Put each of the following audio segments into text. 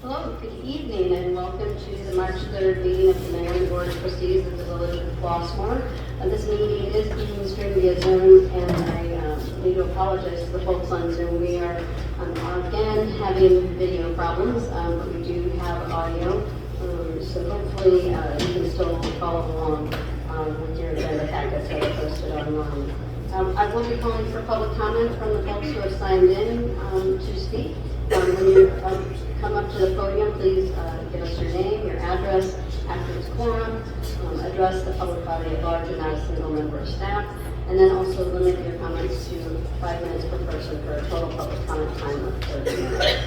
Hello, good evening, and welcome to the March 3rd meeting of the Mayor and Board of Trustees of the Village of Flossmoor. This meeting is being streamed via Zoom, and I need to apologize to the folks on Zoom. We are again having video problems, but we do have audio, so hopefully you can still follow along with your agenda packets that are posted online. I will be calling for public comment from the folks who have signed in to speak. When you come up to the podium, please give us your name, your address, after this quorum, address the public body at large and not a single member of staff, and then also limit your comments to 5 minutes per person for a total public comment time of 30 minutes.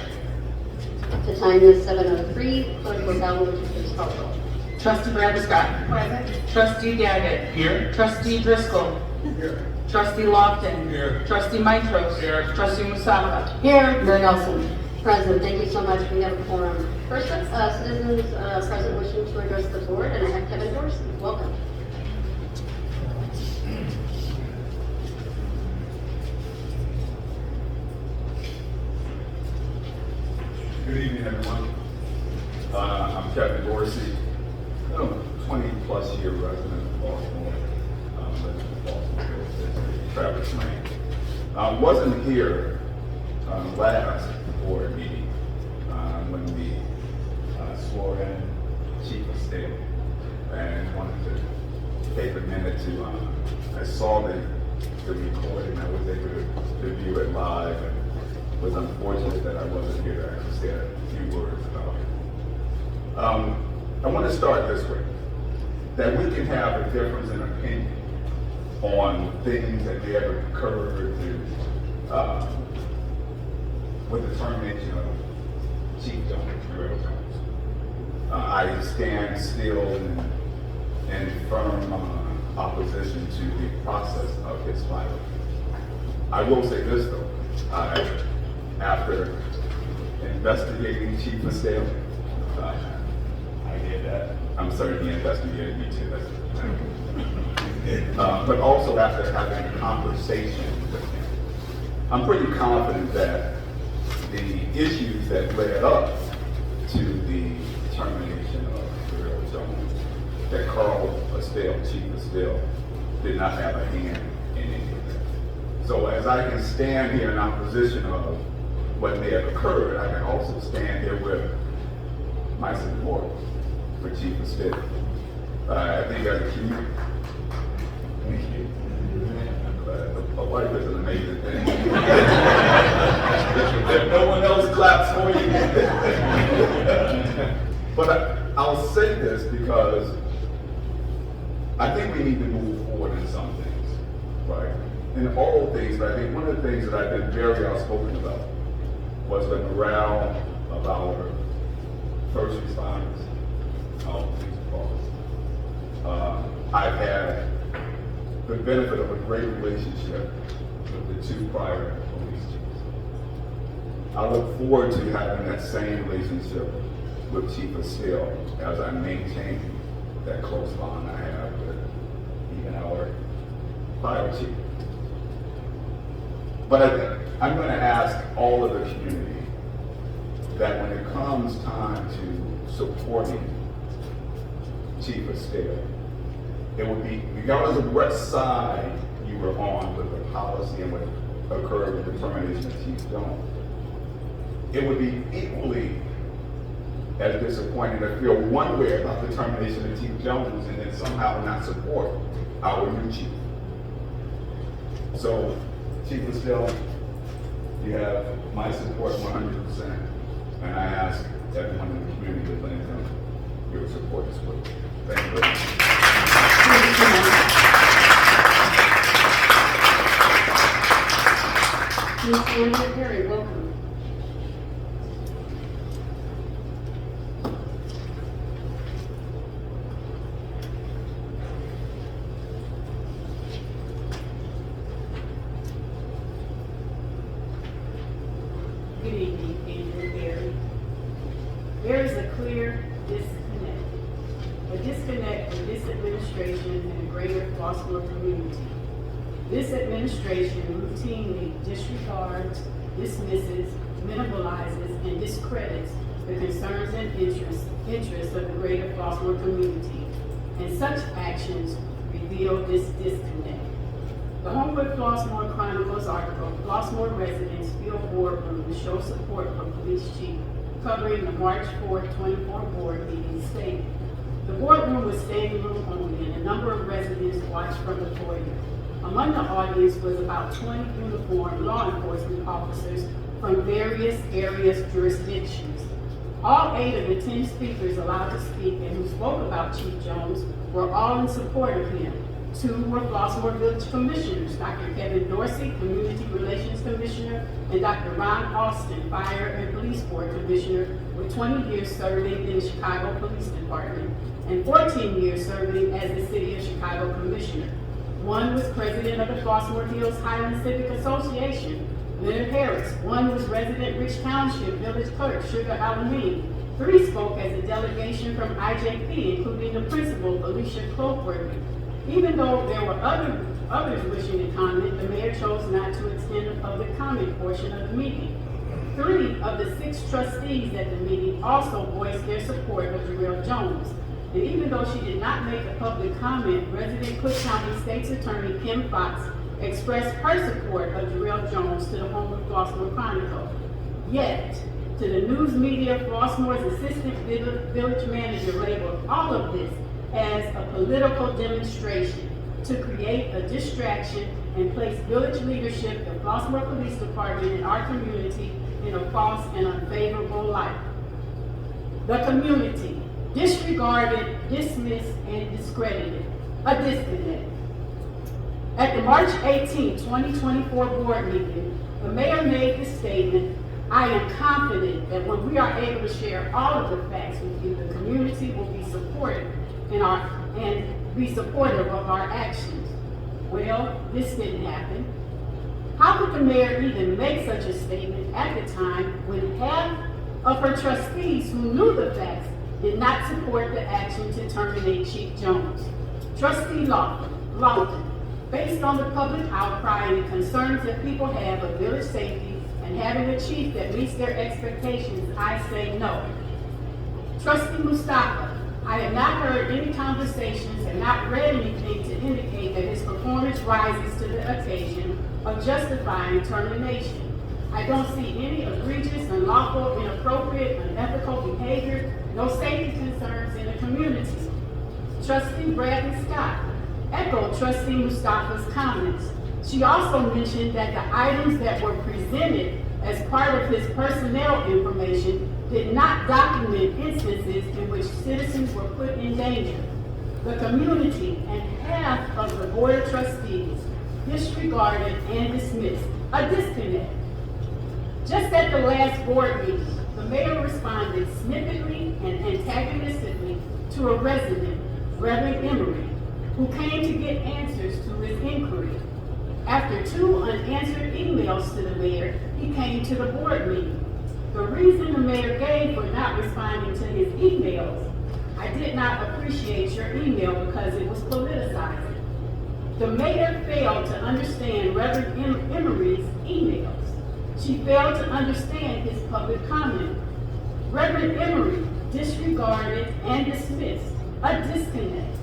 The time is 7:03. Clerk Lozano, would you please call the roll? Trustee Scott. Present. Trustee Daggett. Here. Trustee Driscoll. Here. Trustee Lofton. Here. Trustee Mitros. Here. Trustee Musaka. Here. Mayor Nelson. Present. Thank you so much. We have a quorum. First up, citizens present wishing to address the board, and I have Kevin Dorsey. Welcome. Good evening, everyone. I'm Kevin Dorsey, 20-plus year resident of Baltimore. Travis Lane. I wasn't here last board meeting when we swore in chief of staff, and wanted to take a minute to. I saw the recording. I was able to view it live, and it was unfortunate that I wasn't here to actually say a few words about it. I want to start this way: that we can have a difference in opinion on things that may have occurred with the termination of Chief Jones. I stand still in firm opposition to the process of his filing. I will say this though, after investigating Chief of Staff, I did that. I'm certain he investigated me too. But also after having a conversation with him, I'm pretty confident that the issues that led up to the termination of Darrell Jones, that Carl Estelle, Chief Estelle, did not have a hand in any of that. So as I can stand here in opposition of what may have occurred, I can also stand here with my support for Chief Estelle. I think as a community, a wife is an amazing thing. If no one else claps for you. But I'll say this because I think we need to move forward in some things, right? In all things, but I think one of the things that I've been very outspoken about was the morale of our first responders, our police department. I've had the benefit of a great relationship with the two prior police chiefs. I look forward to having that same relationship with Chief Estelle as I maintain that close bond I have with even our fire chief. But I'm going to ask all of the community that when it comes time to supporting Chief Estelle, it would be, regardless of what side you were on with the policy and what occurred with the termination of Chief Jones, it would be equally as disappointing to feel one way about the termination of Chief Jones and then somehow not support our new chief. So, Chief Estelle, you have my support 100%, and I ask everyone in the community to lend them your support as well. Thank you very much. Ms. Andrew Perry, welcome. Good evening, Andrew Perry. There is a clear disconnect. A disconnect from this administration and the greater Flossmoor community. This administration routinely disregards, dismisses, minimalizes, and discredits the concerns and interests of the greater Flossmoor community, and such actions reveal this disconnect. The Homewood-Flossmoor Chronicles article, Flossmoor residents fill boardroom to show support for police chief, covering the March 4, 24 board meeting stated. The boardroom was standing room only, and a number of residents watched from the foyer. Among the audience was about 20 uniformed law enforcement officers from various jurisdictions. All 8 of the 10 speakers allowed to speak and who spoke about Chief Jones were all in support of him. 2 were Flossmoor Village Commissioners, Dr. Kevin Dorsey, Community Relations Commissioner, and Dr. Ron Austin, Fire and Police Board Commissioner, with 20 years serving in the Chicago Police Department, and 14 years serving as the City of Chicago Commissioner. 1 was president of the Flossmoor Hills Highland Civic Association, Leonard Harris. 1 was resident Rich Township Village Clerk, Sugar Alameen. 3 spoke as a delegation from IJP, including the principal, Alicia Cloakworthy. Even though there were others wishing to comment, the mayor chose not to extend the public comment portion of the meeting. 3 of the 6 trustees at the meeting also voiced their support of Jarrell Jones. And even though she did not make a public comment, resident Cook County State's Attorney Kim Fox expressed her support of Jarrell Jones to the Homewood-Flossmoor Chronicle. Yet, to the news media, Flossmoor's assistant village manager labeled all of this as a political demonstration to create a distraction and place village leadership, the Flossmoor Police Department, and our community in a false and unfavorable light. The community disregarded, dismissed, and discredited. A disconnect. At the March 18, 2024 board meeting, the mayor made this statement: "I am confident that when we are able to share all of the facts with you, the community will be supported and be supportive of our actions." Well, this didn't happen. How could the mayor even make such a statement at the time when half of her trustees who knew the facts did not support the action to terminate Chief Jones? Trustee Lawton, based on the public outcry and the concerns that people have of village safety and having a chief that meets their expectations, I say no. Trustee Mustafa, I have not heard any conversations and not read anything to indicate that his performance rises to the occasion of justifying termination. I don't see any egregious, unlawful, inappropriate, unethical behavior, no safety concerns in the community. Trustee Bradley Scott echoed Trustee Mustafa's comments. She also mentioned that the items that were presented as part of his personnel information did not document instances in which citizens were put in danger. The community and half of the board of trustees disregarded and dismissed. A disconnect. Just at the last board meeting, the mayor responded snippetly and antagonistically to a resident, Reverend Emery, who came to get answers to his inquiry. After 2 unanswered emails to the mayor, he came to the board meeting. The reason the mayor gave for not responding to his emails: "I did not appreciate your email because it was politicizing." The mayor failed to understand Reverend Emery's emails. She failed to understand his public comment. Reverend Emery disregarded and dismissed. A disconnect.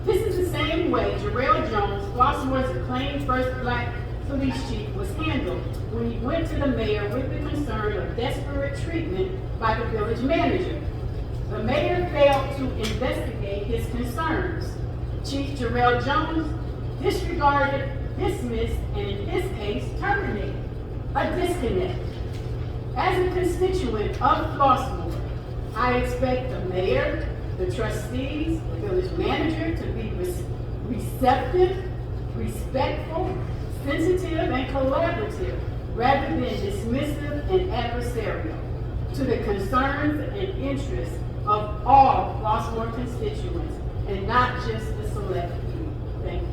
This is the same way Jarrell Jones, Flossmoor's acclaimed first black police chief, was handled when he went to the mayor with the concern of desperate treatment by the village manager. The mayor failed to investigate his concerns. Chief Jarrell Jones disregarded, dismissed, and in his case, terminated. A disconnect. As a constituent of Flossmoor, I expect the mayor, the trustees, the village manager to be receptive, respectful, sensitive, and collaborative, rather than dismissive and adversarial, to the concerns and interests of all Flossmoor constituents, and not just the select few. Thank you.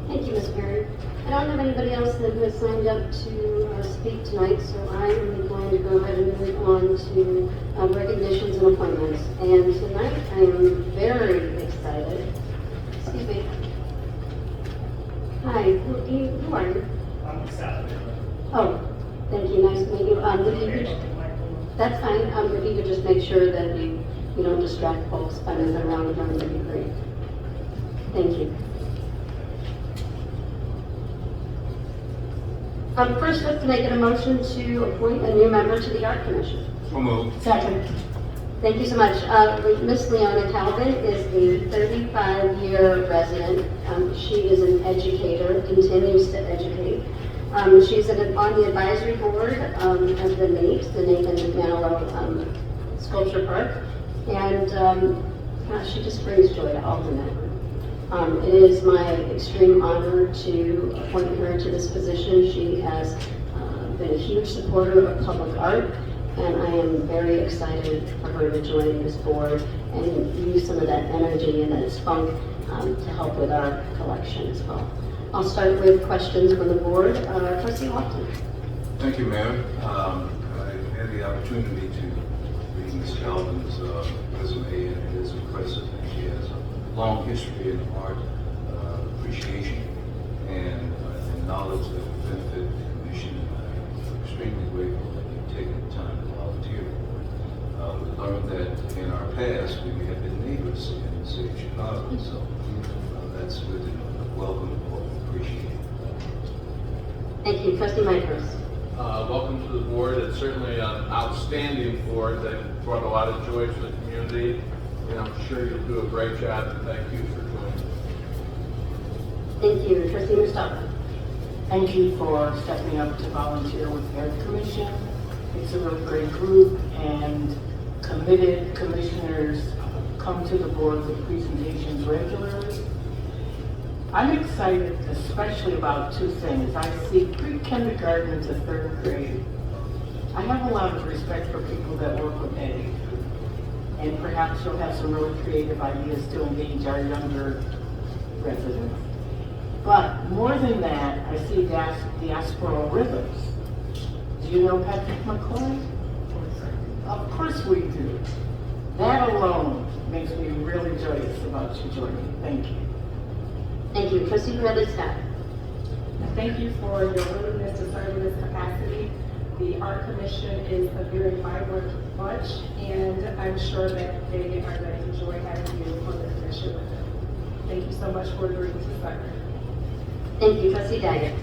Thank you, Ms. Perry. I don't have anybody else that has signed up to speak tonight, so I am going to go ahead and move on to recognitions and appointments. And tonight, I am very excited. Excuse me. Hi, who are you? I'm Sal. Oh, thank you. Nice to meet you. That's fine. If you could just make sure that you don't distract folks by moving around the room, that'd be great. Thank you. First, let's make it a motion to appoint a new member to the Art Commission. So moved. Second. Thank you so much. Miss Leona Calvin is a 35-year resident. She is an educator, continues to educate. She's on the advisory board of the NATE, the Nathan McManilow Sculpture Park, and she just brings joy to all the members. It is my extreme honor to appoint her to this position. She has been a huge supporter of public art, and I am very excited for her to join this board and use some of that energy and that spunk to help with our collection as well. I'll start with questions from the board. Trustee Lofton. Thank you, Mayor. I had the opportunity to read Ms. Calvin's resume, and it is impressive. She has a long history in art appreciation and knowledge that will benefit the commission. I'm extremely grateful that you've taken the time to volunteer. We learned that in our past we have been neighbors in the city of Chicago, so that's really welcome and appreciated. Thank you. Trustee Mitros. Welcome to the board. It's certainly an outstanding board that brought a lot of joy to the community, and I'm sure you'll do a great job, and thank you for joining. Thank you. Trustee Mustafa. Thank you for stepping up to volunteer with the Art Commission. It's a really great group, and committed commissioners come to the board with presentations regularly. I'm excited especially about two things. I see pre-kindergarten to third grade. I have a lot of respect for people that work with Eddie, and perhaps you'll have some really creative ideas to engage our younger residents. But more than that, I see diasporal rhythms. Do you know Patrick McCoy? Of course we do. That alone makes me really joyous about you joining. Thank you. Thank you. Trustee Bradley Scott. Thank you for your willingness to serve in this capacity. The Art Commission is a very vibrant bunch, and I'm sure that they are going to enjoy having you on the commission with them. Thank you so much for agreeing to serve. Thank you. Trustee Daggett.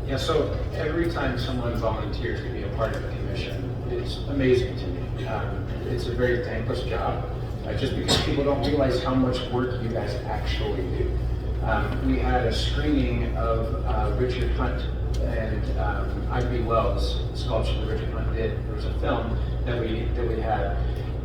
Yeah, so every time someone volunteers to be a part of a commission, it's amazing to me. It's a very thankless job, just because people don't realize how much work you guys actually do. We had a screening of Richard Hunt and I.B. Wells' sculpture that Richard Hunt did. There was a film that we had,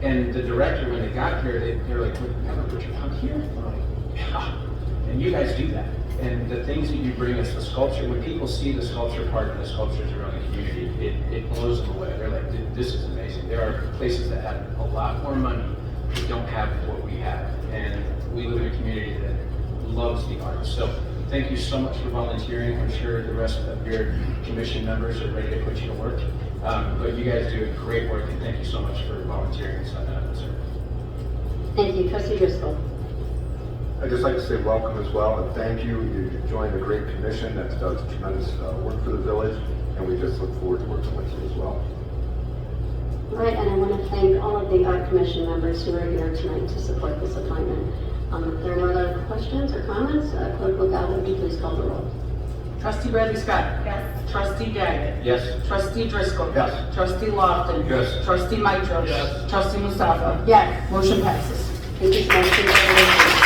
and the director, when they got here, they were like, "We have a Richard Hunt here?" I'm like, "Yeah," and you guys do that. And the things that you bring us, the sculpture, when people see the sculpture part and the sculptures around the community, it blows them away. They're like, "This is amazing." There are places that have a lot more money that don't have what we have, and we live in a community that loves the arts. So thank you so much for volunteering. I'm sure the rest of your commission members are ready to put you to work. But you guys do great work, and thank you so much for volunteering and signing up. Thank you. Trustee Driscoll. I'd just like to say welcome as well, and thank you. You joined a great commission that does tremendous work for the village, and we just look forward to working with you as well. All right, and I want to thank all of the Art Commission members who are here tonight to support this appointment. If there are no other questions or comments, Clerk Lookout, would you please call the roll? Trustee Bradley Scott. Yes. Trustee Daggett. Yes. Trustee Driscoll. Yes. Trustee Lofton. Yes. Trustee Mitros. Yes. Trustee Mustafa. Yes. Motion passes. Thank you so much. Congratulations.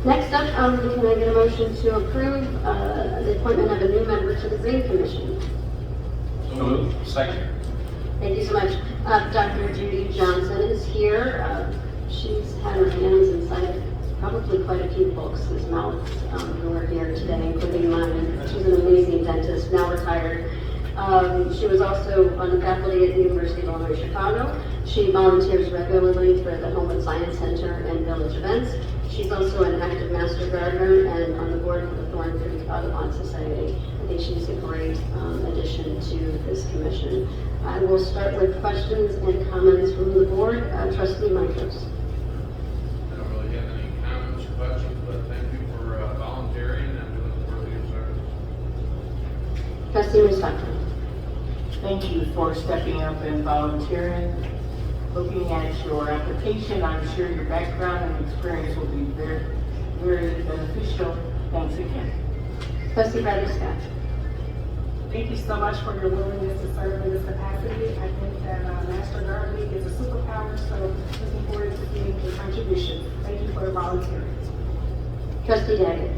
Next up, can I get a motion to approve the appointment of a new member to the Green Commission? So moved. Second. Thank you so much. Dr. Judy Johnson is here. She's had her hands inside probably quite a few folks' mouths who are here today, including mine. She's an amazing dentist, now retired. She was also on the faculty at the University of Illinois Chicago. She volunteers regularly for the Homewood Science Center and village events. She's also an active master gardener and on the board for the Thorn Creek Audubon Society. I think she's a great addition to this commission. I will start with questions and comments from the board. Trustee Mitros. I don't really have any comments or questions, but thank you for volunteering, and we look forward to your service. Trustee Mustafa. Thank you for stepping up and volunteering. Looking at your application, I'm sure your background and experience will be very, very beneficial. Thanks again. Trustee Bradley Scott. Thank you so much for your willingness to serve in this capacity. I think that Master Gardening is a superpower, so looking forward to seeing your contribution. Thank you for volunteering. Trustee Daggett.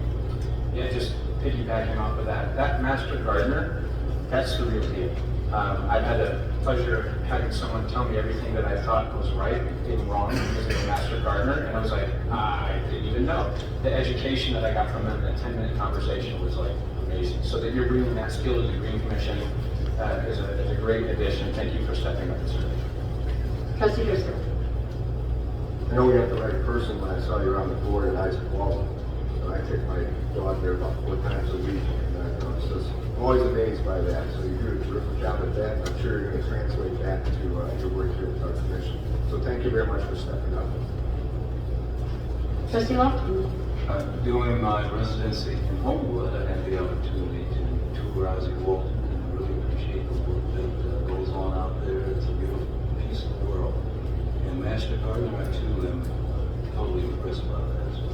Yeah, just piggybacking off of that, that master gardener, that's the real deal. I've had the pleasure of having someone tell me everything that I thought was right and wrong because of a master gardener, and I was like, I didn't even know. The education that I got from them in a 10-minute conversation was like amazing. So that you're bringing that skill to the Green Commission is a great addition. Thank you for stepping up and serving. Trustee Driscoll. I know we have the right person when I saw you on the board at Isaac Walton. I take my dog there about 4 times a week, and I'm always amazed by that. So you do a terrific job at that, and I'm sure you're going to translate that to your work here with our commission. So thank you very much for stepping up. Trustee Lofton. During my residency in Homewood, I had the opportunity to tour Isaac Walton and really appreciate the work that goes on out there. It's a beautiful piece of the world. And Master Gardener, I too am totally impressed by that. So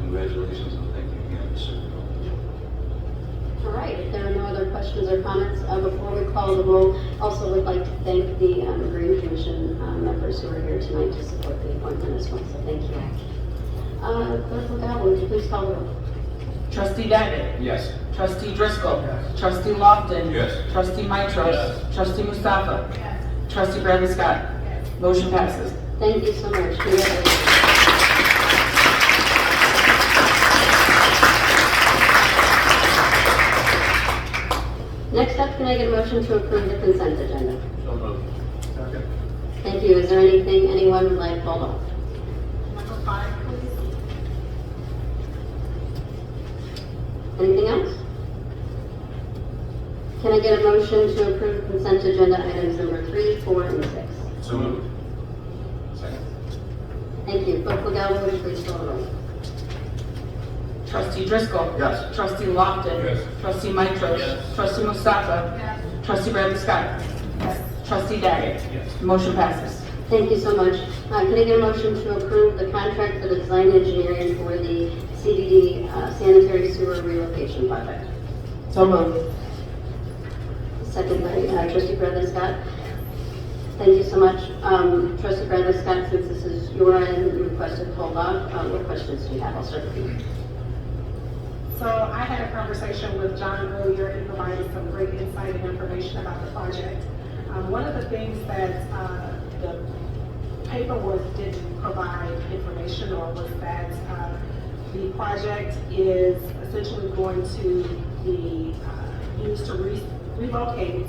congratulations and thank you again for serving on the board. All right, if there are no other questions or comments, before we call the roll, also would like to thank the Green Commission members who are here tonight to support the appointment as well, so thank you. Clerk McGowan, would you please call the roll? Trustee Daggett. Yes. Trustee Driscoll. Trustee Lofton. Yes. Trustee Mitros. Trustee Mustafa. Trustee Bradley Scott. Motion passes. Thank you so much. Congratulations. Next up, can I get a motion to approve the consent agenda? So moved. Thank you. Is there anything anyone would like pulled off? Number 5, please. Anything else? Can I get a motion to approve consent agenda items number 3, 4, and 6? So moved. Second. Thank you. Clerk McGowan, would you please call the roll? Trustee Driscoll. Yes. Trustee Lofton. Yes. Trustee Mitros. Yes. Trustee Mustafa. Trustee Bradley Scott. Trustee Daggett. Yes. Motion passes. Thank you so much. Can I get a motion to approve the contract for the design engineering for the CBD sanitary sewer relocation project? So moved. Second by Trustee Bradley Scott. Thank you so much. Trustee Bradley Scott, since this is your end, you requested hold off. What questions do you have? I'll start with you. So I had a conversation with John earlier. He provided some great insight and information about the project. One of the things that the paperwork didn't provide information on was that the project is essentially going to be used to relocate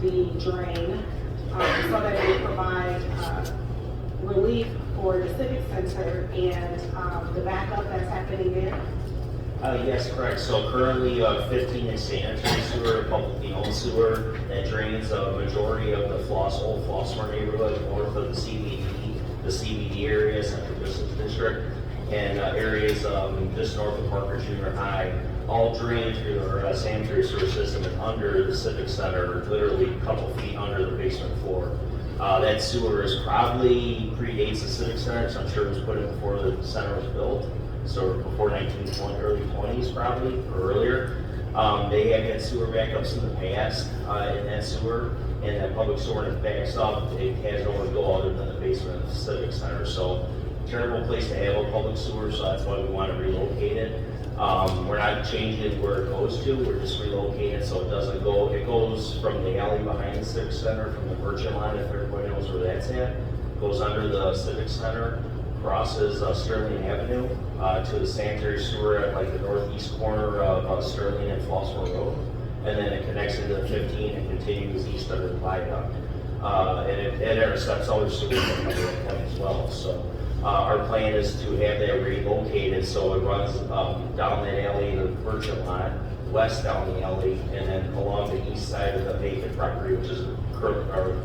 the drain so that it will provide relief for the Civic Center and the backup that's happening there. Yes, correct. So currently, 15 is sanitary sewer, publicly owned sewer that drains a majority of the Homewood-Flossmoor neighborhood north of the CBD area, Central Business District, and areas just north of Parker Junior High, all drain through our sanitary sewer system and under the Civic Center, literally a couple feet under the basement floor. That sewer is probably predates the Civic Center, so I'm sure it was put in before the center was built. So before 1920, early 20s probably, or earlier. They have had sewer backups in the past in that sewer, and that public sewer that backs up, it has nowhere to go other than the basement of the Civic Center. So terrible place to have a public sewer, so that's why we want to relocate it. We're not changing where it goes to, we're just relocating it so it doesn't go, it goes from the alley behind the Civic Center, from the merchant line, if everybody knows where that's at, goes under the Civic Center, crosses Sterling Avenue to the sanitary sewer at like the northeast corner of Sterling and Flossmoor Road, and then it connects into the 15 and continues east under the viaduct. And it intercepts other sewers from that point as well. So our plan is to have that relocated so it runs down that alley to the merchant line, west down the alley, and then along the east side of the vacant property, which is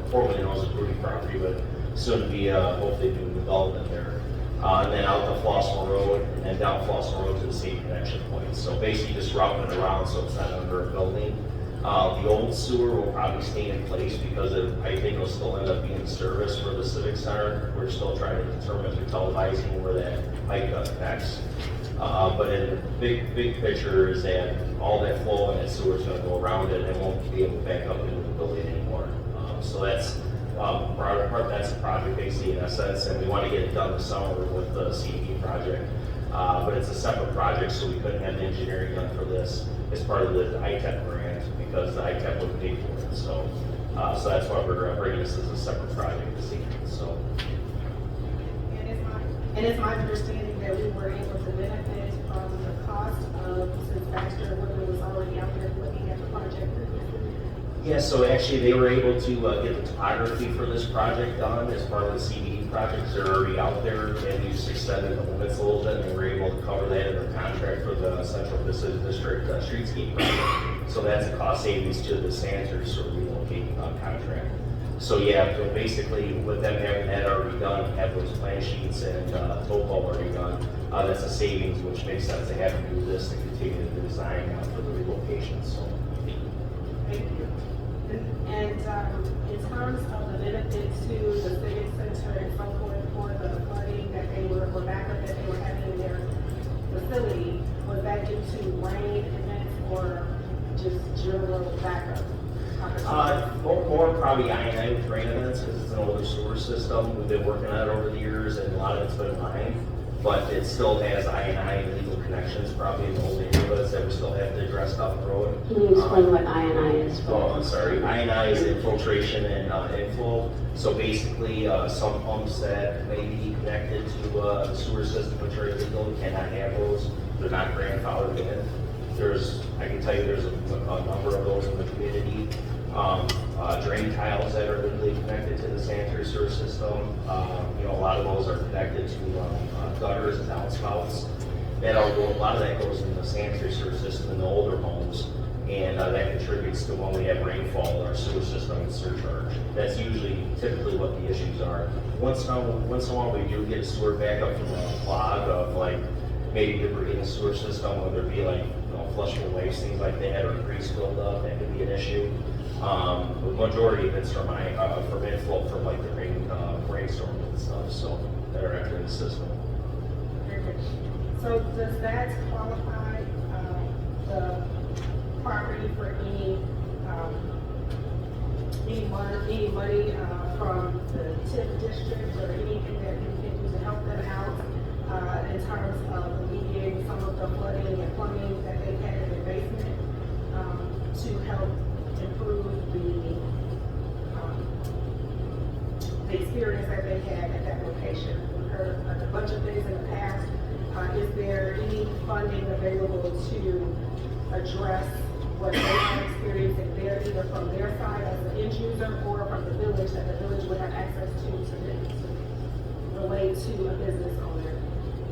formerly known as the Prudy property, but soon to be hopefully doing development there. And then out to Flossmoor Road, and then down Flossmoor Road to the same connection point. So basically just routing it around so it's not under a building. The old sewer will probably stay in place because I think it'll still end up being service for the Civic Center. We're still trying to determine through televising where that pipe connects. But in the big picture is that all that flow and that sewer is gonna go around it and won't be able to back up into the building anymore. So that's, that's a project basically in essence, and we want to get it done this summer with the CEP project. But it's a separate project, so we couldn't have the engineering done for this as part of the ITEP grant because the ITEP would pay for it. So that's why we're bringing this as a separate project this evening. So. And it's my understanding that we were able to benefit from the cost of, since Baxter Woodard was already out there looking at the project previously. Yeah, so actually they were able to get the topography for this project done as part of the CBE project. They're already out there and we just extended the limits a little bit and they were able to cover that in their contract for the Central Pacific District streetscape project. So that's a cost savings to the sanitary sewer relocating contract. So yeah, so basically with them having that already done, have those plan sheets and topo already done, that's a savings which makes sense to have to do this and continue the design for the relocation. So. Thank you. And in terms of the benefit to the civic center and so forth for the flooding that they were, or backup that they were having in their facility, was that due to rain events or just general backup? More probably I&I with rain events because it's an older sewer system. We've been working on it over the years and a lot of it's been mined, but it still has I&I legal connections probably in the old neighborhoods that we still have to address down the road. Can you explain what I&I is? Oh, I'm sorry. I&I is infiltration and inflow. So basically, some pumps that may be connected to the sewer system which are illegal cannot have those. They're not grandfathered in. I can tell you there's a number of those in the community. Drain tiles that are legally connected to the sanitary sewer system. A lot of those are connected to gutters and downspouts. A lot of that goes in the sanitary sewer system in the older homes, and that contributes to when we have rainfall, our sewer system is surcharged. That's typically what the issues are. Once in a while, we do get a sewer backup from a clog of like maybe debris in the sewer system, whether it be like flushable waste, things like that, or grease buildup, that could be an issue. The majority of it's from inflow from like the rainstorms and stuff, so that are entering the system. So does that qualify the property for any money from the TIP district or anything that you can do to help them out in terms of alleviating some of the flooding and plumbing that they've had in their basement to help improve the experience that they had at that location? We've heard a bunch of things in the past. Is there any funding available to address what they are experiencing there, either from their side as an end user or from the village, that the village would have access to relate to a business owner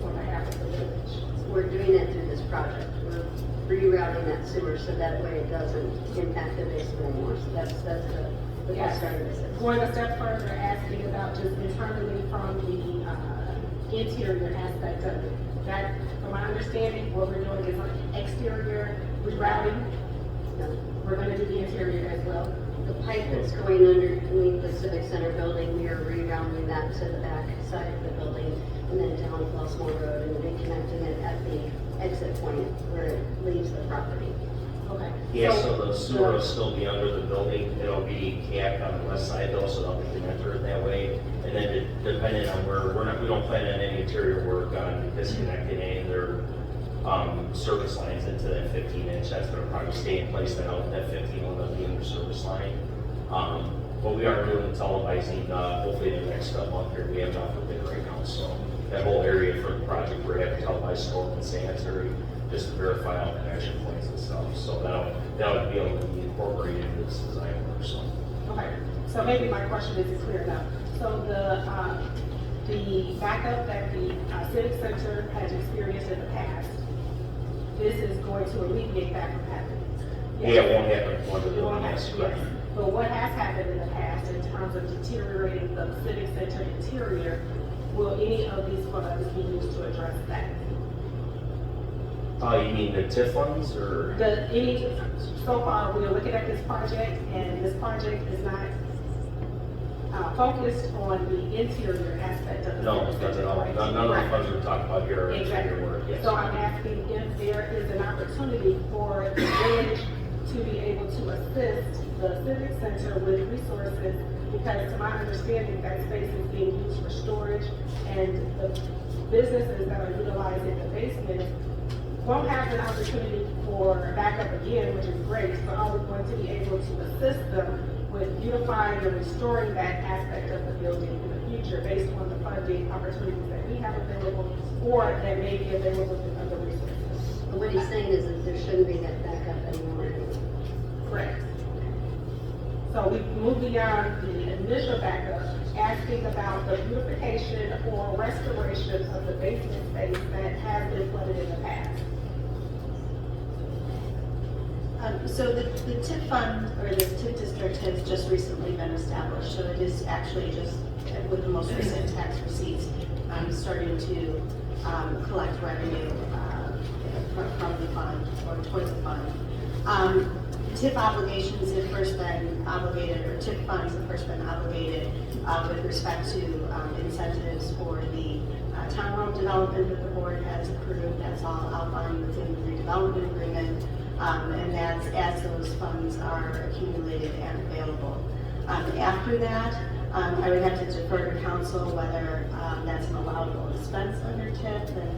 on behalf of the village? So we're doing that through this project. We're rerouting that sewer so that way it doesn't impact the basement anymore. So that's the concern of this. Going a step further, asking about just internally from the interior aspect of it. That, from my understanding, what we're doing is exterior rerouting. We're going to do the interior as well. The pipe that's going underneath the Civic Center building, we are rerouting that to the back side of the building and then down Flossmoor Road and reconnecting it at the exit point where it leaves the property. Okay. Yeah, so the sewer will still be under the building. It'll be capped on the west side though, so they can enter it that way. And then depending on where, we don't plan on any interior work on disconnecting any of their service lines into that 15-inch. That's going to probably stay in place now. That 15 will end up being their service line. But we are doing televising, hopefully in the next month here. We have it off a bid right now. So that whole area for the project, we're having televised storm and sanitary just to verify all connection points and stuff. So that would be able to be incorporated into this design work. So. Okay. So maybe my question isn't clear enough. So the backup that the Civic Center has experienced in the past, this is going to alleviate that from happening. Yes. Yeah, it won't happen under the yes. But what has happened in the past in terms of deteriorating the Civic Center interior, will any of these funds be used to address that? You mean the TIF funds or? So far, we are looking at this project, and this project is not focused on the interior aspect of the. No, not at all. Right? None of the funds we're talking about here are Exactly. interior work, yes. So I'm asking if there is an opportunity for the village to be able to assist the civic center with resources, because to my understanding, that space is being used for storage, and the businesses that are utilizing the basement won't have an opportunity for backup again, which is great, so I was going to be able to assist them with beautifying and restoring that aspect of the building in the future based on the funding opportunities that we have available or that may be available in other resources. But what he's saying is that there shouldn't be that backup anymore. Correct. So we move beyond the initial backup, asking about the beautification or restoration of the basement space that has been flooded in the past. So the TIF fund, or the TIF district, has just recently been established, so it is actually just, with the most recent tax receipts, starting to collect revenue from the fund, or towards the fund. TIF obligations have first been obligated, or TIF funds have first been obligated with respect to incentives for the townhome development that the board has approved. That's all outlined within the redevelopment agreement. And that's as those funds are accumulated and available. After that, I would have to defer to council whether that's an allowable expense under TIF, and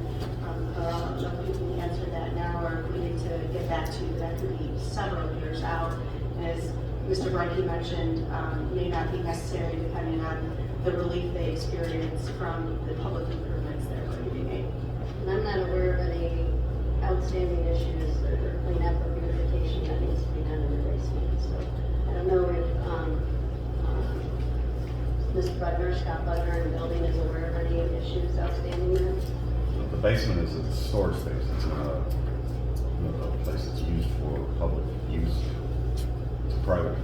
I don't know if you can answer that now, or if we need to get back to you. That could be several years out. As Mr. Brunke mentioned, may not be necessary depending on the relief they experience from the public improvements that are going to be made. And I'm not aware of any outstanding issues or cleanup or beautification that needs to be done in the basement. So I don't know if Mr. Butler, Scott Butler, and building is aware of any issues outstanding there. The basement is a storage space. It's not a place that's used for public use. It's a private.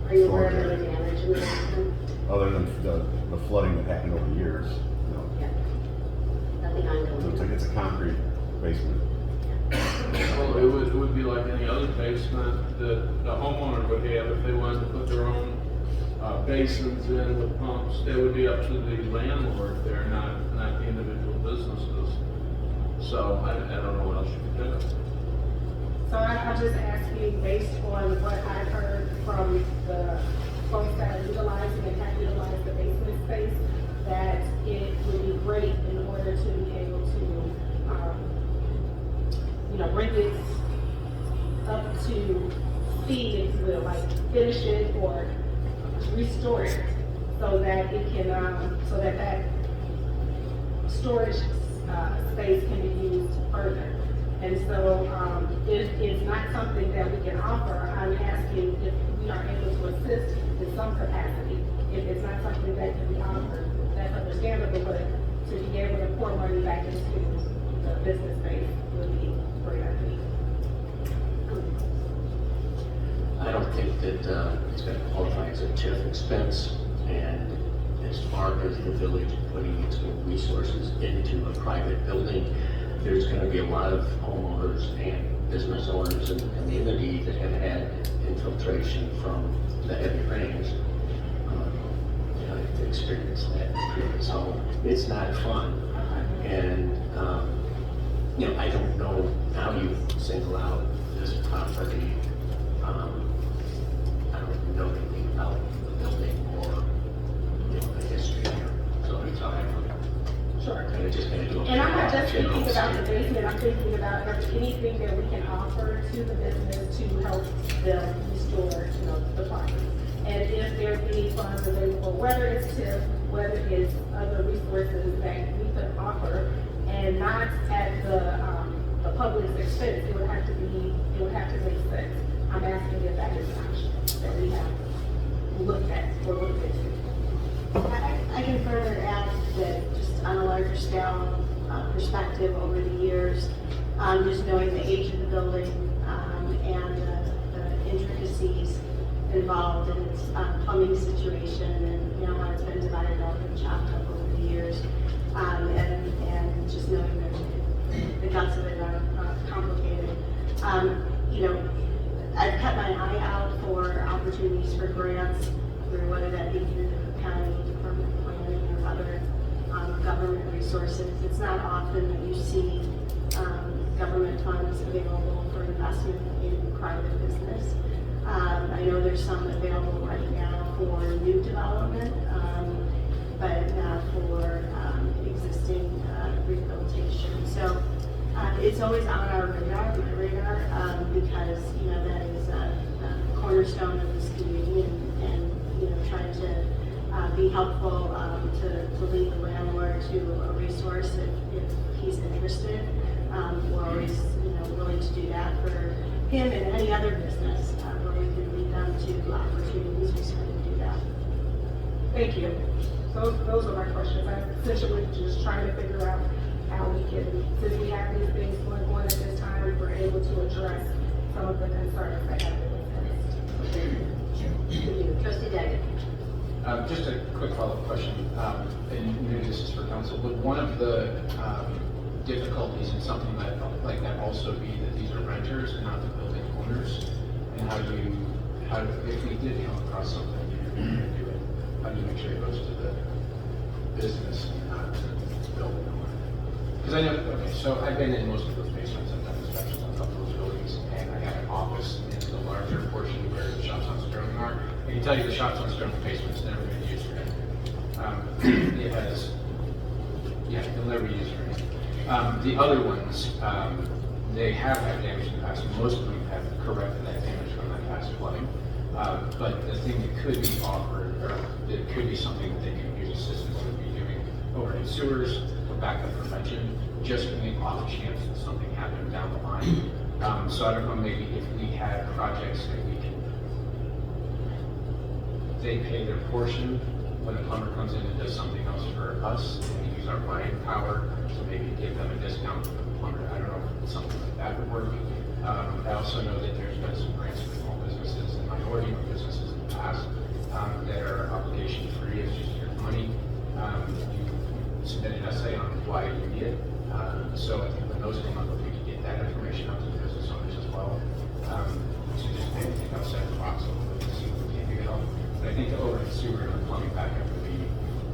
Are you aware of storage any area. damage in the basement? Other than the flooding that happened over the years, you know. Yeah. Nothing ongoing. It's a concrete basement. Well, it would be like any other basement that the homeowner would have if they wanted to put their own basins in with pumps. They would be up to the landlord there, not the individual businesses. So I don't know what else you could do. So I'm just asking, based on what I've heard from the folks that are utilizing and have utilized the basement space, that it would be great in order to be able to, bring it up to speed, if you will, like finish it or restore it, so that it can, so that storage space can be used further. And so, if it's not something that we can offer, I'm asking if we are able to assist in some capacity. If it's not something that can be offered, that's understandable, but to be able to pour money back into the business space would be great, I think. I don't think that it's going to qualify as a TIF expense, and as far as the village putting its resources into a private building, there's going to be a lot of homeowners and business owners in the community that have had infiltration from the heavy rains. I've experienced that in the previous home. It's not fun, and I don't know how you single out this property. I don't know anything about the building or the history here, so it's all right. Sure. And it's just going to do. And I'm not just thinking about the basement, I'm thinking about anything that we can offer to the business to help them restore, the property. And if there's any funds available, whether it's TIF, whether it's other resources that we could offer, and not at the public's expense, it would have to make sense. I'm asking if that is an option that we have looked at or looked into. I can further add that just on a larger scale perspective over the years, just knowing the age of the building and the intricacies involved in its plumbing situation, and how it's been divided up and chopped up over the years, and just knowing that the guts of it are complicated. You know, I've kept my eye out for opportunities for grants, through whether that be through the county department of planning or other government resources. It's not often that you see government funds available for investment in private business. I know there's some available right now for new development, but not for existing rehabilitation. So it's always on our radar, because you know that is a cornerstone of this community, and you know, trying to be helpful to lead the landlord to a resource if he's interested. We're always willing to do that for him and any other business where we can lead them to opportunities. We certainly do that. Thank you. So those are my questions. I'm essentially just trying to figure out how we can, since we have these things going on at this time, we're able to address some of the concerns that have been discussed. Thank you. Trustee Daggett. Just a quick follow-up question, and maybe this is for council. Would one of the difficulties in something like that also be that these are renters and not the building owners? And if we did come across something you're going to do it, how do you make sure it goes to the business and not to the building owner? Because I know, okay, so I've been in most of those basements, I've done inspections on a couple of those buildings, and I have an office in the larger portion where the shops on Sterling are. I can tell you the shops on Sterling basement's never been used for anything. It has, yeah, they'll never be used for anything. The other ones, they have had damage in the past. Most of them have corrected that damage from that past flooding. But the thing that could be offered, or it could be something that they can use assistance would be doing overhead sewers for backup prevention, just in the off chance that something happened down the line. So I don't know, maybe if we had projects that we can, they pay their portion when the plumber comes in and does something else for us, and we use our buying power to maybe give them a discount for the plumber. I don't know if something like that would work. I also know that there's been some grants for small businesses and minority businesses in the past that are obligation free. It's just your money. You submit an essay on why you need it. So I think when those come up, if we could get that information out to the business owners as well, to just maybe think outside the box a little bit to see if we can do it all. But I think the overhead sewer and the plumbing backup would be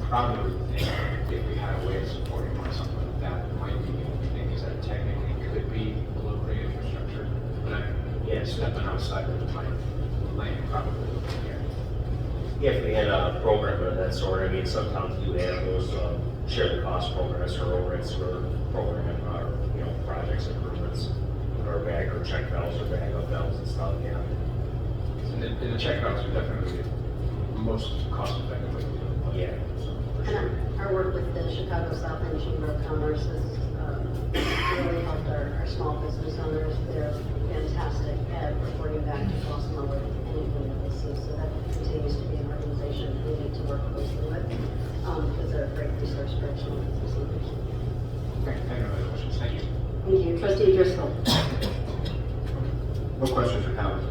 probably the thing if we had a way of supporting or something like that. Might be the only thing is that technically could be below grade infrastructure, but I'm stepping outside of my lane probably looking here. Yeah, if we had a program of that sort, I mean, some towns do have those share the cost programs or overhead sewer program, or projects improvements, or bag or check valves or bag up valves and stuff. Yeah. And the check valves are definitely the most cost effective way to do it. Yeah. For sure. And our work with the Chicago South End Chamber of Commerce has really helped our small business owners. They're fantastic at reporting back to Flossmoor with anything that they see. So that continues to be an organization we need to work closely with because they're a great resource for our small business owners. Okay, I have no other questions. Thank you. Thank you. Trustee Driscoll. No questions or comments?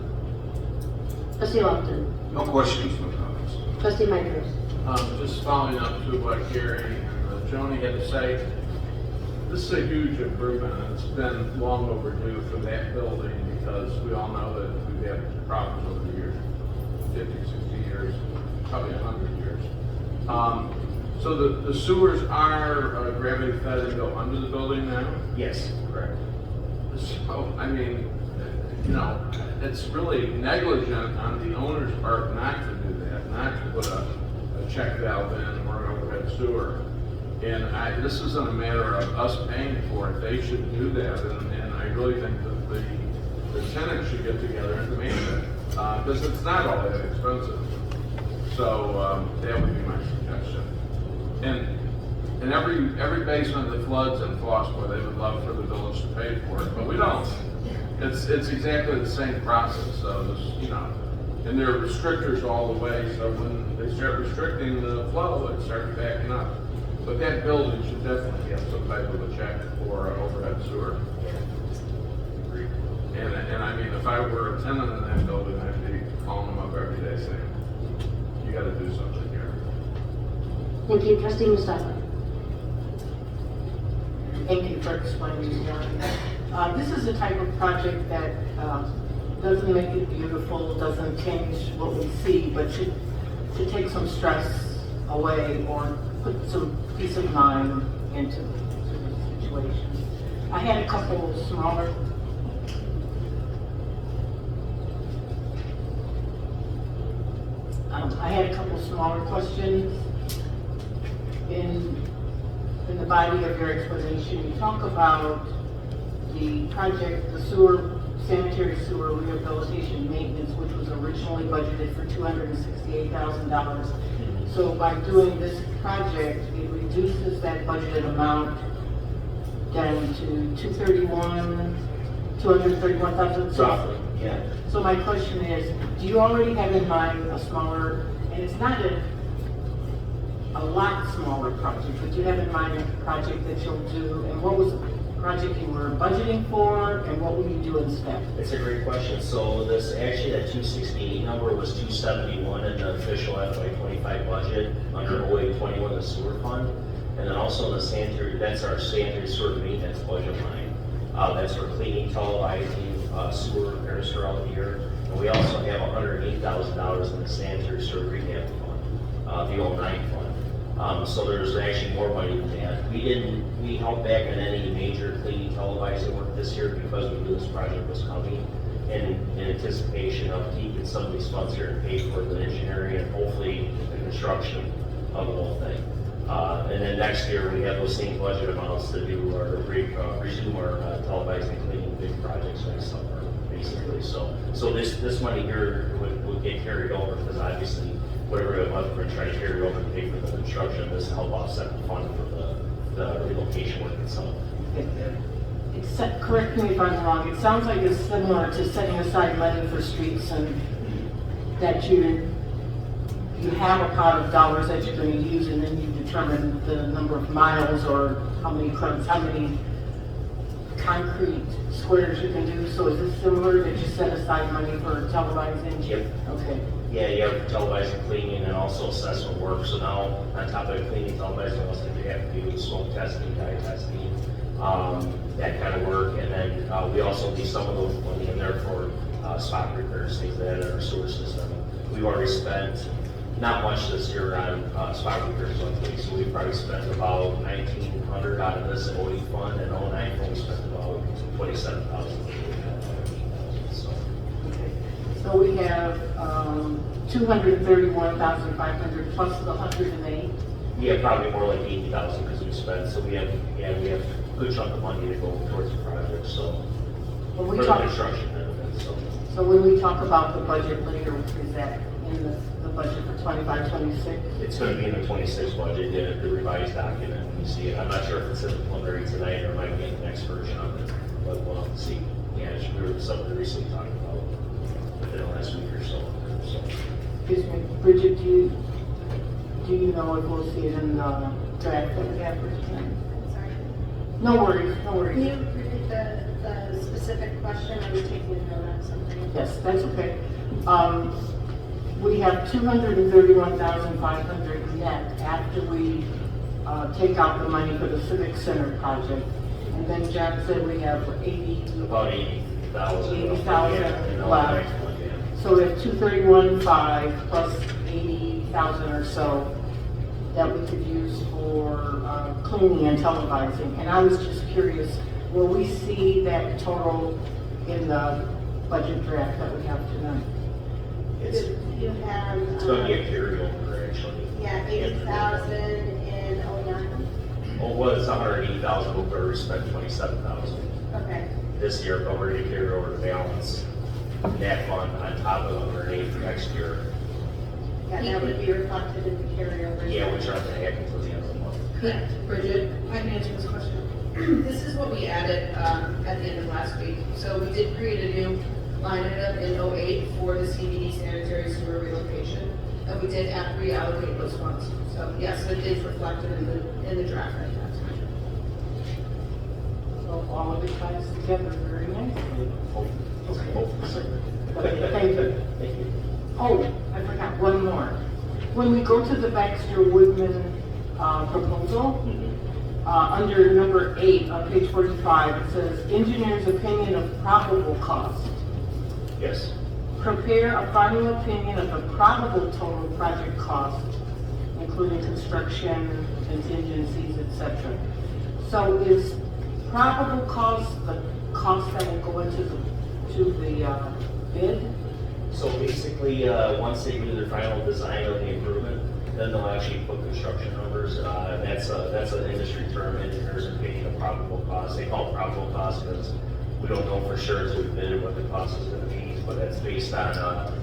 Trustee Lofton. No questions, no comments. Trustee Micros. Just following up to what Gary and Joni had to say, this is a huge improvement, and it's been long overdue for that building because we all know that we've had problems over the years, 50, 60 years, probably 100 years. So the sewers are gravity fed and go under the building now? Yes, correct. So, I mean, it's really negligent on the owner's part not to do that, not to put a check valve in or an overhead sewer. And this isn't a matter of us paying for it. They should do that, and I really think that the tenants should get together and demand it, because it's not all that expensive. So that would be my suggestion. And every basement that floods in Flossmoor, they would love for the village to pay for it, but we don't. It's exactly the same process. So and there are restrictors all the way. So when they start restricting the flow, it starts backing up. But that building should definitely have some type of a check for overhead sewer. Agreed. And I mean, if I were a tenant in that building, I'd be calling them up every day saying, you got to do something here. Thank you. Trustee Mustafa. Thank you for explaining This is the type of project that doesn't make it beautiful, doesn't change what we see, but should take some stress away or put some peace of mind into the situation. I had a couple smaller questions. In the body of your explanation, you talk about the project, the sanitary sewer rehabilitation maintenance, which was originally budgeted for $268,000. So by doing this project, it reduces that budgeted amount down to 231,000. Roughly, yeah. So my question is, do you already have in mind a smaller, and it's not a lot smaller project, but you have in mind a project that you'll do, and what was the project you were budgeting for, and what will you do instead? It's a great question. So this, actually that 268 number was 271 in the official FY25 budget under 0821, the sewer fund. And then also in the sanitary, that's our sanitary sewer maintenance budget line. That's for cleaning, televising, sewer repairs throughout the year. And we also have $108,000 in the sanitary sewer rehab fund, the 09 fund. So there's actually more money than that. We held back on any major cleaning, televising work this year because we knew this project was coming in anticipation of keeping some of these funds here to pay for the engineering and hopefully the construction of the whole thing. And then next year we have those same budget amounts to do our resume our televising cleaning big projects next summer, basically. So this money here would get carried over because obviously whatever it was, we're trying to carry over and pay for the construction. This help offset the fund for the relocation work itself. Except, correct me if I'm wrong, it sounds like it's similar to setting aside money for streets and that you have a pot of dollars that you're going to use and then you determine the number of miles or how many concrete squares you can do. So is this similar that you set aside money for televising? Yep. Okay. Yeah, you have televising, cleaning, and also assessment work. So now, on top of cleaning, televising, also you have to do smoke testing, dye testing, that kind of work. And then we also leave some of those money in there for spot repairs, things like that in our sewer system. We've already spent not much this year on spot repairs on things. So we've probably spent about $1,900 out of this 08 fund, and 09 fund we spent about $27,000. So we have 231,500 plus the 108. Yeah, probably more like 80,000 because we spent. So we have a good chunk of money to go towards the project. So when we for talk the construction benefits. So when we talk about the budget later, is that in the budget for 25-26? It's going to be in the 26 budget, the revised document when you see it. I'm not sure if it's in the preliminary tonight or it might be in the next version of it, but we'll have to see. Yeah, we were something we recently talked about within the last week or so. Excuse me, Bridget, do you know if we'll see it in the draft that we have for tonight? I'm sorry. No worries, no worries. Can you repeat the specific question? I was taking a note on something. Yes, that's okay. We have 231,500 net after we take out the money for the Civic Center project. And then Jack said we have About 80,000. 80,000 left. So we have 231,500 plus 80,000 or so that we could use for cleaning and televising. And I was just curious, will we see that total in the budget draft that we have tonight? You have. It's going to be a carryover actually. Yeah, 80,000 in 09. Well, it was 180,000, but we already spent 27,000 Okay. this year, but we're going to carry over the balance net fund on top of 180 for next year. Yeah, that would be reflected in the carryover. Yeah, which aren't going to happen until the end of the month. Correct. Bridget, I can answer this question. This is what we added at the end of last week. So we did create a new line item in 08 for the CBD sanitary sewer relocation, and we did have to reallocate those funds. So yes, it is reflected in the draft right now. So all of it ties together very nicely. Okay. Okay, thank you. Thank you. Oh, I forgot one more. When we go to the Baxter Woodman proposal, under number 8 on page 45, it says, engineer's opinion of probable cost. Yes. Prepare a final opinion of the probable total project cost, including construction, contingencies, etc. So is probable cost the cost that will go into the bid? So basically, once they do their final design of the improvement, then they'll actually put construction numbers. That's an industry term, engineers opinion of probable cost. They call it probable cost because we don't know for sure until we bid what the cost is going to be, but that's based on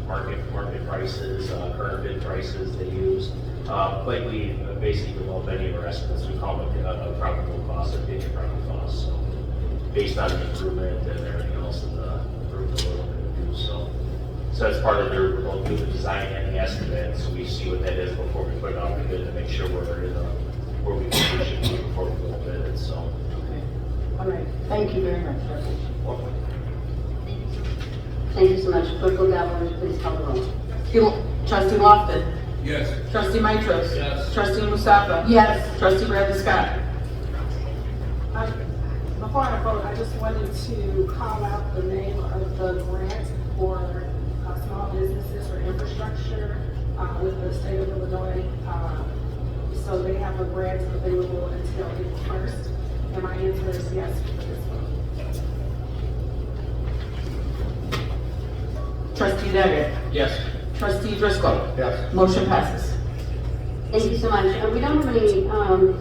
market prices, current bid prices they use. Like we basically develop any of our estimates, we call it a probable cost, opinion probable cost. So based on the improvement and everything else in the improvement we're looking to do. So that's part of their, they'll do the design and the estimate, so we see what that is before we put it out to bid to make sure we're in where we should be before we go bid it, so. Okay. All right, thank you very much. Welcome. Thank you so much. Clerk Gabor, would you please call the roll? Trustee Lofton. Yes. Trustee Mitros. Yes. Trustee Mustafa. Yes. Trustee Bradley Scott. Before I vote, I just wanted to call out the name of the grant for small businesses for infrastructure with the state of Illinois. So they have a grant available until April 1st. And my answer is yes for this one. Trustee Devitt. Yes. Trustee Driscoll. Yes. Motion passes. Thank you so much. We don't have any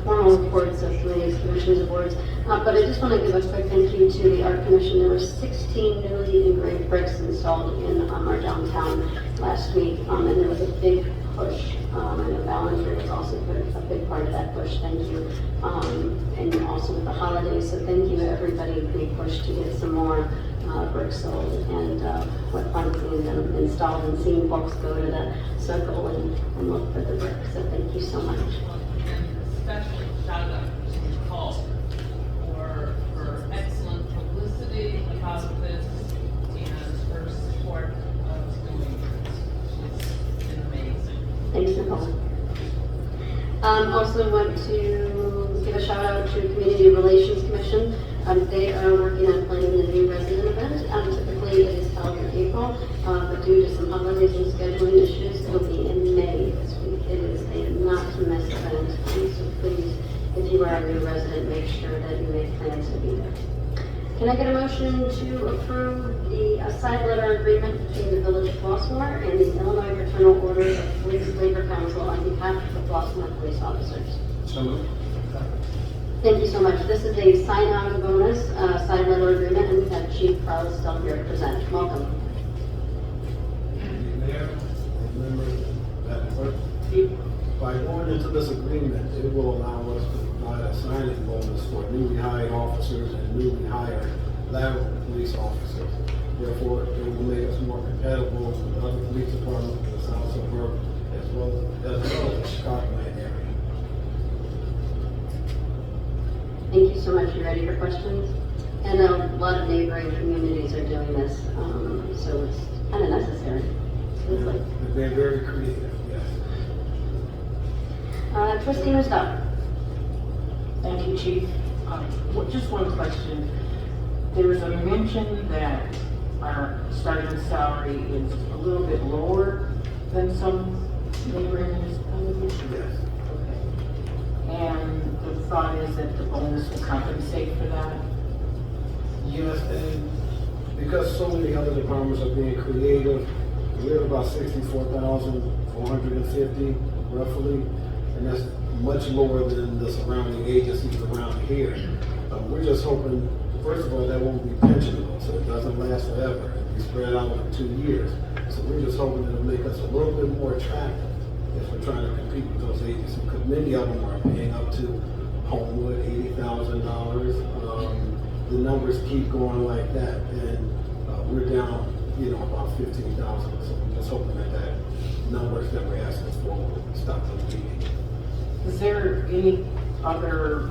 formal reports of committees, commissions, or boards, but I just want to give a quick thank you to the Art Commission. There were 16 newly engraved bricks installed in our downtown last week, and there was a big push, and the volunteer was also a big part of that push. Thank you. And also with the holidays, so thank you to everybody who pushed to get some more bricks sold, and what fun seeing them installed and seeing folks go to the circle and look for the bricks. So thank you so much. Special shout out to Nicole for her excellent publicity about this and her support of doing this. It's been amazing. Thanks, Nicole. Also want to give a shout out to Community Relations Commission. They are working on planning the new resident event. Typically it is held in April, but due to some holidays and scheduling issues, it'll be in May this week. It is a not to miss event, so please, if you are a new resident, make sure that you make plans to be there. Can I get a motion to approve the side letter agreement between the Village of Flossmoor and the Illinois Fraternal Order of Police Labor Council on behalf of the Flossmoor police officers? So moved. Thank you so much. This is a sign-on bonus side letter agreement, and we have Chief Carlos still here to present. Welcome. Mayor, members, Madam Clerk. By going into this agreement, it will allow us to provide a signing bonus for newly hired officers and newly hired lateral police officers. Therefore, it will make us more compatible with other police departments in the South Suburb as well as the Chicagoland area. Thank you so much. You ready for questions? And a lot of neighboring communities are doing this, so it's kind of necessary. Seems like. They're very creative, yes. Trustee Mustafa. Thank you, Chief. Just one question. There was a mention that our starting salary is a little bit lower than some neighboring municipalities? Yes. Okay. And the thought is that the bonus will compensate for that? Yes, and because so many other departments are being creative, we're at about 64,450 roughly, and that's much lower than the surrounding agencies around here. We're just hoping, first of all, that won't be pensionable, so it doesn't last forever. It'll be spread out over 2 years. So we're just hoping it'll make us a little bit more attractive if we're trying to compete with those agencies, because many of them are paying up to Homewood, $80,000. The numbers keep going like that, and we're down, about 15,000. So we're just hoping that numbers that we're asking for will stop competing. Is there any other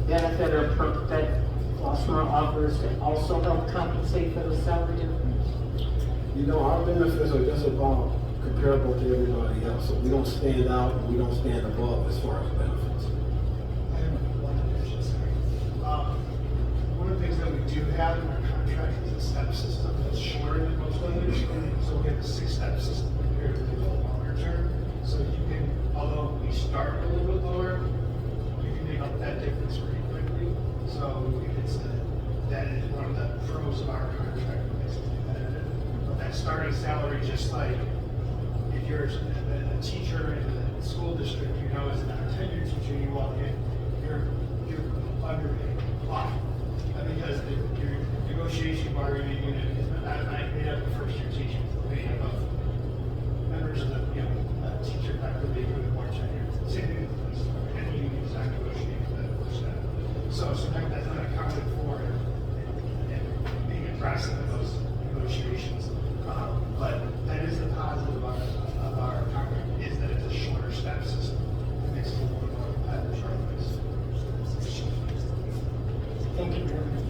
benefit or perk that Flossmoor offers that also help compensate for the salary difference? Our benefits are just about comparable to everybody else. So we don't stand out and we don't stand above as far as benefits. do have in our contract is a step system that's shorter than most others. So we have a 6-step system compared to the longer term. So you can, although we start a little bit lower, you can make up that difference pretty quickly. So that is one of the pros of our contract, makes it competitive. But that starting salary, just like if you're a teacher in the school district, you know, as a non-tenured teacher, you walk in, you're underpaid a lot. Because your negotiation bargaining unit is not made up of first-year teachers, it's made up of members of the, teacher faculty who are more tenured. Same thing with police, any union is not negotiating for that first step. So sometimes that's not accounted for and being addressed in those negotiations. But that is the positive of our contract, is that it's a shorter step system. It makes it a little more competitive. Thank you very much.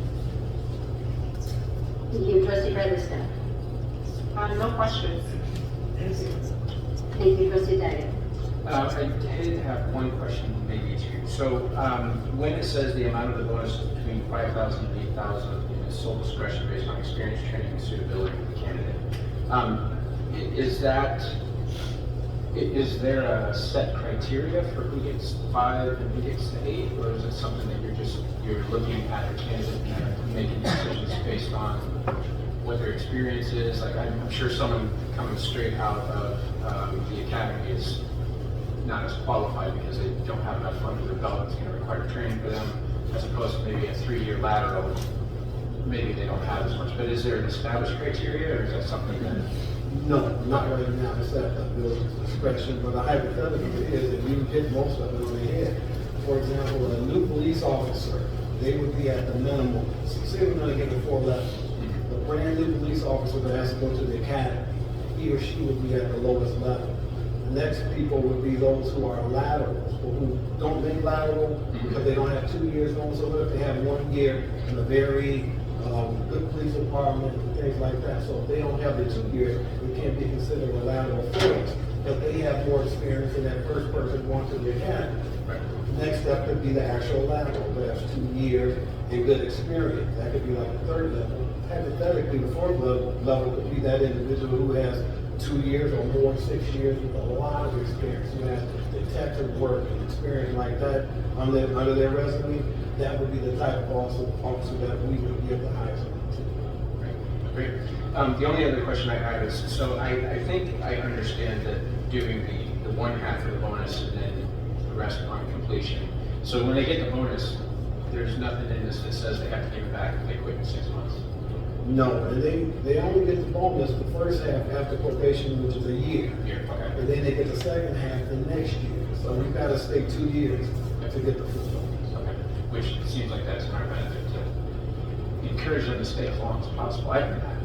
Thank you, trustee Featherston. No questions. Thank you, trustee Daggett. I did have one question, maybe two. So when it says the amount of the bonus is between $5,000 and $8,000 in its sole discretion based on experience, training, and suitability of the candidate, is there a set criteria for who gets 5 and who gets 8, or is it something that you're looking at a candidate and making decisions based on what their experience is? Like I'm sure someone coming straight out of the academy is not as qualified because they don't have enough under their belt. It's going to require training for them, as opposed to maybe a 3-year lateral. Maybe they don't have as much. But is there an established criteria, or is that something that? No, not right now. It's at the building's discretion, but a hypothetical is that you hit most of it on the head. For example, a new police officer, they would be at the minimum. Say we're going to give it 4 levels. The brand new police officer that has to go to the academy, he or she would be at the lowest level. The next people would be those who are laterals, or who don't make lateral because they don't have 2 years on. So what if they have 1 year in a very good police department and things like that? So if they don't have the 2 years, they can't be considered a lateral force, but they have more experience than that first person going to the academy. The next step could be the actual lateral, who has 2 years and good experience. That could be like the 3rd level. Hypothetically, the 4th level could be that individual who has 2 years or more, 6 years with a lot of experience, who has detective work and experience like that under their resume. That would be the type of officer that we would give the highest amount to. Great. The only other question I have is, so I think I understand that doing the 1/2 of the bonus and then the rest on completion. So when they get the bonus, there's nothing in this that says they have to give it back if they quit in 6 months. No, and they only get the bonus the first half after probation, which is a year. Okay. And then they get the second half the next year. So we've got to stay 2 years to get the full bonus. Okay. Which seems like that's in our benefit to encourage them to stay as long as possible.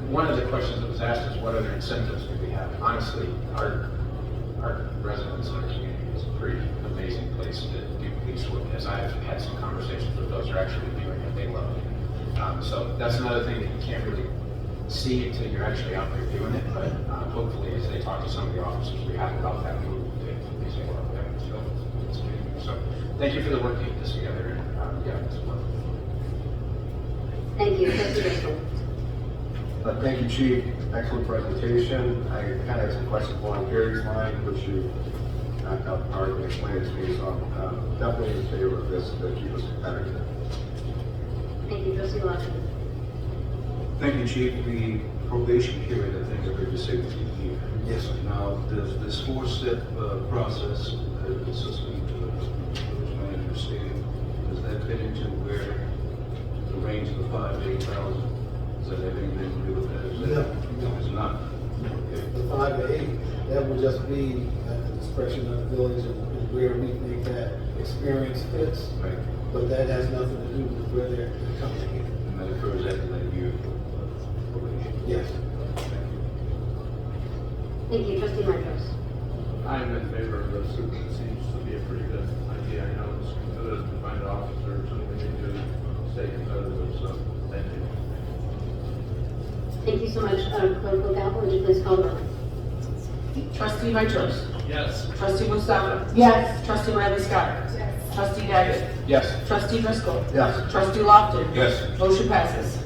One of the questions that was asked is what other incentives do we have? Honestly, our residents in our community is a pretty amazing place to do police work. As I've had some conversations with those who are actually doing it, they love it. So that's another thing that you can't really see until you're actually out there doing it. But hopefully, as they talk to some of the officers we have about that move, they say, well, yeah, it's good. So thank you for the work you put this together. And yeah, it's fun. Thank you, trustee Driscoll. Thank you, Chief. Excellent presentation. I kind of have some questions along Gary's line, which you knocked out the park and explained it to me. So I'm definitely in favor of this to keep us competitive. Thank you, trustee Lawson. Thank you, Chief. The probation period, I think I heard you say was a year. Yes, sir. Now, does this 4-step process, consistent with village manager stated, does that fit into where the range of the 5,000 to 8,000? Does that have anything to do with that? No. It's not. The 5 to 8, that would just be at the discretion of the village and where we think that experience fits. Right. But that has nothing to do with where they're coming in. And that occurs after that year of probation? Yes. Thank you, trustee Marcos. I'm in favor of this. It seems to be a pretty good idea. I know it's competitive to find officers and we need to stay competitive, so thank you. Thank you so much. Clerk Localvo, would you please call the roll? Trustee Mitros. Yes. Trustee Mustafa. Yes. Trustee Riley Scott. Yes. Trustee Daggett. Yes. Trustee Driscoll. Yes. Trustee Lofton. Yes. Motion passes.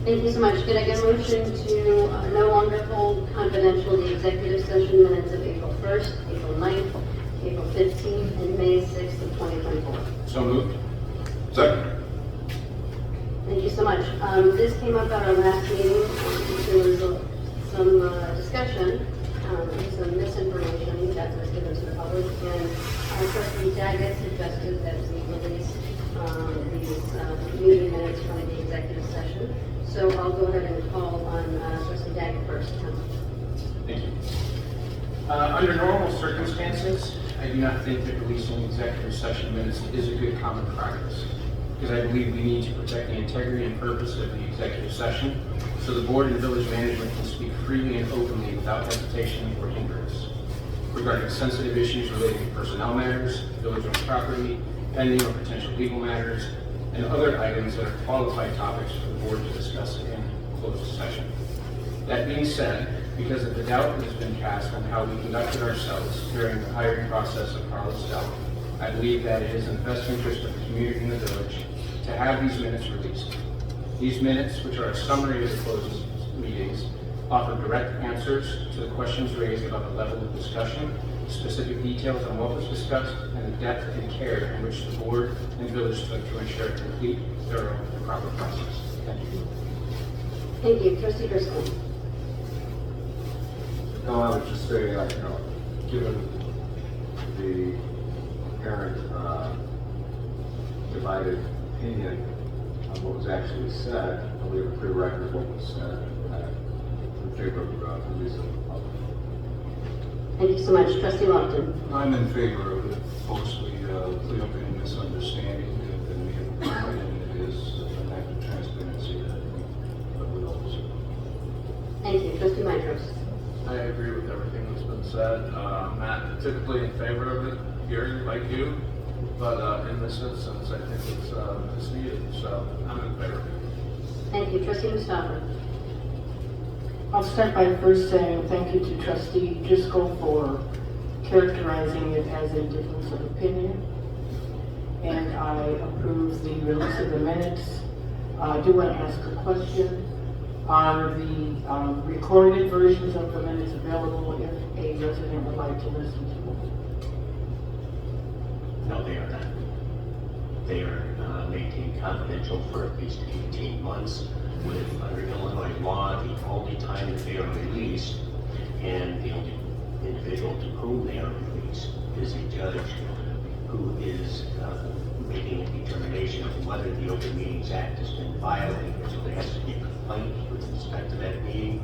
Thank you so much. Could I get a motion to no longer hold confidential the executive session minutes of April 1st, April 9th, April 15th, and May 6th of 2024? So moved. Second. Thank you so much. This came up at our last meeting. There was some discussion, some misinformation that was given to the public, and Trustee Daggett suggested that we release these meeting minutes from the executive session. So I'll go ahead and call on Trustee Daggett first. Thank you. Under normal circumstances, I do not think that releasing executive session minutes is a good common practice, because I believe we need to protect the integrity and purpose of the executive session, so the board and village management can speak freely and openly without hesitation or hindrance regarding sensitive issues related to personnel matters, village-owned property, pending or potential legal matters, and other items that are qualified topics for the board to discuss in closed session. That being said, because of the doubt that has been cast on how we conducted ourselves during the hiring process of Carlos Stout, I believe that it is in the best interest of the community and the village to have these minutes released. These minutes, which are a summary of the closed meetings, offer direct answers to the questions raised about the level of discussion, specific details on what was discussed, and the depth and care in which the board and village took to ensure a complete, thorough, and proper process. Thank you. Thank you. Trustee Driscoll. No, I would just say, given the apparent divided opinion on what was actually said, we have a clear record of what was said in favor of release of the public. Thank you so much. Trustee Lofton. I'm in favor of it, mostly clear up any misunderstanding that we have provided, and it is an act of transparency that we all deserve. Thank you. Trustee Mitros. I agree with everything that's been said. I'm not typically in favor of it, Gary, like you, but in this instance, I think it's needed, so I'm in favor. Thank you. Trustee Mustafa. I'll start by first saying thank you to Trustee Driscoll for characterizing it as a difference of opinion. And I approve the release of the minutes. I do want to ask a question. Are the recorded versions of the minutes available if a resident would like to listen to them? No, they are not. They are maintained confidential for at least 18 months. With, under Illinois law, the only time that they are released and the only individual to whom they are released is a judge who is making a determination of whether the Open Meetings Act has been violated. So there has to be a complaint with respect to that meeting,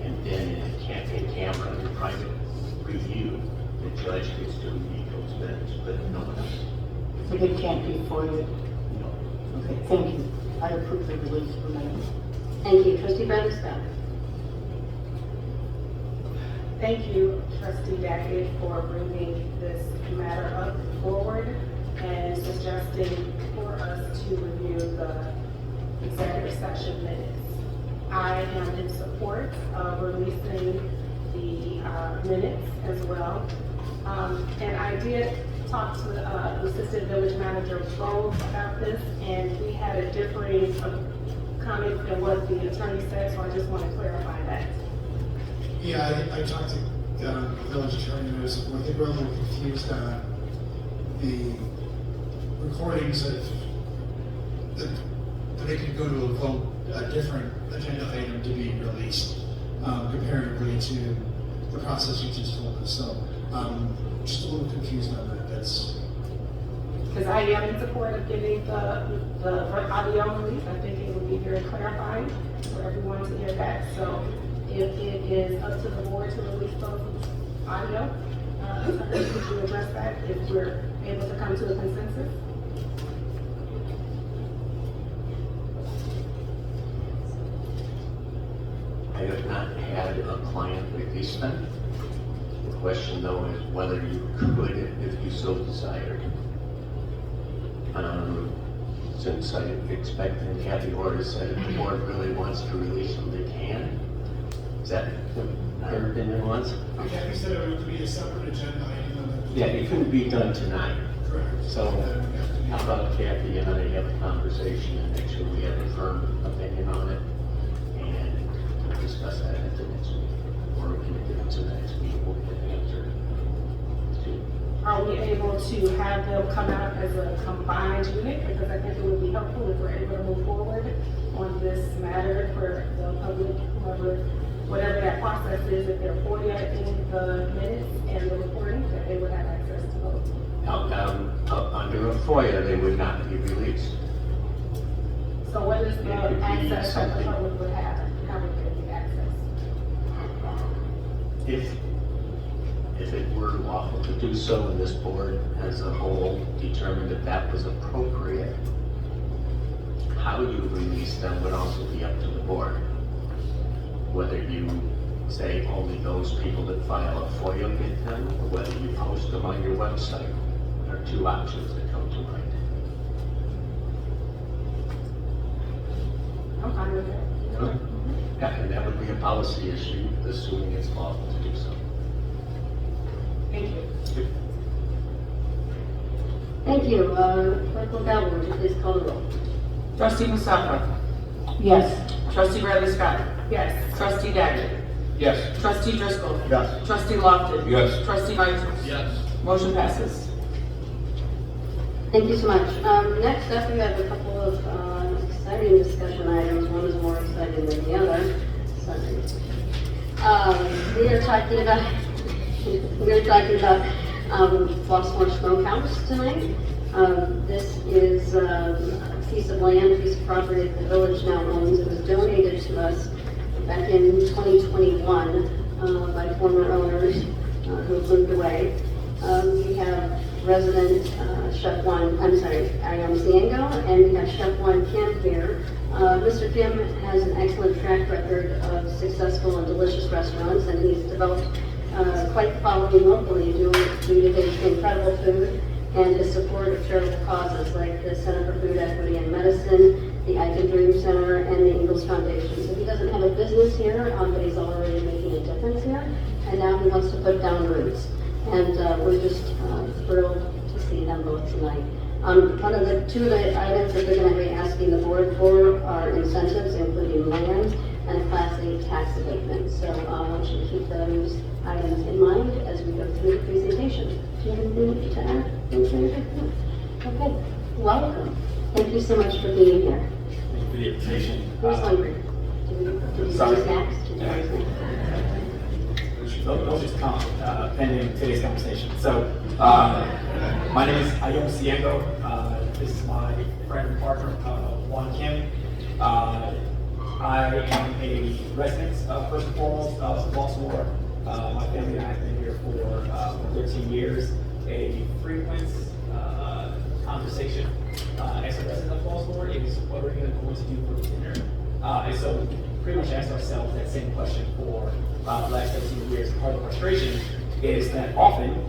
and then in camera, in private review, the judge gets to read those minutes, but no one else. So they can't be FOIA? No. Okay, thank you. I approve the release of the minutes. Thank you. Trustee Bradley Scott. Thank you, Trustee Daggett, for bringing this matter up forward and suggesting for us to review the executive session minutes. I am in support of releasing the minutes as well. And I did talk to the assistant village manager both about this, and we had a differing comment than what the attorney said, so I just want to clarify that. Yeah, I talked to the village attorney, and I think we're a little confused on the recordings that they could go to a vote, a different agenda item to be released, comparatively to the process you just told us. So, just a little confused on that. That's because I am in support of giving the audio release. I think it would be very clarifying for everyone to hear that. So if it is up to the board to release those audio, could you address that if we're able to come to a consensus? I have not had a client release them. The question though is whether you could, if you so desired. Since I expect and Kathy Orr said if the board really wants to release them, they can. Is that what her opinion was? Kathy said it would be a separate agenda item. Yeah, it couldn't be done tonight. Correct. So how about Kathy and I have a conversation and make sure we have a firm opinion on it? discuss that at the next meeting, or we can get it to the next meeting, we'll get the answer to. Are we able to have them come out as a combined unit? Because I think it would be helpful if we're able to move forward on this matter for the public, whatever that process is, if they're FOIA in the minutes and the recording, that they would have access to those. Now, under a FOIA, they would not be released. So what is the It would be access that the something- public would have? How would they get access? If it were lawful to do so, and this board as a whole determined that that was appropriate, how you release them would also be up to the board. Whether you say only those people that file a FOIA get them, or whether you post them on your website. There are two options that come to mind. I'm fine with that. Yeah, and that would be a policy issue, assuming it's lawful to do so. Thank you. Thank you. Clerk Locale, would you please call the roll? Trustee Musaffa. Yes. Trustee Bradley Scott. Yes. Trustee Daggett. Yes. Trustee Driscoll. Yes. Trustee Lofton. Yes. Trustee Vitra. Yes. Motion passes. Thank you so much. Next up, we have a couple of exciting discussion items. One is more exciting than the other. Sorry. We are talking about Flossmoor Smokehouse tonight. This is a piece of land, a piece of property that the village now owns. It was donated to us back in 2021 by former owners who have moved away. We have resident Chef Juan, Ariam Ciengo, and we have Chef Juan Kim here. Mr. Kim has an excellent track record of successful and delicious restaurants, and he's developed quite the following locally due to his incredible food and his support of charitable causes like the Center for Food Equity and Medicine, the I Can Dream Center, and the Ingalls Foundation. So he doesn't have a business here, but he's already making a difference here, and now he wants to put down roots. And we're just thrilled to see them both tonight. One of the two of the items that they're going to be asking the board for are incentives, including land and a Class A tax abatement. So I want you to keep those items in mind as we go through the presentation. Do you have anything to add? Okay, welcome. Thank you so much for being here. Thank you for the invitation. Who's hungry? Did you do snacks? Did you do snacks? Those just come pending today's conversation. So, my name is Ayom Ciengo. This is my friend and partner, Juan Kim. I am a resident, first and foremost, of Flossmoor. My family and I have been here for 13 years. A frequent conversation as a resident of Flossmoor is what are you going to do for dinner? And so we pretty much asked ourselves that same question for the last 13 years. Part of the frustration is that often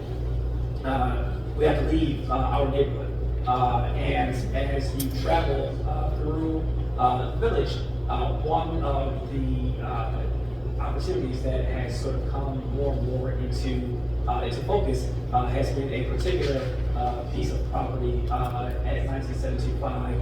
we have to leave our neighborhood. And as you travel through the village, one of the opportunities that has sort of come more and more into focus has been a particular piece of property at 1975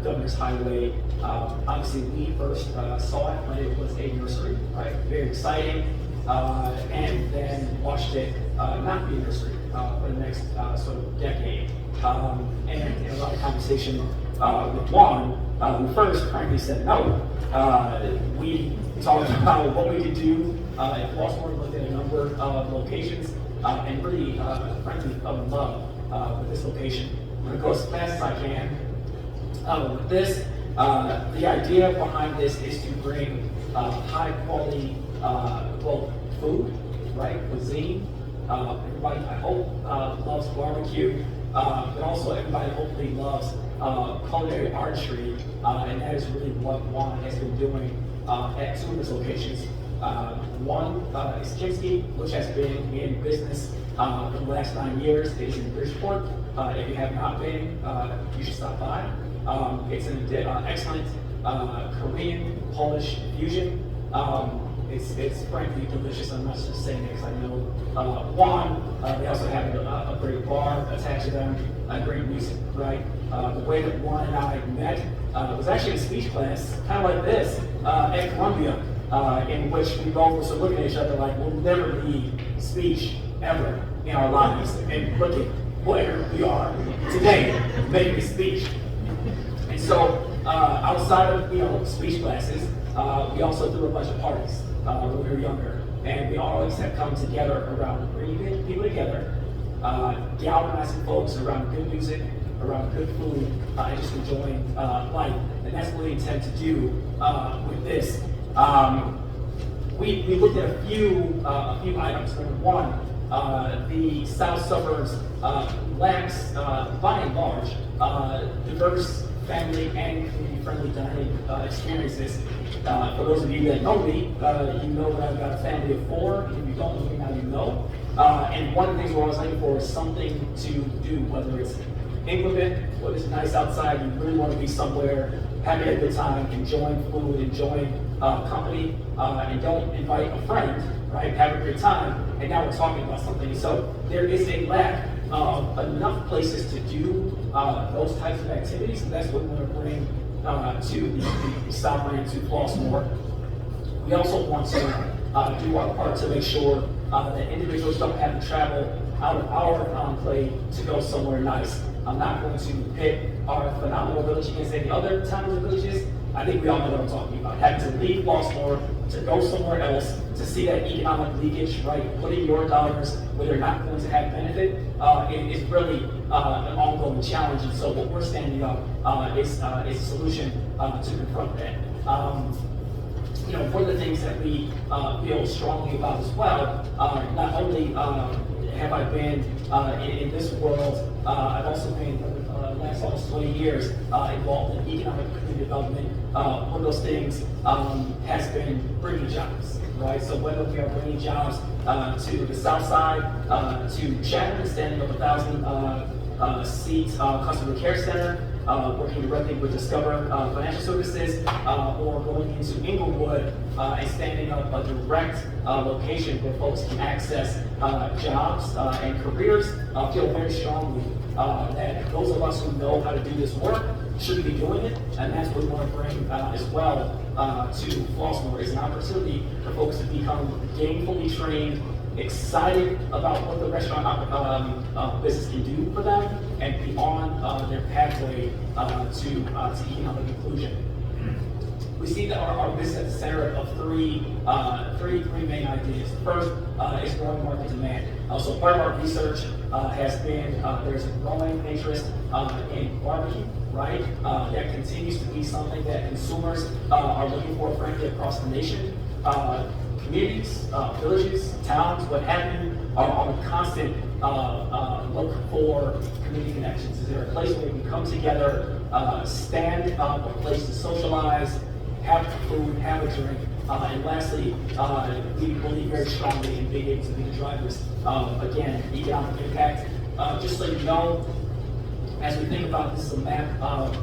Governor's Highway. Obviously, we first saw it when it was a nursery, right? Very exciting, and then watched it not be a nursery for the next sort of decade. And in a lot of conversation with Juan, who first frankly said no. We talked about what we could do at Flossmoor, looked at a number of locations, and really, frankly, fell in love with this location. I'm going to go as fast as I can. With this, the idea behind this is to bring high quality, food, right, cuisine. Everybody, I hope, loves barbecue, but also everybody hopefully loves culinary artistry, and that is really what Juan has been doing at two of his locations. One is Kimsky, which has been in business for the last 9 years. It is in Bridgeport. If you have not been, you should stop by. It's an excellent Korean, Polish fusion. It's frankly delicious. I'm not just saying it because I know Juan. They also have a great bar attached to them, great music, right? The way that Juan and I met was actually in a speech class, kind of like this, at Columbia. in which we both were sort of looking at each other like we'll never need speech ever in our lives. And look at where we are today, making a speech. And so outside of speech classes, we also threw a bunch of parties when we were younger. And we always have come together around bringing people together, galvanizing folks around good music, around good food, and just enjoying life. And that's what we intend to do with this. We looked at a few items. Number one, the South Suburbs lacks, by and large, diverse family and community-friendly dining experiences. For those of you that know me, you know that I've got a family of 4. If you don't know me now, you know. And one of the things we're always looking for is something to do, whether it's inclement, whether it's nice outside, you really want to be somewhere, having a good time, enjoying food, enjoying company, and don't invite a friend, right? Have a good time, and now we're talking about something. So there is a lack of enough places to do those types of activities, and that's what we want to bring to the Southland, to Flossmoor. We also want to do our part to make sure that individuals don't have to travel out of our enclave to go somewhere nice. I'm not going to pit our phenomenal village against any other towns and villages. I think we all know what I'm talking about. Having to leave Flossmoor to go somewhere else, to see that economic leakage, right? Putting your dollars where they're not going to have benefit is really an ongoing challenge. And so what we're standing up is a solution to confront that. One of the things that we feel strongly about as well, not only have I been in this world, I've also been last almost 20 years involved in economic community development. One of those things has been bringing jobs, right? So whether we are bringing jobs to the south side, to Chatham, standing up 1,000 seat customer care center, working directly with Discover Financial Services, or going into Inglewood and standing up a direct location where folks can access jobs and careers, feel very strongly that those of us who know how to do this work should be doing it, and that's what we want to bring as well to Flossmoor, is an opportunity for folks to become gainfully trained, excited about what the restaurant business can do for them, and be on their pathway to economic inclusion. We see that our business at the center of three main ideas. The first is growing market demand. So part of our research has been there's a growing interest in barbecue, right? That continues to be something that consumers are looking for, frankly, across the nation. Communities, villages, towns, what have you, are on a constant look for community connections. Is there a place where we can come together, stand up, a place to socialize, have food, have a drink, and lastly, we believe very strongly in being able to be the drivers of, again, economic impact. Just so you know, as we think about this is a map of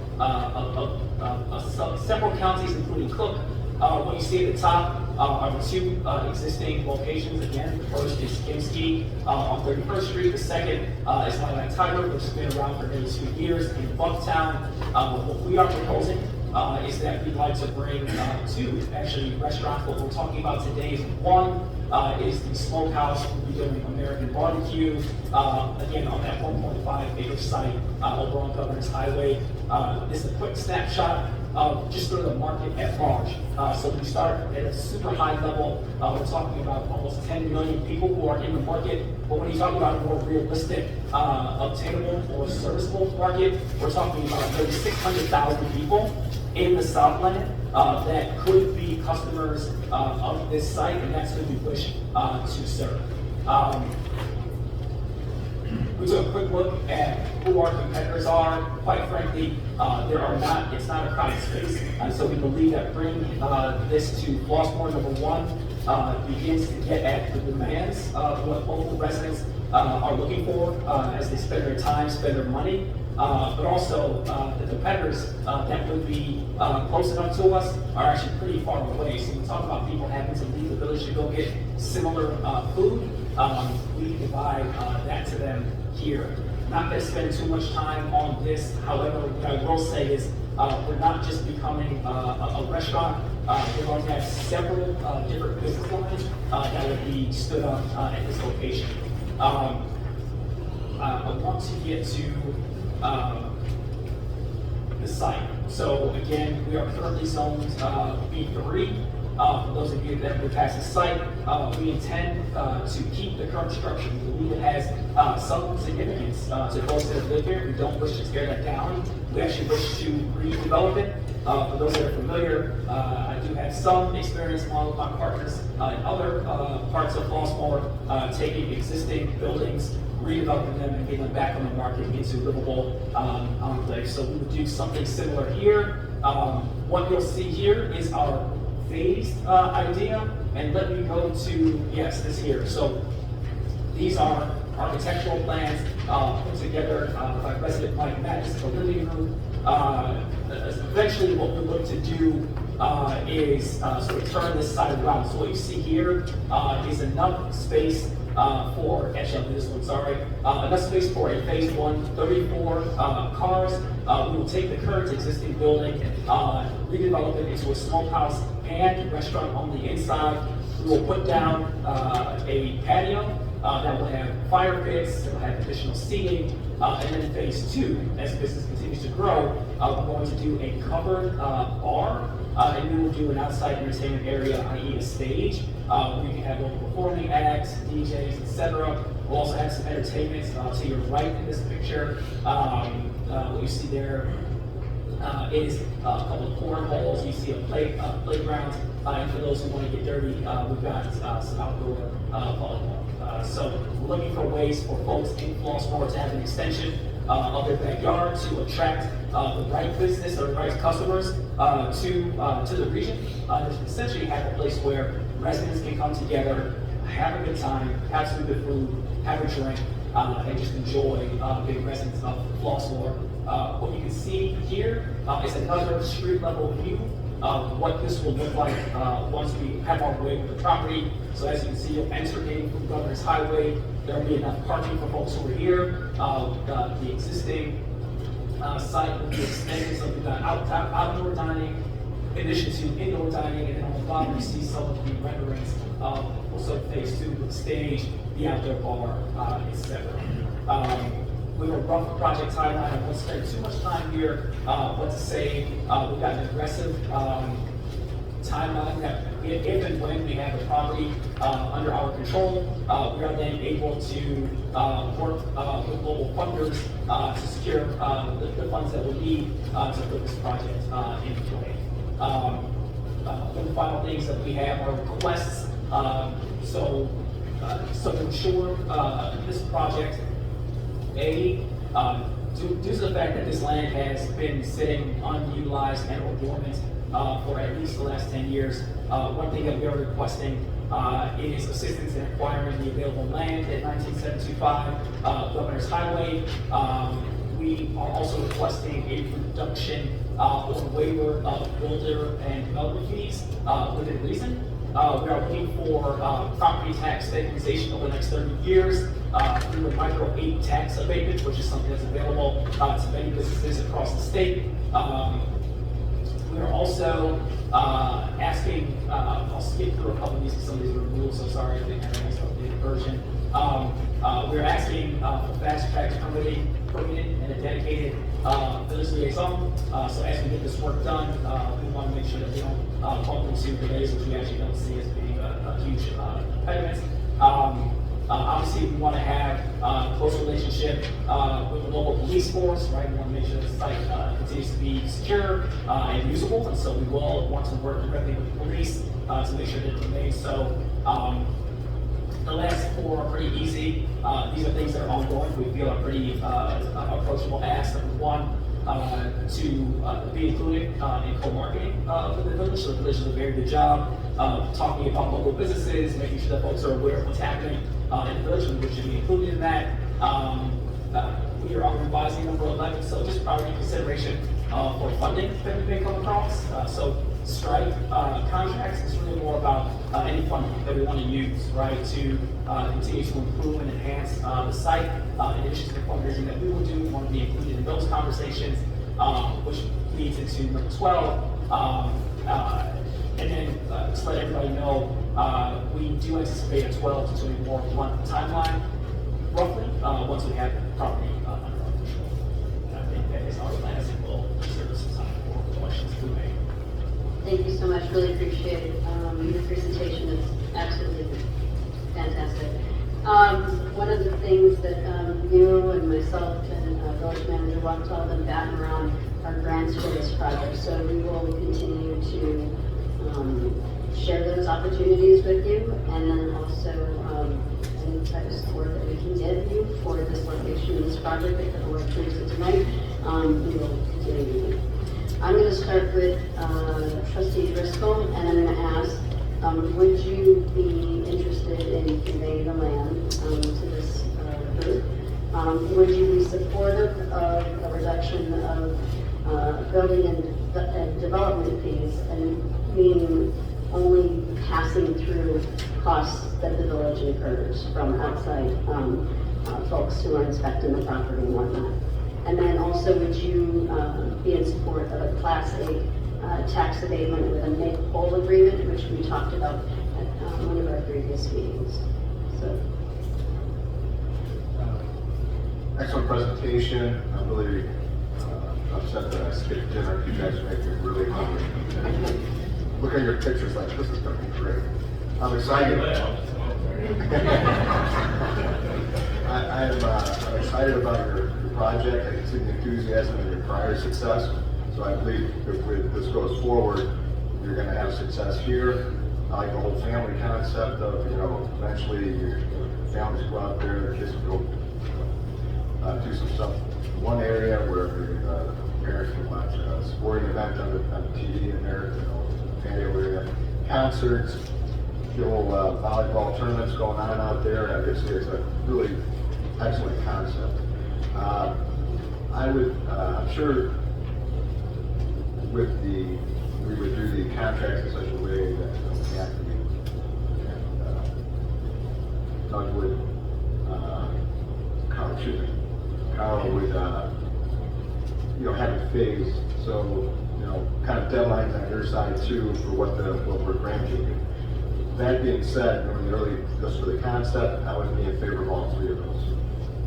several counties, including Cook. What you see at the top are the 2 existing locations. Again, the first is Kimski on 31st Street. The second is Lilac Tiger, which has been around for nearly 2 years in Bucktown. What we are proposing is that we'd like to bring 2 actually restaurants. What we're talking about today is one is the Smokehouse. We'll be doing American barbecue, again on that 1.5 acre site over on Governor's Highway. This is a quick snapshot of just sort of the market at large. So we start at a super high level. We're talking about almost 10 million people who are in the market. But when you talk about a more realistic, obtainable or serviceable market, we're talking about nearly 600,000 people in the Southland that could be customers of this site, and that's who we wish to serve. We took a quick look at who our competitors are. Quite frankly, it's not a crowded space. And so we believe that bringing this to Flossmoor, number one, begins to get at the demands of what local residents are looking for as they spend their time, spend their money. But also the competitors that would be close enough to us are actually pretty far away. So we talk about people having to leave the village to go get similar food. We provide that to them here. Not going to spend too much time on this. However, what I will say is we're not just becoming a restaurant. We're going to have several different business lines that will be stood up at this location. I want to get to the site. So again, we are currently zoned B3. For those of you that would pass the site, we intend to keep the current structure. We believe it has some significance to those that live here. We don't wish to tear that down. We actually wish to redevelop it. For those that are familiar, I do have some experience along with my partners in other parts of Flossmoor, taking existing buildings, redeveloping them and getting them back on the market into livable enclaves. So we would do something similar here. What you'll see here is our phased idea, and let me go to, yes, this here. So these are architectural plans put together by President Mike Mattis for living room. Eventually what we look to do is sort of turn this side around. So what you see here is enough space for, actually I'll do this one, sorry, enough space for a phase 1, 34 cars. We will take the current existing building, redevelop it into a smokehouse and restaurant on the inside. We will put down a patio that will have fire pits, it will have additional seating, and then phase 2, as the business continues to grow, we're going to do a covered bar, and we will do an outside entertainment area, i.e. a stage. We can have local performing acts, DJs, etc. We'll also have some entertainment to your right in this picture. What you see there is a couple of cornholes. You see a playground, and for those who want to get dirty, we've got some outdoor volleyball. So we're looking for ways for folks in Flossmoor to have an extension of their backyard to attract the right business or the right customers to the region. Essentially have a place where residents can come together, have a good time, have some good food, have a drink, and just enjoy being residents of Flossmoor. What you can see here is another street level view of what this will look like once we have our way with the property. So as you can see, you'll enter in from Governor's Highway. There will be enough parking for folks who are here. The existing site will be extended, so we've got outdoor dining, in addition to indoor dining, and then on the bottom you see some of the renderings of also phase 2 with the stage, the outdoor bar, etc. We have a rough project timeline. I won't spend too much time here, but to say we've got an aggressive timeline that if and when we have the property under our control, we are then able to work with local funders to secure the funds that we need to put this project into play. One of the final things that we have are requests. So to ensure this project, due to the fact that this land has been sitting unutilized and or dormant for at least the last 10 years, one thing that we are requesting is assistance in acquiring the available land at 19725 Governor's Highway. We are also requesting a reduction or waiver of builder and development fees within reason. We are looking for property tax stabilization over the next 30 years through a micro 8 tax abatement, which is something that's available to many businesses across the state. We are also asking, I'll skip through a couple of these because some of these are removed, so sorry if they kind of messed up the version. We're asking for fast track permitting and a dedicated village liaison. So as we get this work done, we want to make sure that we don't bump into delays, which we actually don't see as being a huge impediment. Obviously, we want to have a close relationship with the local police force, right? We want to make sure the site continues to be secure and usable, and so we will want to work directly with the police to make sure that it remains so. The last four are pretty easy. These are things that are ongoing. We feel are pretty approachable asks. Number one, to be included in co-marketing for the village. So the village does a very good job of talking about local businesses, making sure that folks are aware of what's happening in the village, and we should be included in that. We are on revising number 11, so just priority consideration for funding that we may come across. So strike contracts is really more about any funding that we want to use, right, to continue to improve and enhance the site. In addition to the fundraising that we will do, we want to be included in those conversations. which leads into number 12. And then to let everybody know, we do anticipate a 12 to 24-month timeline, roughly, once we have the property under our control. And I think that is our last and will serve some time for questions to be made. Thank you so much, really appreciate it. Your presentation is absolutely fantastic. One of the things that you and myself and village manager Wachtel have batting around are grants for this project. So we will continue to share those opportunities with you, and then also any type of support that we can give you for this location and this project that we're experiencing tonight. We will continue to do. I'm going to start with Trustee Driscoll, and I'm going to ask, would you be interested in conveying the land to this group? Would you be supportive of a reduction of building and development fees, and meaning only passing through costs that the village incurs from outside folks who are inspecting the property and whatnot? And then also, would you be in support of a Class A tax abatement with a make-whole agreement, which we talked about at one of our previous meetings? So, Excellent presentation. I'm really upset that I skipped dinner. You guys make me really hungry. Look at your pictures like, this is going to be great. I'm excited. I'm excited about your project. I can see the enthusiasm and your prior success. So I believe if this goes forward, you're going to have success here. I like the whole family concept of, eventually your families go out there, the kids will go do some stuff in one area where the parents can watch a sporting event on the TV in there, patio area, concerts, little volleyball tournaments going on out there. Obviously, it's a really excellent concept. I'm sure we would do the contracts in such a way that we have to be, Doug would, Carl would, have it phased, so, kind of deadlines on your side too for what we're granting. That being said, just for the concept, I would be in favor of all three of those.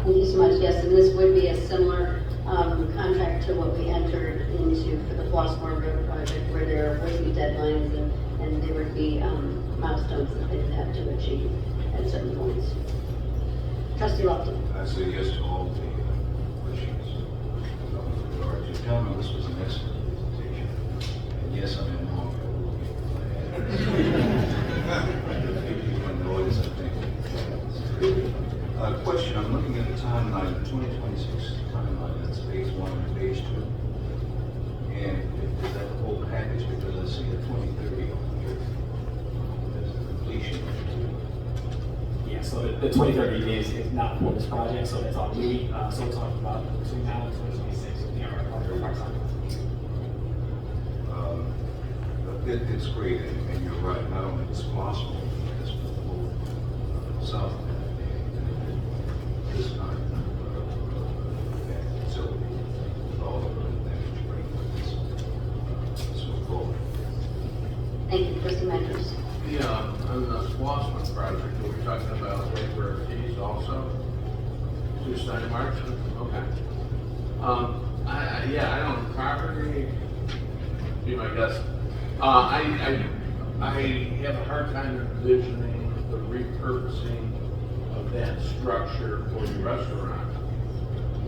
thank you so much. Yes, and this would be a similar contract to what we entered into for the Flossmoor Road project, where there would be deadlines and there would be milestones that they would have to achieve at certain points. Trustee Lofton. I say yes to all the questions. With regard to gentlemen, this was an excellent presentation. And yes, I'm in home. Noise, I think. Question, I'm looking at the timeline, the 2026 timeline, that's phase 1 and phase 2. And is that the whole package? Because I see the 2030 on here. That's the completion. Yeah, so the 2030 is not for this project, so that's all we, so we're talking about between now and 2026, our time. It's great, and you're right, not only this Flossmoor, but this whole south this time. So, all of the things you bring with this. Let's move forward. Thank you, Trustee Matthews. Yeah, on the Flossmoor project, are we talking about waiver fees also? Through Stein March? Okay. I don't property, be my guess. I have a hard time envisioning the repurposing of that structure for the restaurant.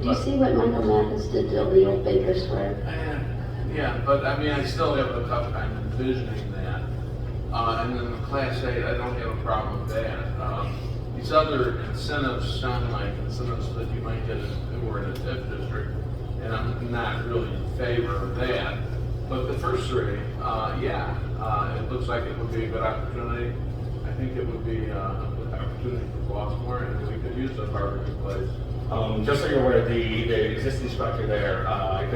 Do you see what Michael Mathis did to the old Baker Square? Yeah, but I still have a tough time envisioning that. And then the Class A, I don't have a problem with that. These other incentives sound like incentives that you might get if we're in a TIF district, and I'm not really in favor of that. But the first three, it looks like it would be a good opportunity. I think it would be a good opportunity for Flossmoor, and we could use a barbecue place. Just so you're aware, the existing structure there, I've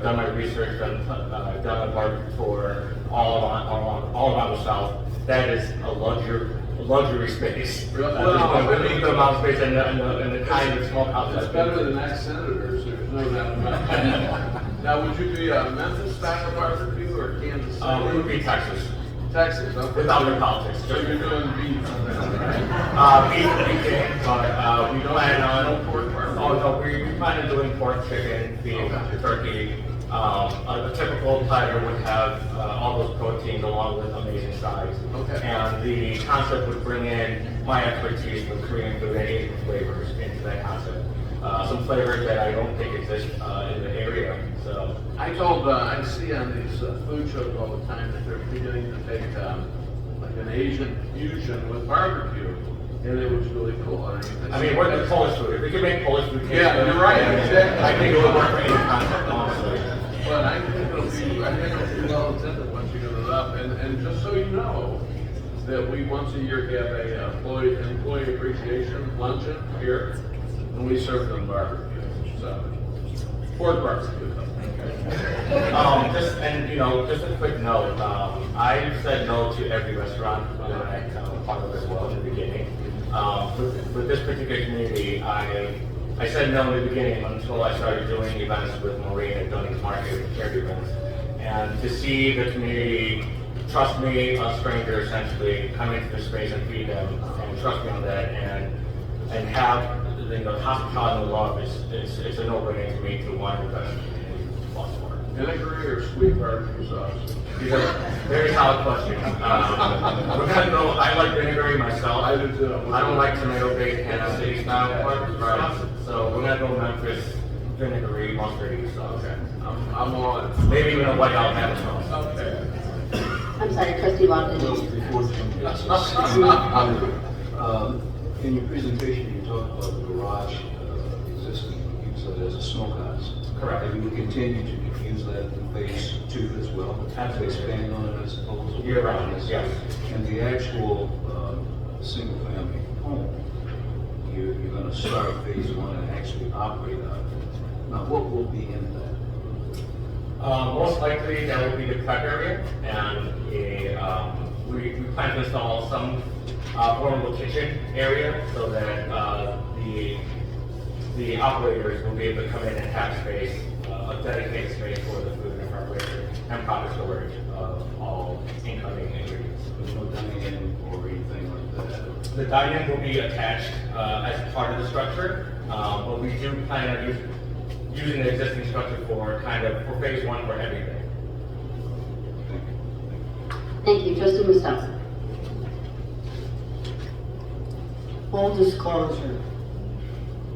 done my research, done a barbecue for all around the south. That is a luxury space. Beneath the amount of space and the kind of smokehouse. It's better than ex-senators, there's no doubt about that. Now, would you be a Memphis style barbecue or Kansas City? It would be Texas. Texas, okay. Without the politics. So you're doing beef. Beef we can, but we plan on. No pork barbecues? Oh, no, we plan on doing pork, chicken, beef, turkey. A typical platter would have all those proteins along with amazing sides. Okay. And the concept would bring in my expertise with Korean food and Asian flavors into that concept. Some flavors that I don't think exist in the area. So I see on these food shows all the time that they're beginning to take like an Asian fusion with barbecue, and it was really cool. I mean, we're the Polish food. If we could make Polish food taste good, you're right. Exactly. I think it would work for any concept, honestly. But I think it'll be well attended once you get it up. And just so you know, that we once a year have a employee appreciation luncheon here, and we serve them barbecue. So, pork barbecue. Just a quick note. I said no to every restaurant that I part of as well in the beginning. With this particular community, I said no in the beginning until I started doing events with Maureen at Dunning's Market, charity events. And to see the community trust me, a stranger essentially, come into the space and feed them and trust me on that and have the hospitality and love, it's a no-brainer to me to want to invest in Flossmoor. Vinegar or sweet barbecue sauce? Very solid question. I like vinegary myself. I do too. I don't like tomato-based Kansas City style barbecue sauce. So we're gonna go Memphis vinegary mustardy sauce. Okay. I'm on. Maybe even a white Alabama sauce. Okay. I'm sorry, trustee Lofton. In your presentation, you talked about the garage existing, use that as a smokehouse. Correct. And you will continue to use that in phase 2 as well? Absolutely. Expand on it, I suppose? Year round, yes. And the actual single-family home, you're going to start phase 1 and actually operate on it. Now, what will be in that? Most likely that will be the prep area, and we plan to install some portable kitchen area so that the operators will be able to come in and have space, a dedicated space for the food and preparation and proper storage of all incoming ingredients. There's no dining or anything like that? The dining will be attached as part of the structure, but we do plan on using the existing structure for phase 1 for everything. Thank you, trustee Mustafa. Full disclosure,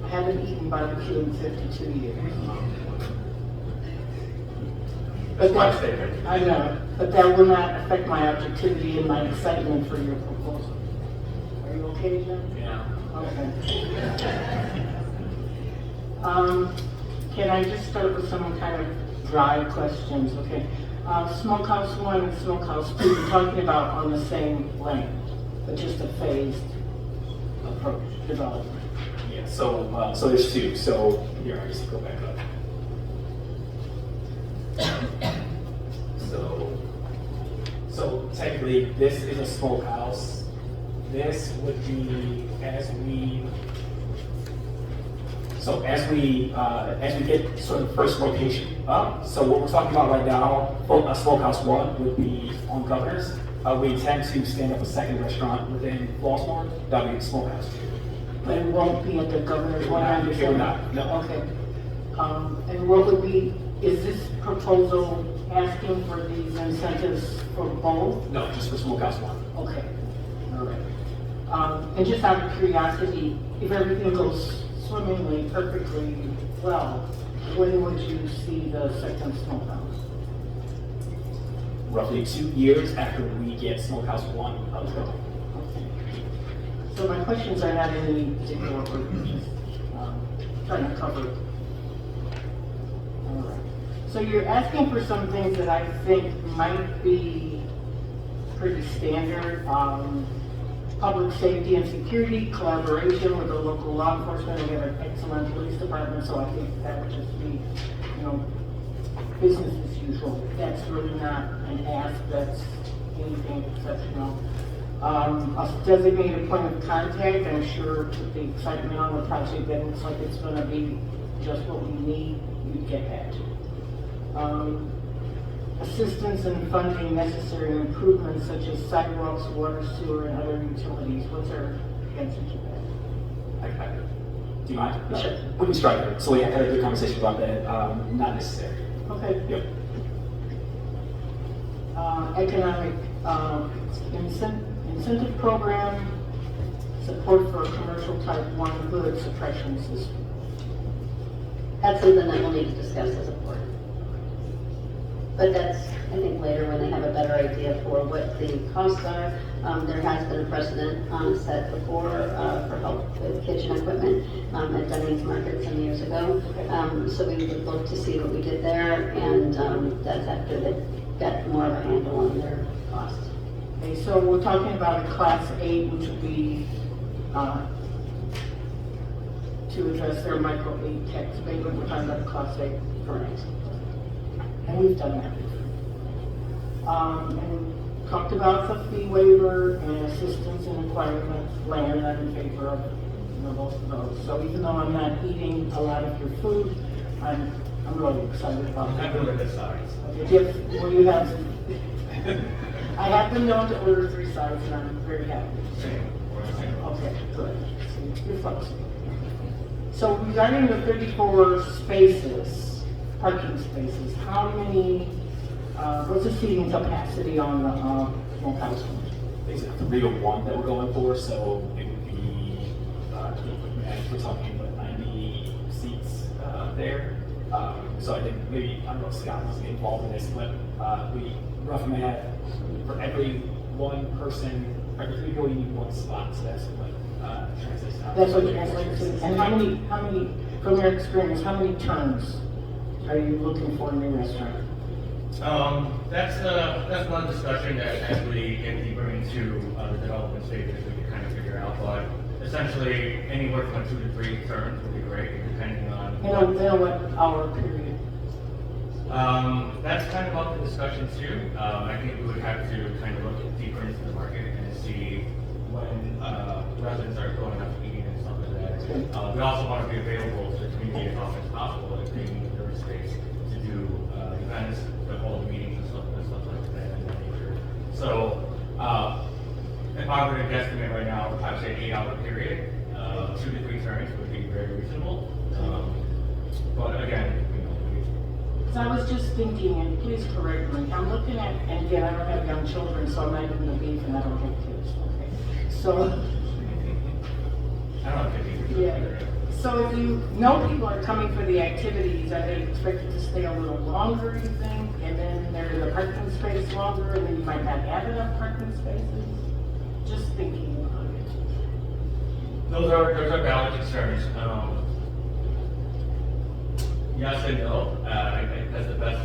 I haven't eaten barbecue in 52 years. But that, I know, but that will not affect my objectivity and my excitement for your proposal. Are you okay, Jim? Yeah. Okay. Can I just start with some kind of dry questions, okay? Smokehouse 1 and Smokehouse 2, we're talking about on the same land, but just a phased approach, development. Yeah, so there's 2, so here, I just go back up. So technically, this is a smokehouse. This would be as we get sort of first location up. So what we're talking about right now, Smokehouse 1 would be on Governors. We intend to stand up a second restaurant within Flossmoor. That would be Smokehouse 2. But it won't be at the Governor's one, I It will understand? not, no. Okay. And what would be, is this proposal asking for these incentives for both? No, just for Smokehouse 1. Okay, all right. And just out of curiosity, if everything goes swimmingly, perfectly well, when would you see the second smokehouse? Roughly 2 years after we get Smokehouse 1 up and going. So my questions are not in any particular order, just trying to cover. All right. So you're asking for some things that I think might be pretty standard. Public safety and security, collaboration with the local law enforcement. We have an excellent police department, so I think that would just be, business as usual. That's really not an ask, that's anything exceptional. A designated point of contact, I'm sure with the excitement on the project, that looks like it's gonna be just what we need, you'd get that. assistance and funding necessary improvements such as sidewalks, water, sewer, and other utilities. What's our answer to that? Do you mind? Sure. We can strike it. So we had a good conversation about that. Not necessary. Okay. Yep. Economic incentive program, support for a commercial type 1 hood suppression system. That's something that we'll need to discuss as a board. But that's, I think, later when they have a better idea for what the costs are. There has been a precedent set before for help with kitchen equipment at Dunning's Market some years ago. So we would look to see what we did there, and that's after they got more of a handle on their costs. Okay, so we're talking about a class 8, which would be to address their micro 8 tax abatement. We're talking about class 8. Correct. And we've done that. And talked about the fee waiver and assistance in acquiring land. I'm in favor of both of those. So even though I'm not eating a lot of your food, I'm really excited about that. I'm doing the sides. Okay, well, you have. I have been known to order 3 sides, and I'm very happy. Okay, good. So you're flexible. So regarding the 34 spaces, parking spaces, how many? What's the seating capacity on the smokehouse? It's 3 to 1 that we're going for, so it would be, we're talking about 90 seats there. So I think maybe, I don't know if Scott was involved in this, but we roughly have, for every 1 person, every 3 people, you need 1 spot, so that's what translates out. That's what translates to. And how many, from your experience, how many turns are you looking for in your restaurant? That's one discussion that as we get deeper into the development stages, we can kind of figure out. But essentially, anywhere from 2 to 3 turns would be great, depending on. You know what hour period? That's kind of up for discussion too. I think we would have to kind of look deeper into the market and see when residents are going out to eat and stuff like that. We also want to be available to the community as often as possible, and creating their space to do events, to hold meetings and stuff like that in that nature. So if I were to guesstimate right now, I would say 8-hour period, 2 to 3 turns would be very reasonable. But again, So I was just thinking, and please correct me, I'm looking at, and again, I don't have young children, so I'm not even a beef and I don't have kids, okay? So, I don't have kids. yeah. So if you know people are coming for the activities, are they expected to stay a little longer, you think? And then there's a parking space longer, and then you might not have enough parking spaces? Just thinking about it. Those are valid concerns. Yes and no. That's the best.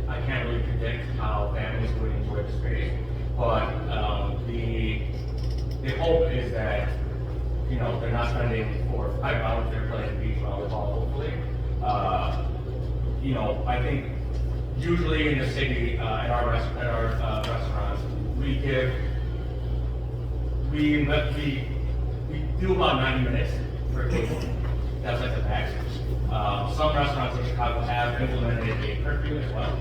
I can't really predict how families would enjoy the space, but the hope is that they're not spending 4 or 5 hours there playing beach volleyball. Hopefully, I think usually in the city at our restaurants we do about 90 minutes per table. That's like the max. Some restaurants in Chicago have implemented a curfew as well.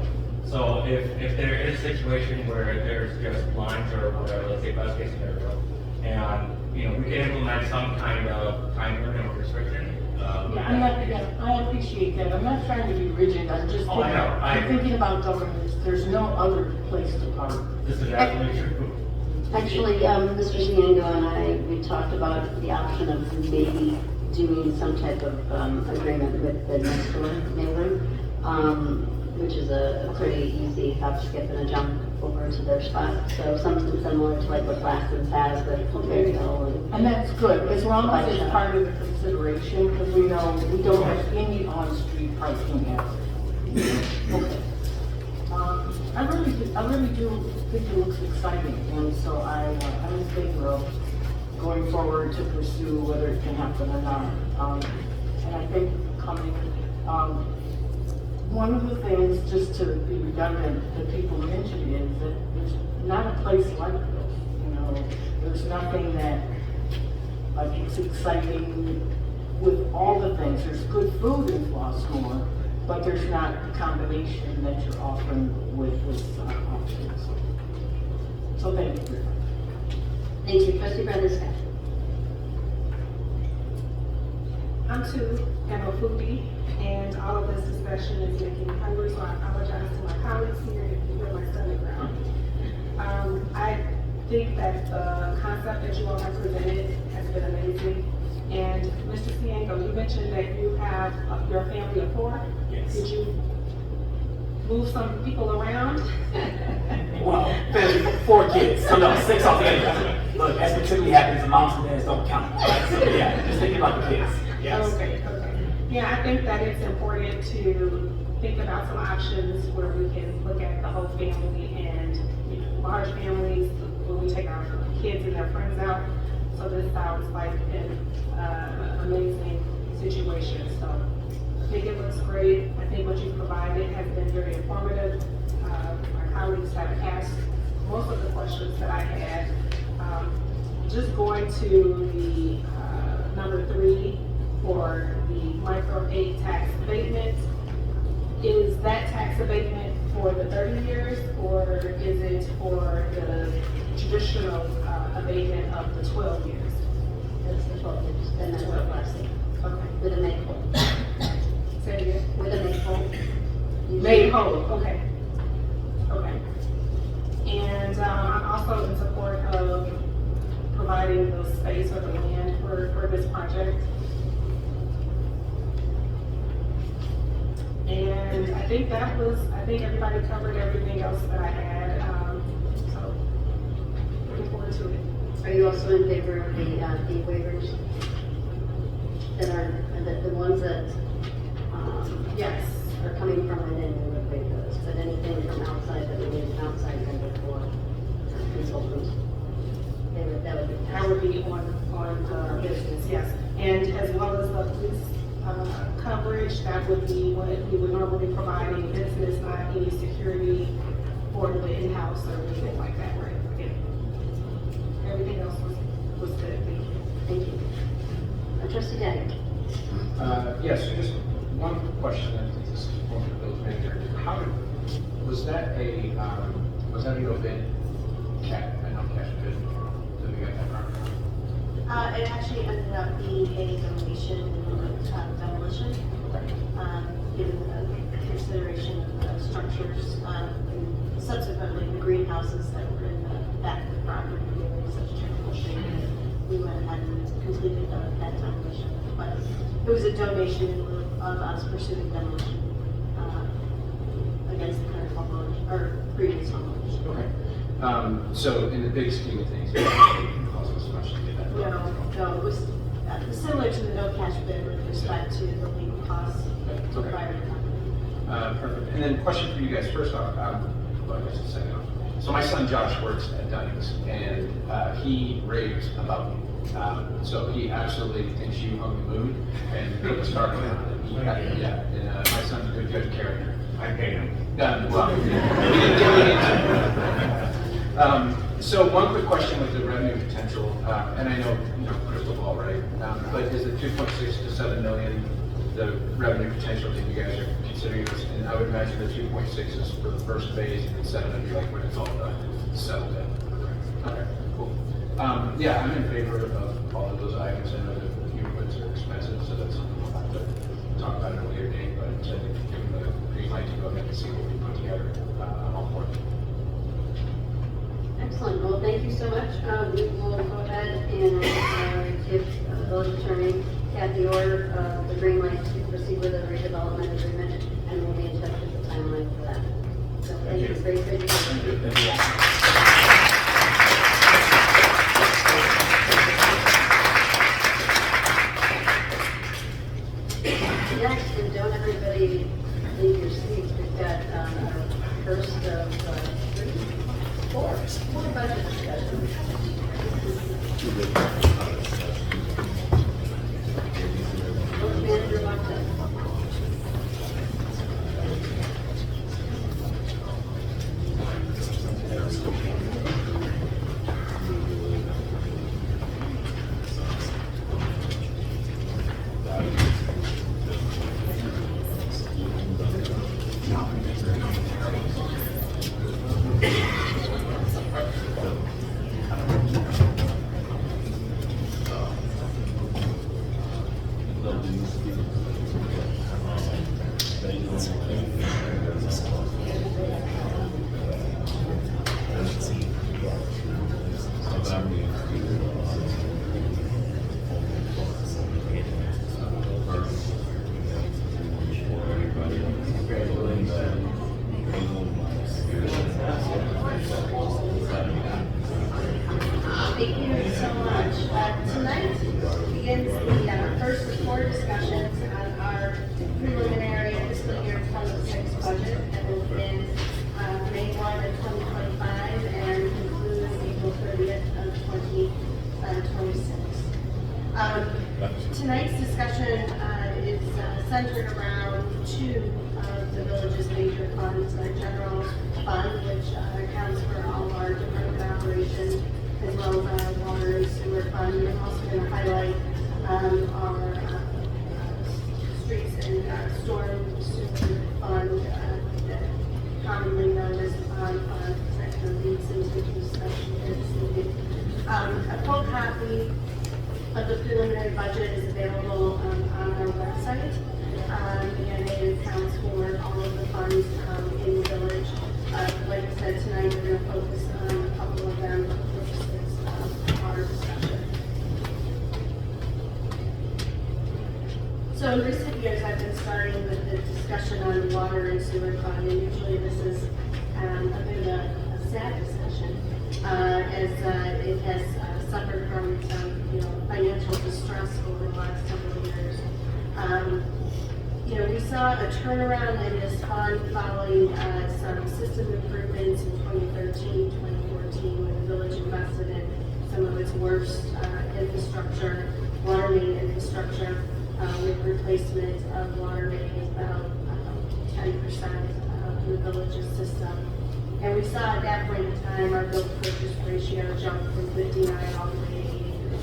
So if there is a situation where there's just lines or whatever, let's say best case scenario, and we can implement some kind of time limit or restriction. I appreciate that. I'm not trying to be rigid. I'm just thinking, I'm thinking about governance. There's no other place to park. This is absolutely true. Actually, Mr. Ziengo and I, we talked about the option of maybe doing some type of agreement with the next door neighbor, which is a pretty easy hop, skip, and a jump over to their spot. So something similar to like what Lassen's has with Hill and that's good, as long as it's part of the consideration, because we know we don't have any on-street parking ever. Okay. I really do think it looks exciting, and so I'm in favor of going forward to pursue whether it can happen or not. And I think one of the things, just to be redundant, that people mentioned is that there's not a place like this. There's nothing that it's exciting with all the things. There's good food in Flossmoor, but there's not the combination that you're offering with options. So thank you very much. Thank you, trustee Brendan Scott. I'm too, am a foodie, and all of this discussion is making me hungry, so I apologize to my colleagues here if you hear my stomach growl. I think that the concept that you all have presented has been amazing. And Mr. Ciengo, you mentioned that you have your family of 4. Yes. Did you move some people around? Well, 4 kids, so no, 6 altogether. Look, that's what typically happens, the moms and dads don't count. Right? So yeah, just thinking about the kids. Yes. Okay. Yeah, I think that it's important to think about some options where we can look at the whole family and, you know, large families, when we take our kids and their friends out. So this sounds like an amazing situation. So I think it looks great. I think what you've provided has been very informative. My colleagues have asked most of the questions that I had. Just going to the number 3 for the micro 8 tax abatement. Is that tax abatement for the 30 years or is it for the traditional abatement of the 12 years? That's the 12 years, then that's what last year. Okay. With a make whole. Say it again. With a make whole. Made whole, okay. Okay. And I'm also in support of providing the space or the land for this project. And I think everybody covered everything else that I had, so looking forward to it. Are you also in favor of the fee waivers that are, the ones that, yes, are coming from within, we would waive those, but anything from outside that we need an outside vendor for consultants, that would be on business, yes. And as well as the police coverage, that would be what we would normally provide in business, not any security for the in-house or anything like that, right? Yeah. Everything else was good, thank you. Thank you. Trustee Dagg. Yes, so just one question, I think this is one for the village manager. How did, was that an event cap, I know cash bid, that we got that property? It actually ended up being a donation demolition, given the consideration of the structures, and subsequently the greenhouses that were in the back of the property were in such terrible shape that we went ahead and completed that demolition. But it was a donation in lieu of us pursuing demolition against the current homeowners, or previous homeowners. Okay. So in the big scheme of things, it didn't cost us much to get that. No, it was similar to the no cash bid with respect to the legal costs required. Perfect. And then question for you guys. First off, well, I guess a second off. So my son Josh works at Dunnings, and he raves about you. So he absolutely thinks you hung the moon and put the star on it. Yeah, and my son's a good character. I pay him. Well, we didn't get into it. So one quick question with the revenue potential, and I know, crystal ball, right? But is it 2.6 to 7 million the revenue potential that you guys are considering this? And I would imagine the 2.6 is for the first phase, and then 7 would be like when it's all done, settled in. Okay, cool. Yeah, I'm in favor of all of those items. I know that the inputs are expensive, so that's something we'll have to talk about at a later date. But I think given the green light to go ahead and see what we put together, I'm all for it. Excellent. Well, thank you so much. We will go ahead and give village attorney Kathy Orr the green light to proceed with the redevelopment agreement, and we'll be in touch with the timeline for that. So thank you. Great presentation. Thank you. Next, and don't everybody leave your seats. We've got our first of four budget discussions. Village Manager Buckton. Thank you so much. Tonight begins the first of four discussions on our preliminary fiscal year 26 budget that will begin May 1 of 2025 and conclude April 30th of 2026. Tonight's discussion is centered around two of the village's major funds, our general fund, which accounts for all of our different operations, as well as our water and sewer fund. And I'm also going to highlight our streets and storm sewer fund, commonly known as the bond fund, that kind of leads into the discussion here this evening. A full copy of the preliminary budget is available on our website, and it accounts for all of the funds in the village. Like I said, tonight we're going to focus on a couple of them for this water discussion. So in recent years, I've been starting with the discussion on the water and sewer fund, and usually this is a bit of a sad discussion, as it has suffered from some financial distress over the last several years. We saw a turnaround in this fund following some system improvements in 2013, 2014, when the village invested in some of its worst infrastructure, water main infrastructure, with replacement of water mains, about 10% of the village's system. And we saw at that point in time our build purchase ratio jump from 59 all the way to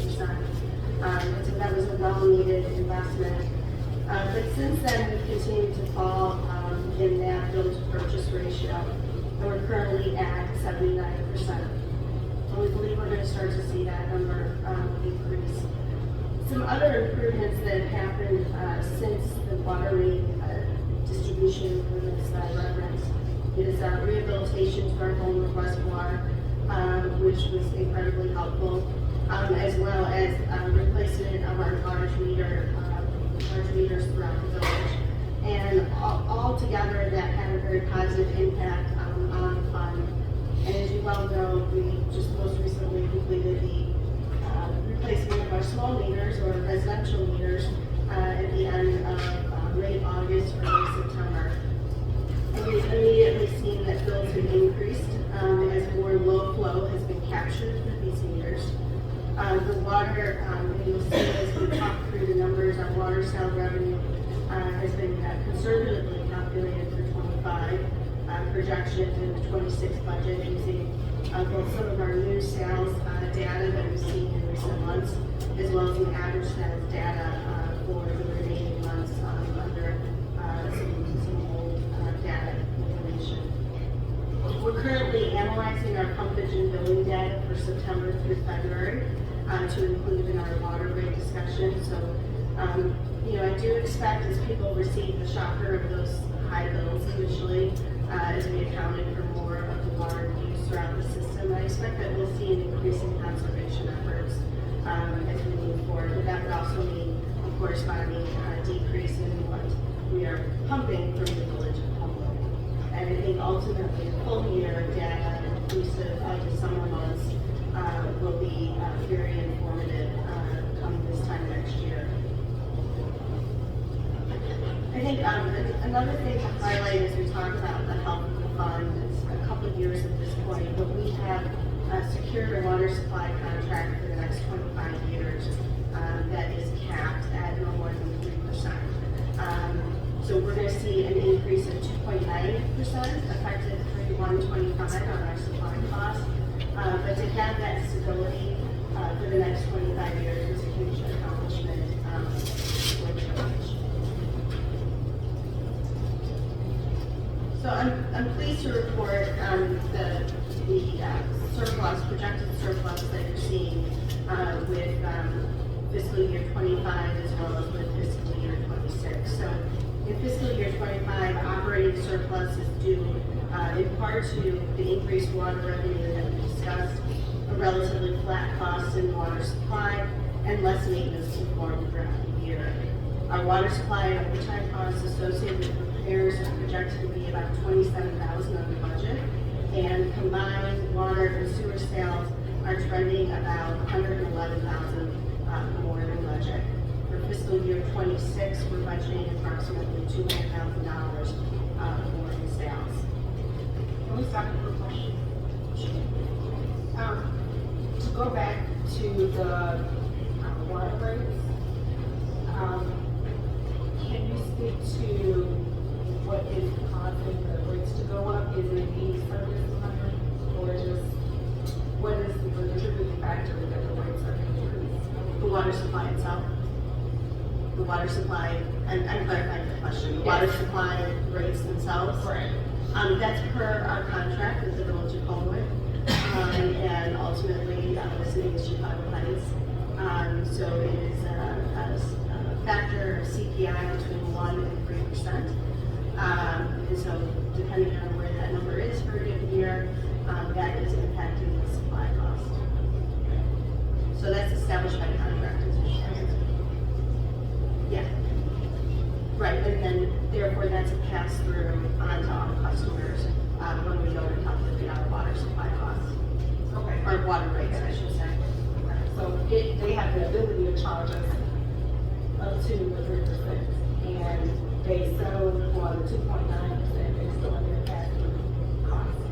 80%. And so that was a well-needed investment. But since then, we've continued to fall in that build-to-purchase ratio, and we're currently at 79%. And we believe we're going to start to see that number increase. Some other improvements that have happened since the water main distribution improvements that I referenced is rehabilitation to our Homewood-Flossmoor, which was incredibly helpful, as well as replacement of our large meters throughout the village. And all together, that had a very positive impact on the fund. And as you well know, we just most recently completed the replacement of our small meters or residential meters at the end of late August, early September. And we've immediately seen that bills have increased as more low flow has been captured through these meters. The water, and you'll see as we talk through the numbers, our water sale revenue has been conservatively calculated for 25 projections in the 26 budget using both some of our new sales data that we've seen in recent months, as well as the average sales data for the remaining months under some old data information. We're currently analyzing our pumpage and billing data for September through February to include in our water rate discussion. So, I do expect as people receive the shocker of those high bills initially, as we accounted for more of the water use throughout the system, I expect that we'll see an increase in conservation efforts as we move forward. But that would also mean a corresponding decrease in what we are pumping from the village of Homewood. And I think ultimately the full year data, inclusive of the summer months, will be very informative come this time next year. I think another thing to highlight as we talk about the health of the fund, it's a couple of years at this point, but we have secured a water supply contract for the next 25 years that is capped at no more than 3%. So we're going to see an increase of 2.9% effective 3/1/25 on our supply costs. But to have that stability for the next 25 years is a huge accomplishment for the village. So I'm pleased to report the surplus, projected surplus that you're seeing with fiscal year 25 as well as with fiscal year 26. So in fiscal year 25, operating surplus is due in part to the increased water revenue that we discussed, a relatively flat cost in water supply, and less maintenance performed throughout the year. Our water supply and overtime costs associated with repairs are projected to be about $27,000 on the budget, and combined water and sewer sales are trending about $111,000 more than budget. For fiscal year 26, we're budgeting approximately $200,000 more in sales. Can we stop for a question? To go back to the water rates, can you speak to what is causing the rates to go up? Is it the service line, or just what is the contributing factor that the rates are increased? The water supply itself. The water supply, and I'm clarifying the question, the water supply rates themselves. Correct. That's per our contract with the Village of Homewood, and ultimately the City of Chicago Heights. So it is a factor of CPI between 1% and 3%. And so depending on where that number is for a given year, that is impacting the supply cost. So that's established by contract. Yeah. Right, and then therefore that's a pass through onto our customers when we go to calculate our water supply costs. Okay. Or water rates, I should say. So they have the ability to charge us up to 3%, and they settle for the 2.9% based on their pass-through costs.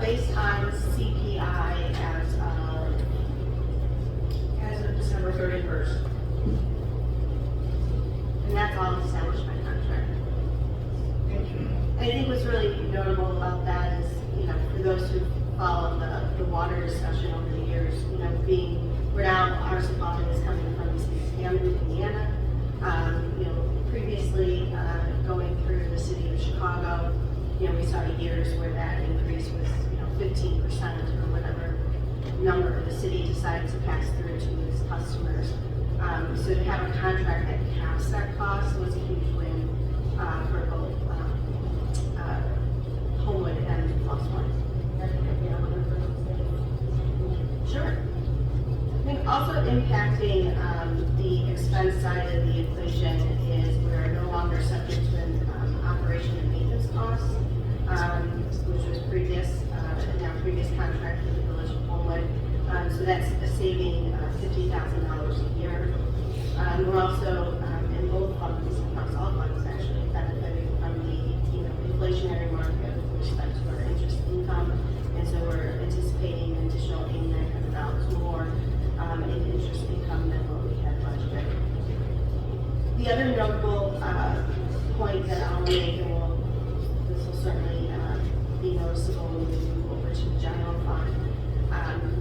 Based on CPI as of December 31st. And that's all established by contract. Thank you. I think what's really notable about that is, for those who follow the water discussion over the years, where now our supply is coming from the state of Hammond, Indiana. Previously, going through the city of Chicago, we saw years where that increase was, 15% or whatever number the city decided to pass through to its customers. So to have a contract that caps that cost was a huge win for both Homewood and Flossmoor. Sure. I think also impacting the expense side of the equation is we're no longer subject to an operation and maintenance costs, which was previous contract with the Village of Homewood. So that's a saving $50,000 a year. We're also in both funds, across all funds actually, benefiting from the inflationary market with respect to our interest income, and so we're anticipating an additional $8,900 more in interest income than what we had budgeted. The other notable point that I'll make, and this will certainly be noticeable when we move over to the general fund.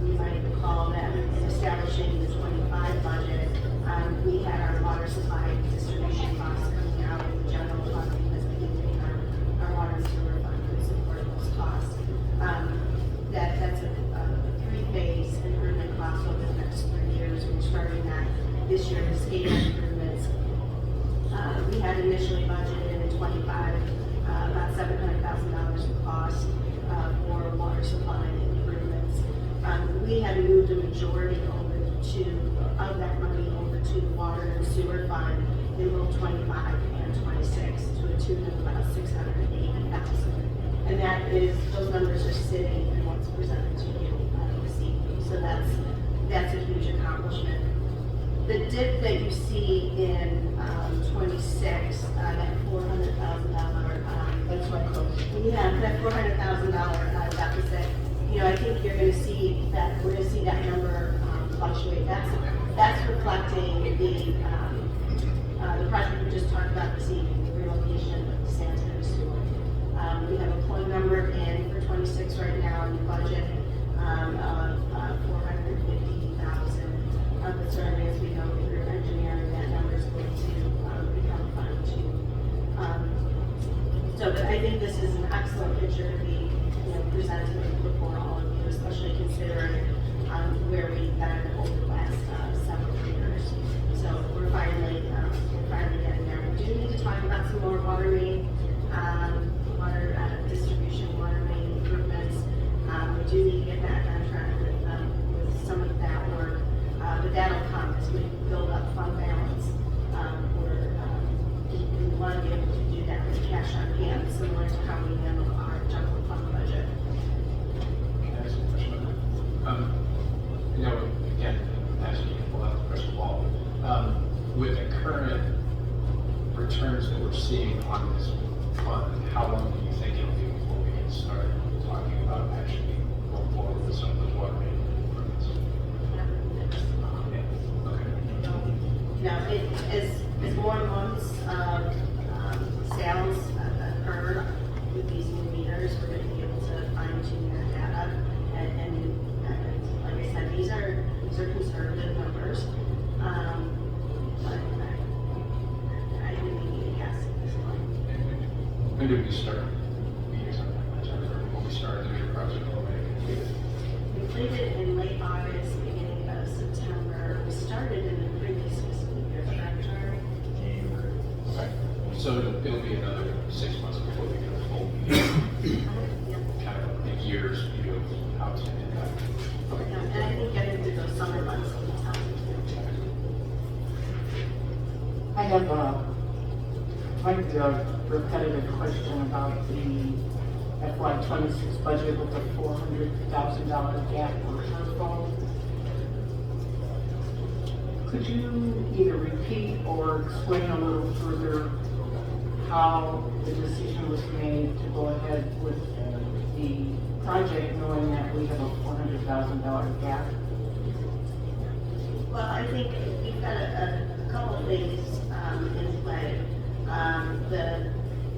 You might recall that in establishing the 25 budget, we had our water supply distribution costs coming out of the general fund because we didn't pay our water and sewer fund to support those costs. That's a three-phase improvement cost over the next 3 years. We're starting that this year with SCADA improvements. We had initially budgeted in 25 about $700,000 of cost for water supply improvements. We had moved a majority of that money over to the water and sewer fund in both 25 and 26 to a tune of about $680,000. And those numbers are sitting in what's presented to you this evening. So that's a huge accomplishment. The dip that you see in 26, that $400,000, That's my question. yeah, that $400,000 deficit, I think you're going to see that, we're going to see that number fluctuate. That's reflecting the project we just talked about this evening, the relocation of the sanitary sewer. We have a plug number in for 26 right now in the budget of $450,000. But certainly as we go through engineering, that number is going to become fine-tuned. But I think this is an excellent picture to be presented before all of you, especially considering where we've been over the last several years. So we're finally getting there. We do some more water main, water distribution, water main improvements. We do need to get back on track with some of that work, but that'll come as we build up fund balance. We want to be able to do that with cash on hand, similar to how we handle our general fund budget. Can I ask a question? You know, again, asking you to pull out the crystal ball. With the current returns that we're seeing on this fund, how long do you think it'll be before we can start talking about actually going forward with some of those water main improvements? Yeah. Okay. You know, as more months of sales occur with these new meters, we're going to be able to fine tune that data. And like I said, these are conservative numbers. But I really need a guess at this point. When did we start? When we started the meter project already? We completed in late August, beginning of September. We started in the previous fiscal year, correct, Charlie? Okay. So it'll be another 6 months before we get a full kind of a year's view of how it's going to impact. Okay. Yeah, and I think getting through those summer months will be tough. I have a repetitive question about the FY26 budget with the $400,000 gap or shortfall. Could you either repeat or explain a little further how the decision was made to go ahead with the project knowing that we have a $400,000 gap? Well, I think we've got a couple of things in play. The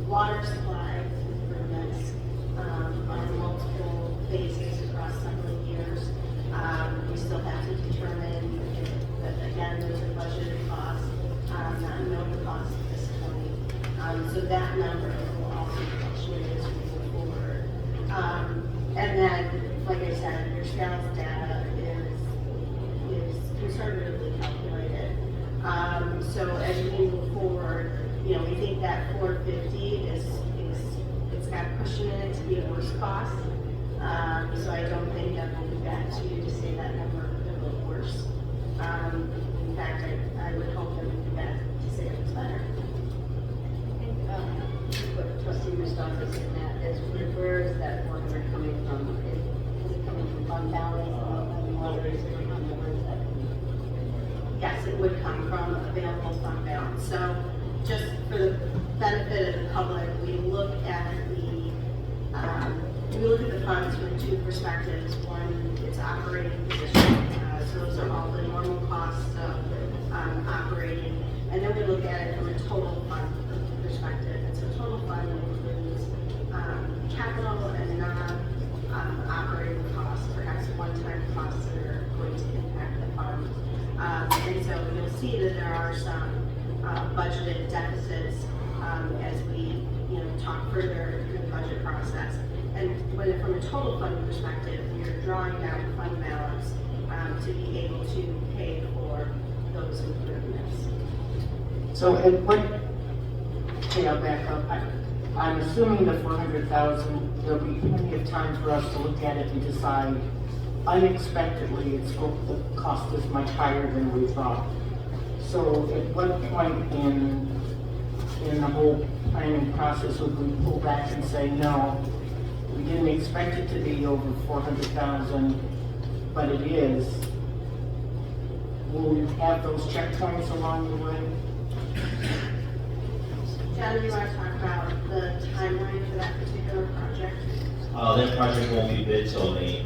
water supply improvements on multiple phases across several years. We still have to determine, again, those are budgeted costs, not known costs at this point. So that number will also fluctuate as we move forward. And then, like I said, your sales data is conservatively calculated. So as we move forward, you know, we think that 450 it's got a cushion in it to be a worse cost. So I don't think that we'll be back to you to say that number a little worse. In fact, I would hope that we'd be back to say it was better. I think what Trustee Mustafa is getting at is where is that 400 coming from? Is it coming from fund balance? Where is that coming from? Yes, it would come from available fund balance. So just for the benefit of the public, we look at the funds from two perspectives. One, it's operating position. So those are all the normal costs of operating. And then we look at it from a total fund perspective. And so total fund includes capital and non-operating costs, perhaps one-time costs that are going to impact the fund. And so you'll see that there are some budgeted deficits as we talk further through the budget process. And from a total fund perspective, we are drawing down fund balance to be able to pay for those improvements. So at what, okay, I'll back up. I'm assuming the 400,000, there'll be plenty of time for us to look at it and decide unexpectedly it's going to cost us much higher than we thought. So at what point in the whole planning process would we pull back and say, no, we didn't expect it to be over 400,000, but it is. Will we have those checkpoints along the way? John, do you want to talk about the timeline for that particular project? That project won't be bid till May,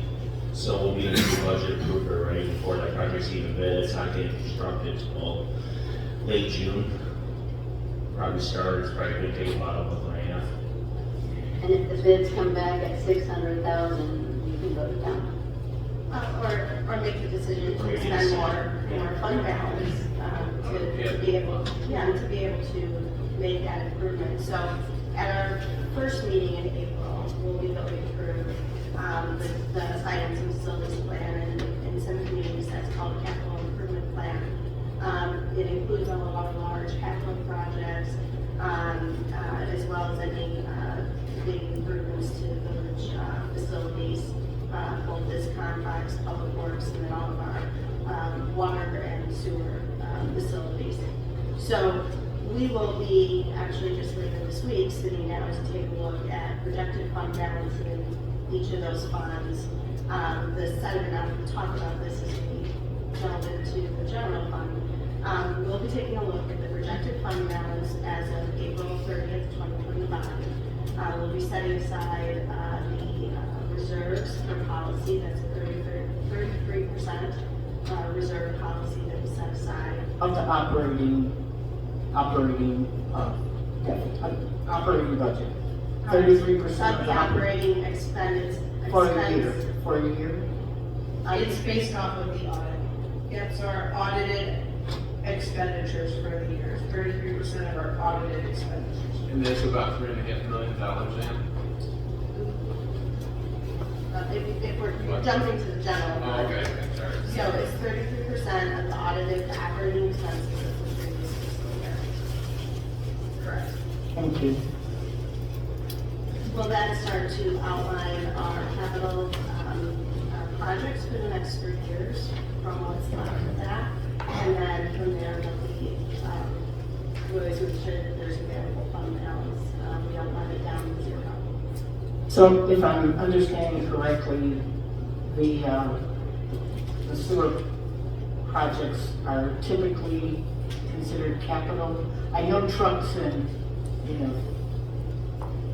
so we'll be in the budget approved already before that project's even bid. It's not getting constructed till late June. Probably start, it's probably gonna take about a month and a half. And if the bids come back at 600,000, you can go down. Or make the decision to spend more fund balance to be able to make that improvement. So at our first meeting in April, we'll be going through the finance and facilities plan, and in some communities that's called a capital improvement plan. It includes all of our large capital projects, as well as any big improvements to village facilities, both this complex, public works, and then all of our water and sewer facilities. So we will be actually just later this week sitting down to take a look at projected fund balance in each of those funds. The Senate will talk about this as we delve into the general fund. We'll be taking a look at the projected fund balance as of April 30th, 2025. We'll be setting aside the reserves for policy, that's 33% reserve policy that we set aside. Of the operating budget. 33% Of the operating expense. For a year? It's based off of the audit. That's our audited expenditures for the year, 33% of our audited expenditures. And that's about $3.5 million in. If we're jumping to the general. Oh, okay, sorry. So it's 33% of the audited operating expenses of the previous fiscal year. Correct. Thank you. We'll then start to outline our capital projects for the next 3 years from what's left of that. And then from there, we always make sure that there's available fund balance. We don't let it down to zero. So if I'm understanding correctly, the sewer projects are typically considered capital. I know trucks and,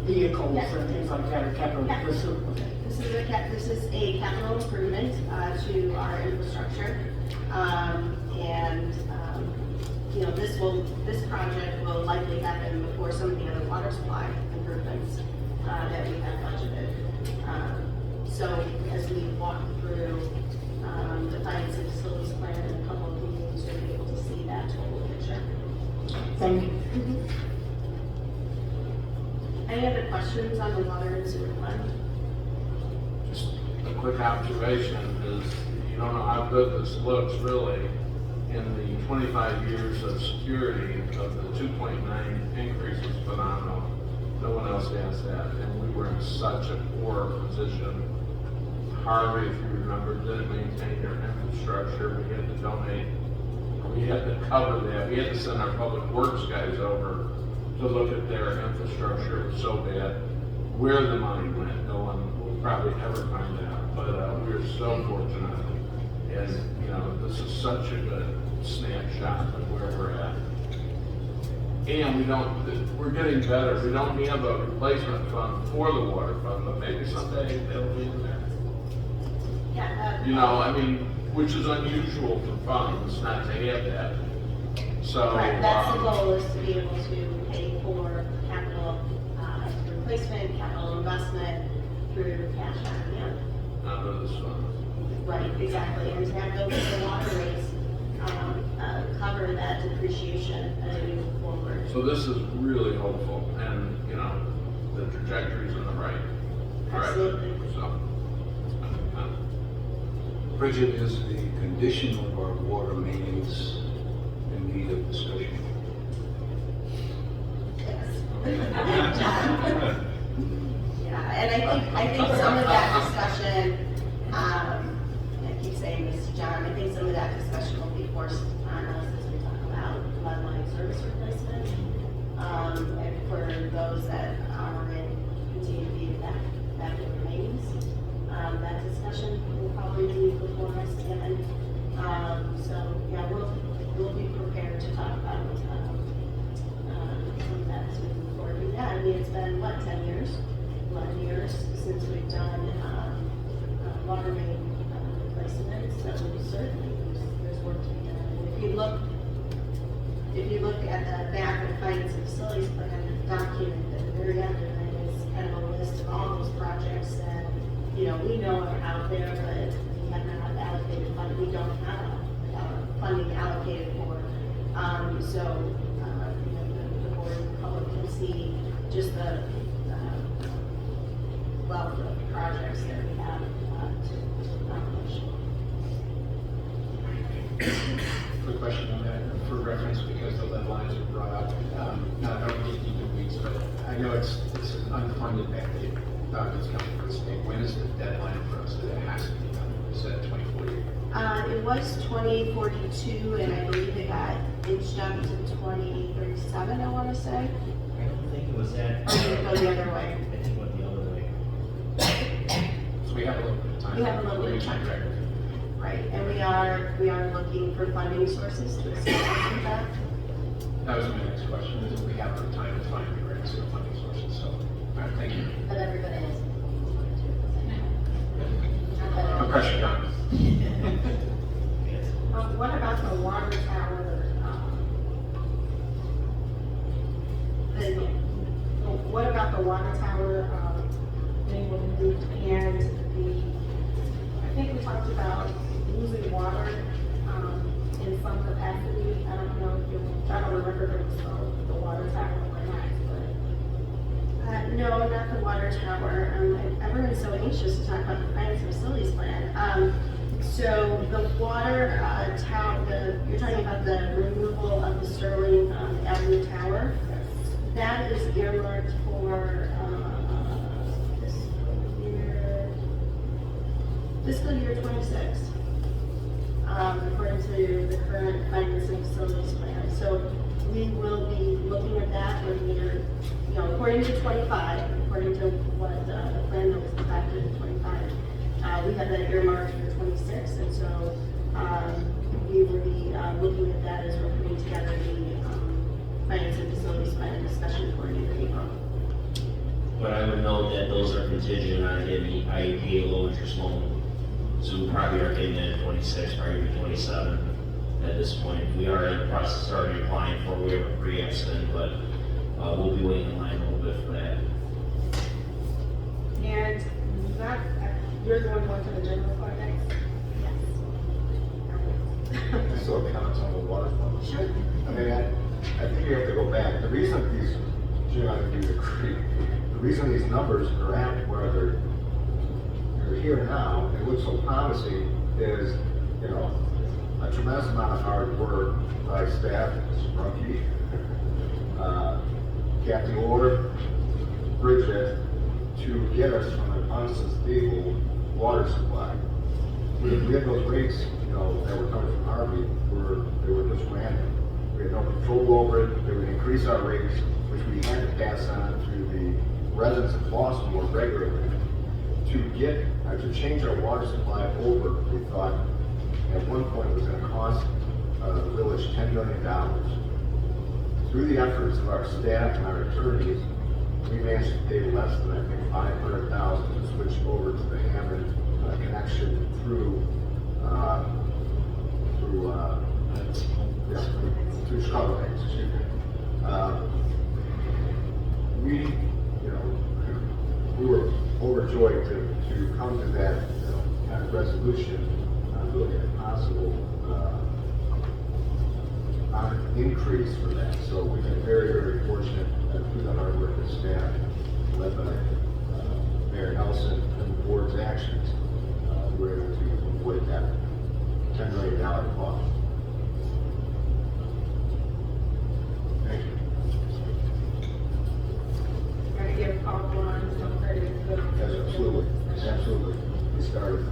vehicles and things like that are capital. Yeah. The sewer, okay. This is a capital improvement to our infrastructure. This project will likely happen before some of the other water supply improvements that we have budgeted. So as we walk through the finance and facilities plan in a couple of meetings, you'll be able to see that total picture. Thank you. Any other questions on the water and sewer fund? Just a quick observation is, you don't know how good this looks really in the 25 years of security of the 2.9 increase is phenomenal. No one else has that, and we were in such a poor position. Harvey, if you remember, didn't maintain their infrastructure. We had to donate, we had to cover that. We had to send our public works guys over to look at their infrastructure. It was so bad. Where the money went, no one will probably ever find out. But we were so fortunate. And, this is such a good snapshot of where we're at. And we're getting better. We don't have a replacement fund for the water fund, but maybe someday it'll be in there. Yeah. Which is unusual for funds not to have that. So. Correct. That's the goal, is to be able to pay for capital replacement, capital investment through cash on hand. Out of this fund. Right, exactly, and to have the water rates cover that depreciation as we move forward. So this is really hopeful, and, the trajectory's in the right Absolutely. direction. So. Bridget, is the condition of our water mains in need of discussion? Yeah, and I think some of that discussion, I keep saying this to John, I think some of that discussion will be forced on us as we talk about lead line service replacement. And for those that are in continue to be that remains, that discussion will probably be before us again. So yeah, we'll be prepared to talk about some of that as we move forward. Yeah, it's been 11 years since we've done water main replacements. So certainly there's work to be done. And if you look at the back of the finance and facilities plan document at the very end of it is kind of a list of all those projects that we know are out there, but we have not allocated funding. We don't have funding allocated for. The board and the public can see just the wealth of projects that we have to accomplish. Quick question on that, for reference, because the lead lines are brought up. Not only I know it's an unfunded mandate that's coming from the state. When is the deadline for us that it has to be done? Is that 2040? It was 2042, and I believe it got inched up to 2037, I want to say. I don't think it was that. Or did it go the other way? I think it went the other way. So we have a little bit of time. We have a little bit of time. Right, and we are looking for funding sources to assist us with that. That was my next question, is if we have the time to find the grants or funding sources, so, all right, thank you. But everybody has. No pressure, John. What about the water tower? What about the water tower being removed and I think we talked about losing water in some capacity. I don't know if I don't remember if it was the water tower or not, but. No, not the water tower. Everyone's so anxious to talk about the finance and facilities plan. So the water tower, you're talking about the removal of the Sterling Avenue Tower. That is earmarked for fiscal year 26, according to the current finance and facilities plan. So we will be looking at that when we're, according to 25, according to what the plan that was adopted in 25. We have that earmarked for 26, and so we will be looking at that as we're putting together the finance and facilities plan discussion for you in April. But I would note that those are contingent on getting IEP low interest loan. So we probably are getting that in 26, probably even 27 at this point. We are in the process of already applying for, we have a pre-accident, but we'll be waiting in line a little bit for that. And you're the one going to the general fund next? Yes. So comments on the water fund? Sure. I mean, I think you have to go back. The reason these, Jim, I think you agree, the reason these numbers are at where they're here now, it looks so promising, is, a tremendous amount of hard work by staff, Mr. Brunke, Kathy Orr, Bridget, to get us from an unsustainable water supply. We had those rates, that were coming from Harvey, they were just random. We had no control over it. They would increase our rates, which we had to pass on to the residents of Flossmoor regularly. To change our water supply over, we thought at one point it was going to cost the village $10 million. Through the efforts of our staff and our attorneys, we managed to pay less than, I think, $500,000 to switch over to the Hammond connection through Chicago Banks, excuse me. We were overjoyed to come to that kind of resolution, really a possible increase for that. So we've been very, very fortunate through the hard work of staff, led by Mayor Nelson and the board's actions, we were able to avoid that $10 million cost. Thank you. Gotta give Paul Warren some credit. Yes, absolutely. Absolutely. We started.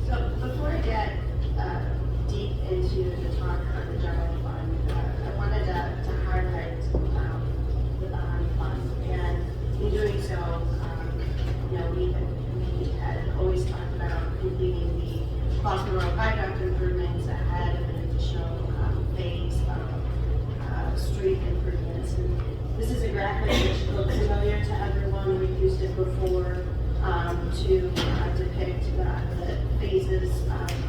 So before I get deep into the talk on the general fund, I wanted to highlight the bond fund. And in doing so, we had always talked about completing the Flossmoor Road Viaduct improvements ahead of an additional phase of street improvements. And this is a graphic which looks familiar to everyone. We've used it before to depict the phases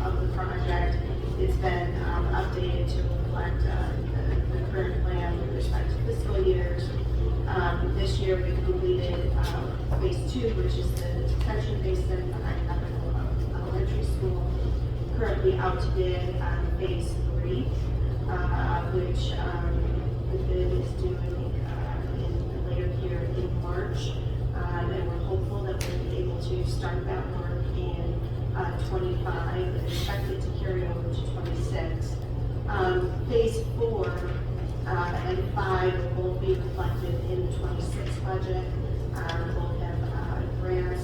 of the project. It's been updated to reflect the current plan with respect to fiscal years. This year we completed phase 2, which is the detention basin behind Epical Elementary School. Currently out to bid on phase 3, which the bid is due later here in March. And we're hopeful that we'll be able to start that work in 25 and expect it to carry over to 26. Phase 4 and 5 will both be reflected in the 26 budget. Both have grants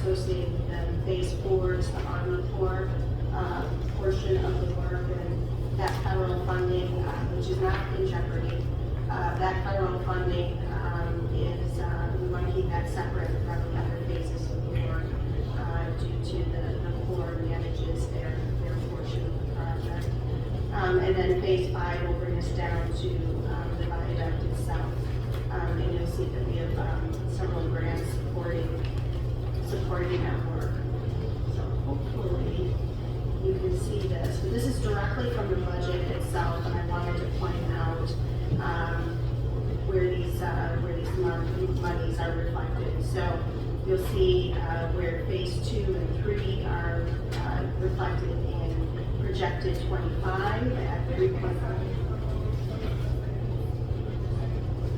associated with them. Phase 4 is the Army Corps portion of the work, and that federal funding, which is not in jeopardy, that federal funding is, we want to keep that separate from the other phases of the work due to the Corps manages their portion of the project. And then phase 5 will bring us down to the viaduct itself. And you'll see that we have several grants supporting that work. So hopefully you can see this. But this is directly from the budget itself, and I wanted to point out where these monies are reflected. So you'll see where phase 2 and 3 are reflected in projected 25 at 3.5.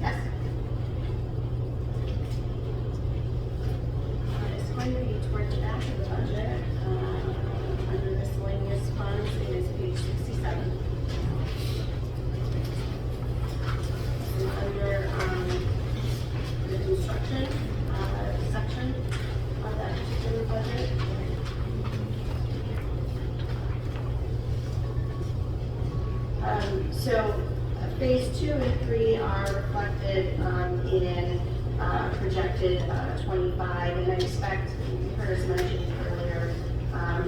Yes. It's going to be toward the back of the budget. Under miscellaneous funds, it is page 67. And under the construction section of that particular budget. So phase 2 and 3 are reflected in projected 25, and I expect, you heard us mention earlier,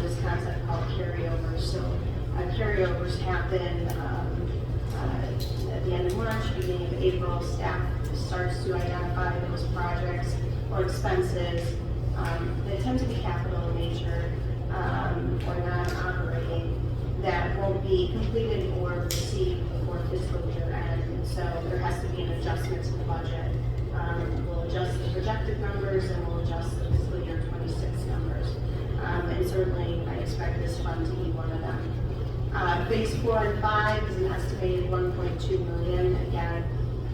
this concept called carryovers. So carryovers happen at the end of March, beginning of April. Staff starts to identify those projects or expenses. They tend to be capital in nature or non-operating that won't be completed or received before fiscal year end. And so there has to be an adjustment to the budget. We'll adjust the projected numbers and we'll adjust the fiscal year 26 numbers. And certainly I expect this fund to be one of them. Phase 4 and 5 is an estimated 1.2 million. Again,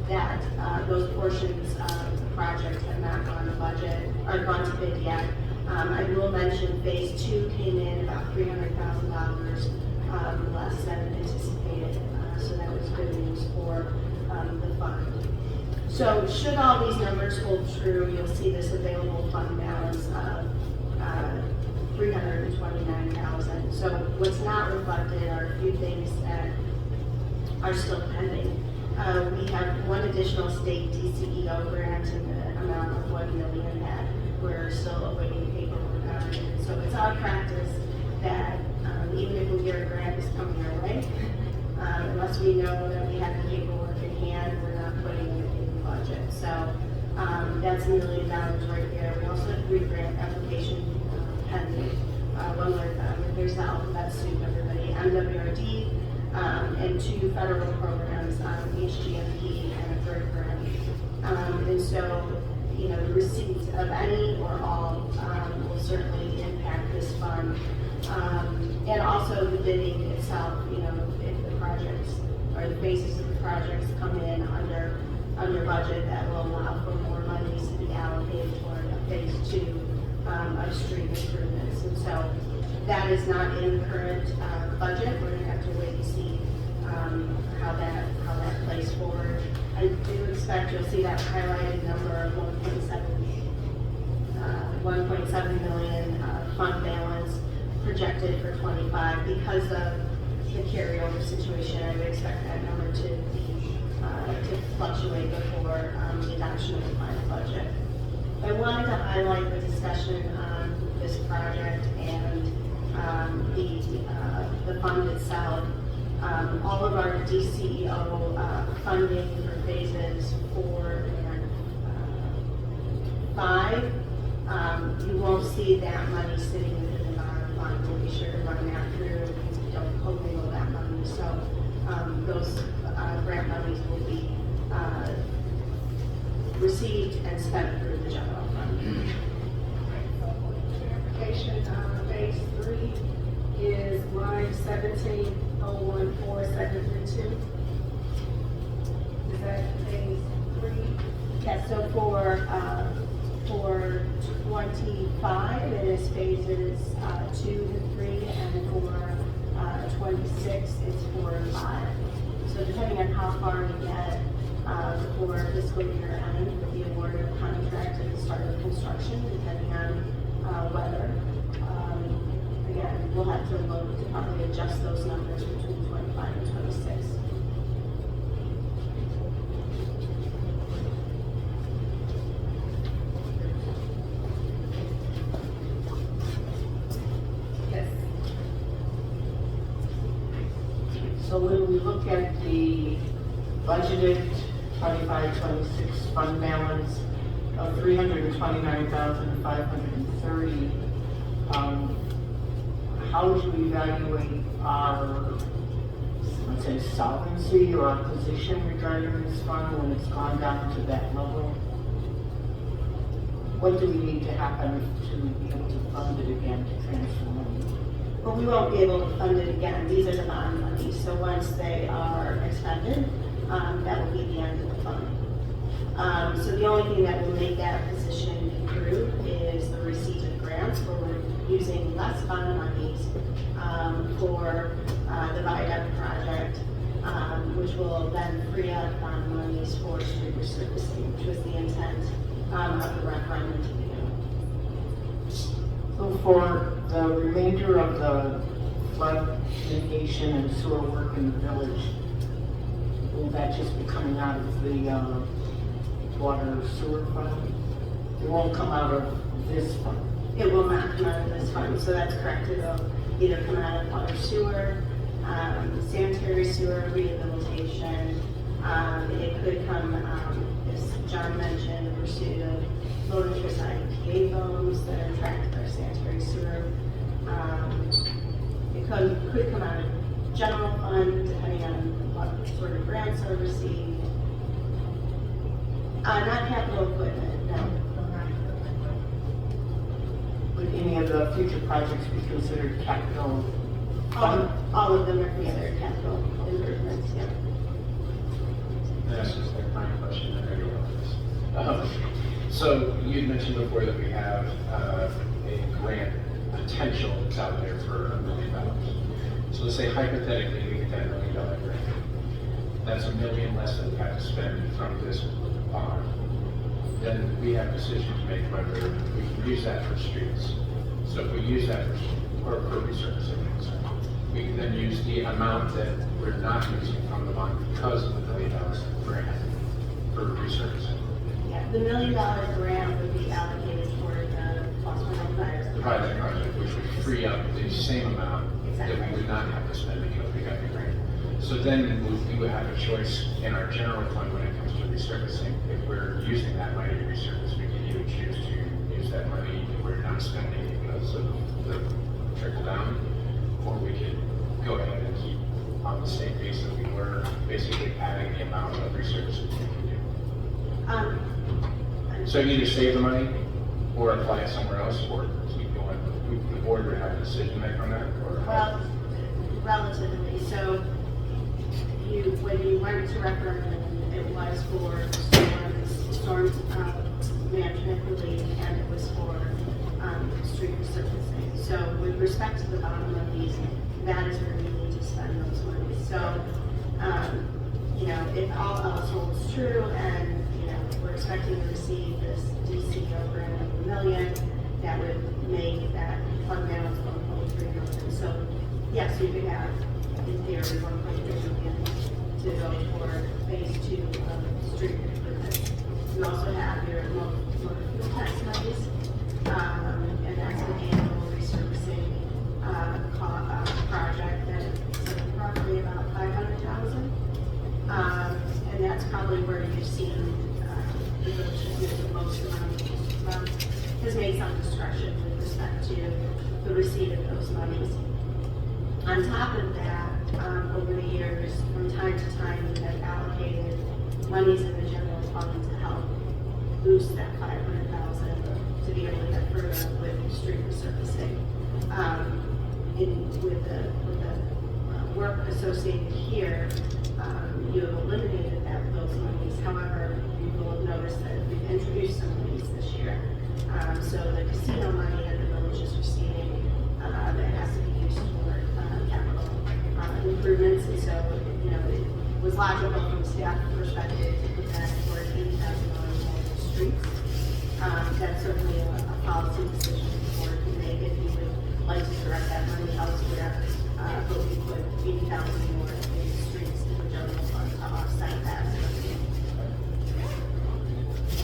that those portions of the project have not gone to budget or gone to bid yet. I will mention phase 2 came in about $300,000 less than anticipated, so that was good news for the fund. So should all these numbers hold true, you'll see this available fund balance of $329,000. So what's not reflected are a few things that are still pending. We have one additional state DCEO grant in the amount of $1 million that we're still awaiting paperwork on. So it's our practice that even if we hear a grant is coming our way, unless we know that we have the paperwork in hand, we're not putting it in the budget. So that's $1 million right there. We also have 3 grant application pending. One with there's the alphabet soup, everybody, MWRD, and 2 federal programs, HGMP and a 3rd grant. And so, you know, the receipt of any or all will certainly impact this fund. And also the bidding itself, you know, if the projects or the phases of the projects come in under budget, that will allow for more monies to be allocated toward a phase 2 of street improvements. And so that is not in the current budget. We're going to have to wait and see how that plays forward. I do expect you'll see that highlighted number of 1.7 million fund balance projected for 25 because of the carryover situation. I would expect that number to fluctuate before the adoption of the final budget. I wanted to highlight the discussion on this project and the fund itself. All of our DCEO funding for phases 4 and 5, you won't see that money sitting within the bottom fund. We'll be sure to run that through. We don't commingle that money. So those grant monies will be received and spent through the general fund. Clarification, phase 3 is line 17014732. Is that phase 3? Yes, so for 25, it is phases 2 and 3, and for 26, it's 4 and 5. So depending on how how far we get before fiscal year end with the award of contract and the start of construction, depending on weather. Again, we'll have to look to probably adjust those numbers between 25 and 26. Yes. So when we look at the budgeted 25-26 fund balance of $329,530, how do we evaluate our, let's say, solvency or our position regarding this fund when it's gone down to that level? What do we need to happen to be able to fund it again, to transfer money? Well, we won't be able to fund it again. These are the bond monies. So once they are expended, that will be the end of the fund. So the only thing that will make that position improve is the receipt of grants, where we're using less bond monies for the viaduct project, which will then free up bond monies for street resurfacing, which was the intent of the referendum to begin with. So for the remainder of the flood mitigation and sewer work in the village, will that just be coming out of the water sewer fund? It won't come out of this fund? It will not come out of this fund, so that's correct. It'll either come out of water sewer, sanitary sewer rehabilitation. It could come, as John mentioned, the pursuit of low interest IPA loans that are tracked by sanitary sewer. It could come out of general fund, depending on what sort of grants are received. Not capital equipment, no. Would any of the future projects be considered capital? All of them are considered capital improvements, yeah. That's just a final question. I know you're on this. So you had mentioned before that we have a grant potential that's out there for $1 million. So let's say hypothetically we get that $1 million grant. That's $1 million less than we have to spend from this bond. Then we have a decision to make whether we can use that for streets. So if we use that for resurfacing, we can then use the amount that we're not using from the bond because of the $1 million grant for resurfacing. Yeah, the $1 million grant would be allocated toward the Flossmoor fires. The project, which would free up the same amount that we would not have to spend because we got the grant. So then we would have a choice in our general fund when it comes to resurfacing. If we're using that money to resurface, we can either choose to use that money if we're not spending because of the trickle down, or we could go ahead and keep on the same pace that we were, basically adding the amount of resurfacing we can do. So either save the money or apply it somewhere else or keep going. The board would have a decision to make on that, or? Well, relatively. So when you went to referendum, it was for storm management relief, and it was for street resurfacing. So with respect to the bond monies, that is where we need to spend those monies. So, if all else holds true and, we're expecting to receive this DCO grant of $1 million, that would make that fund balance $1.3 million. So, yes, you could have, in theory, $1.3 million to go for phase 2 of street improvement. You also have your motor fuel tax monies, and that's an annual resurfacing project that's roughly about $500,000. And that's probably where you've seen the village the most amount has made some discretion with respect to the receipt of those monies. On top of that, over the years, from time to time, we have allocated monies in the general fund to help boost that $500,000 to be able to get further with street resurfacing. With the work associated here, you have eliminated those monies. However, you will have noticed that we've introduced some monies this year. So the casino money that the village is receiving, that has to be used for capital improvements, and so it was was logical from a staff perspective to put that toward $80,000 for streets. That's certainly a policy decision the board can make if you would like to direct that money elsewhere. But we put $80,000 more in streets to the general fund to offset that.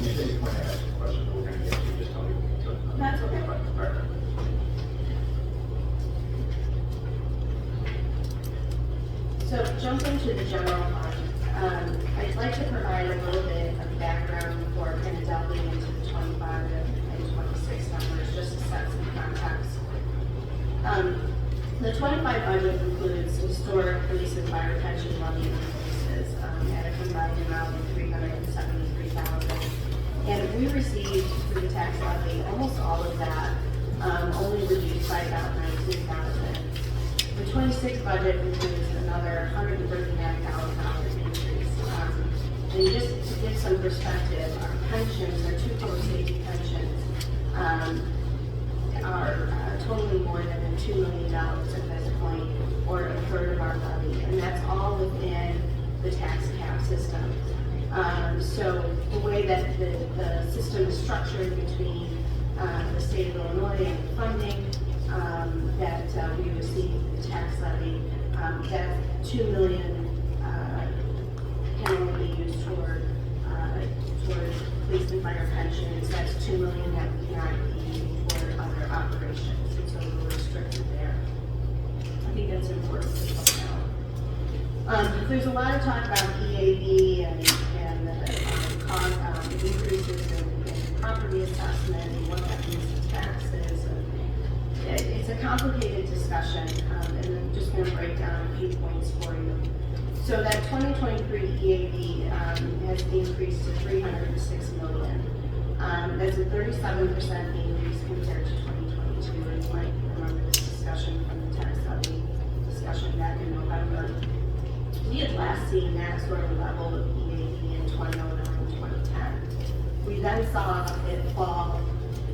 You said you want to ask a question, but we're going to get to just tell me. That's okay. All right. So jumping to the general fund, I'd like to provide a little bit of background before kind of delving into the 25 and 26 numbers, just to set some context. The 25 budget includes historic police and fire pension levy increases at a combined amount of $373,000. And we received through the tax levy almost all of that, only reduced by about $19,000. The 26 budget includes another $139,000 increase. And just to give some perspective, our pensions, our two public safety pensions, are totaling more than $2 million at this point, or a third of our levy, and that's all within the tax cap system. So the way that the system is structured between the state of Illinois and the funding that we receive the tax levy, that $2 million can only be used toward police and fire pensions. That's $2 million that we cannot be using toward other operations, and so we're restricted there. I think that's important to point out. There's a lot of talk about EAB and the increases in property assessment and what that means to taxes. It's a complicated discussion, and I'm just going to break down a few points for you. So that 2023 EAB has increased to $306 million. That's a 37% increase compared to 2022. And you might remember this discussion from the tax levy discussion back in November. We had last seen that sort of level of EAB in 2009 and 2010. We then saw it fall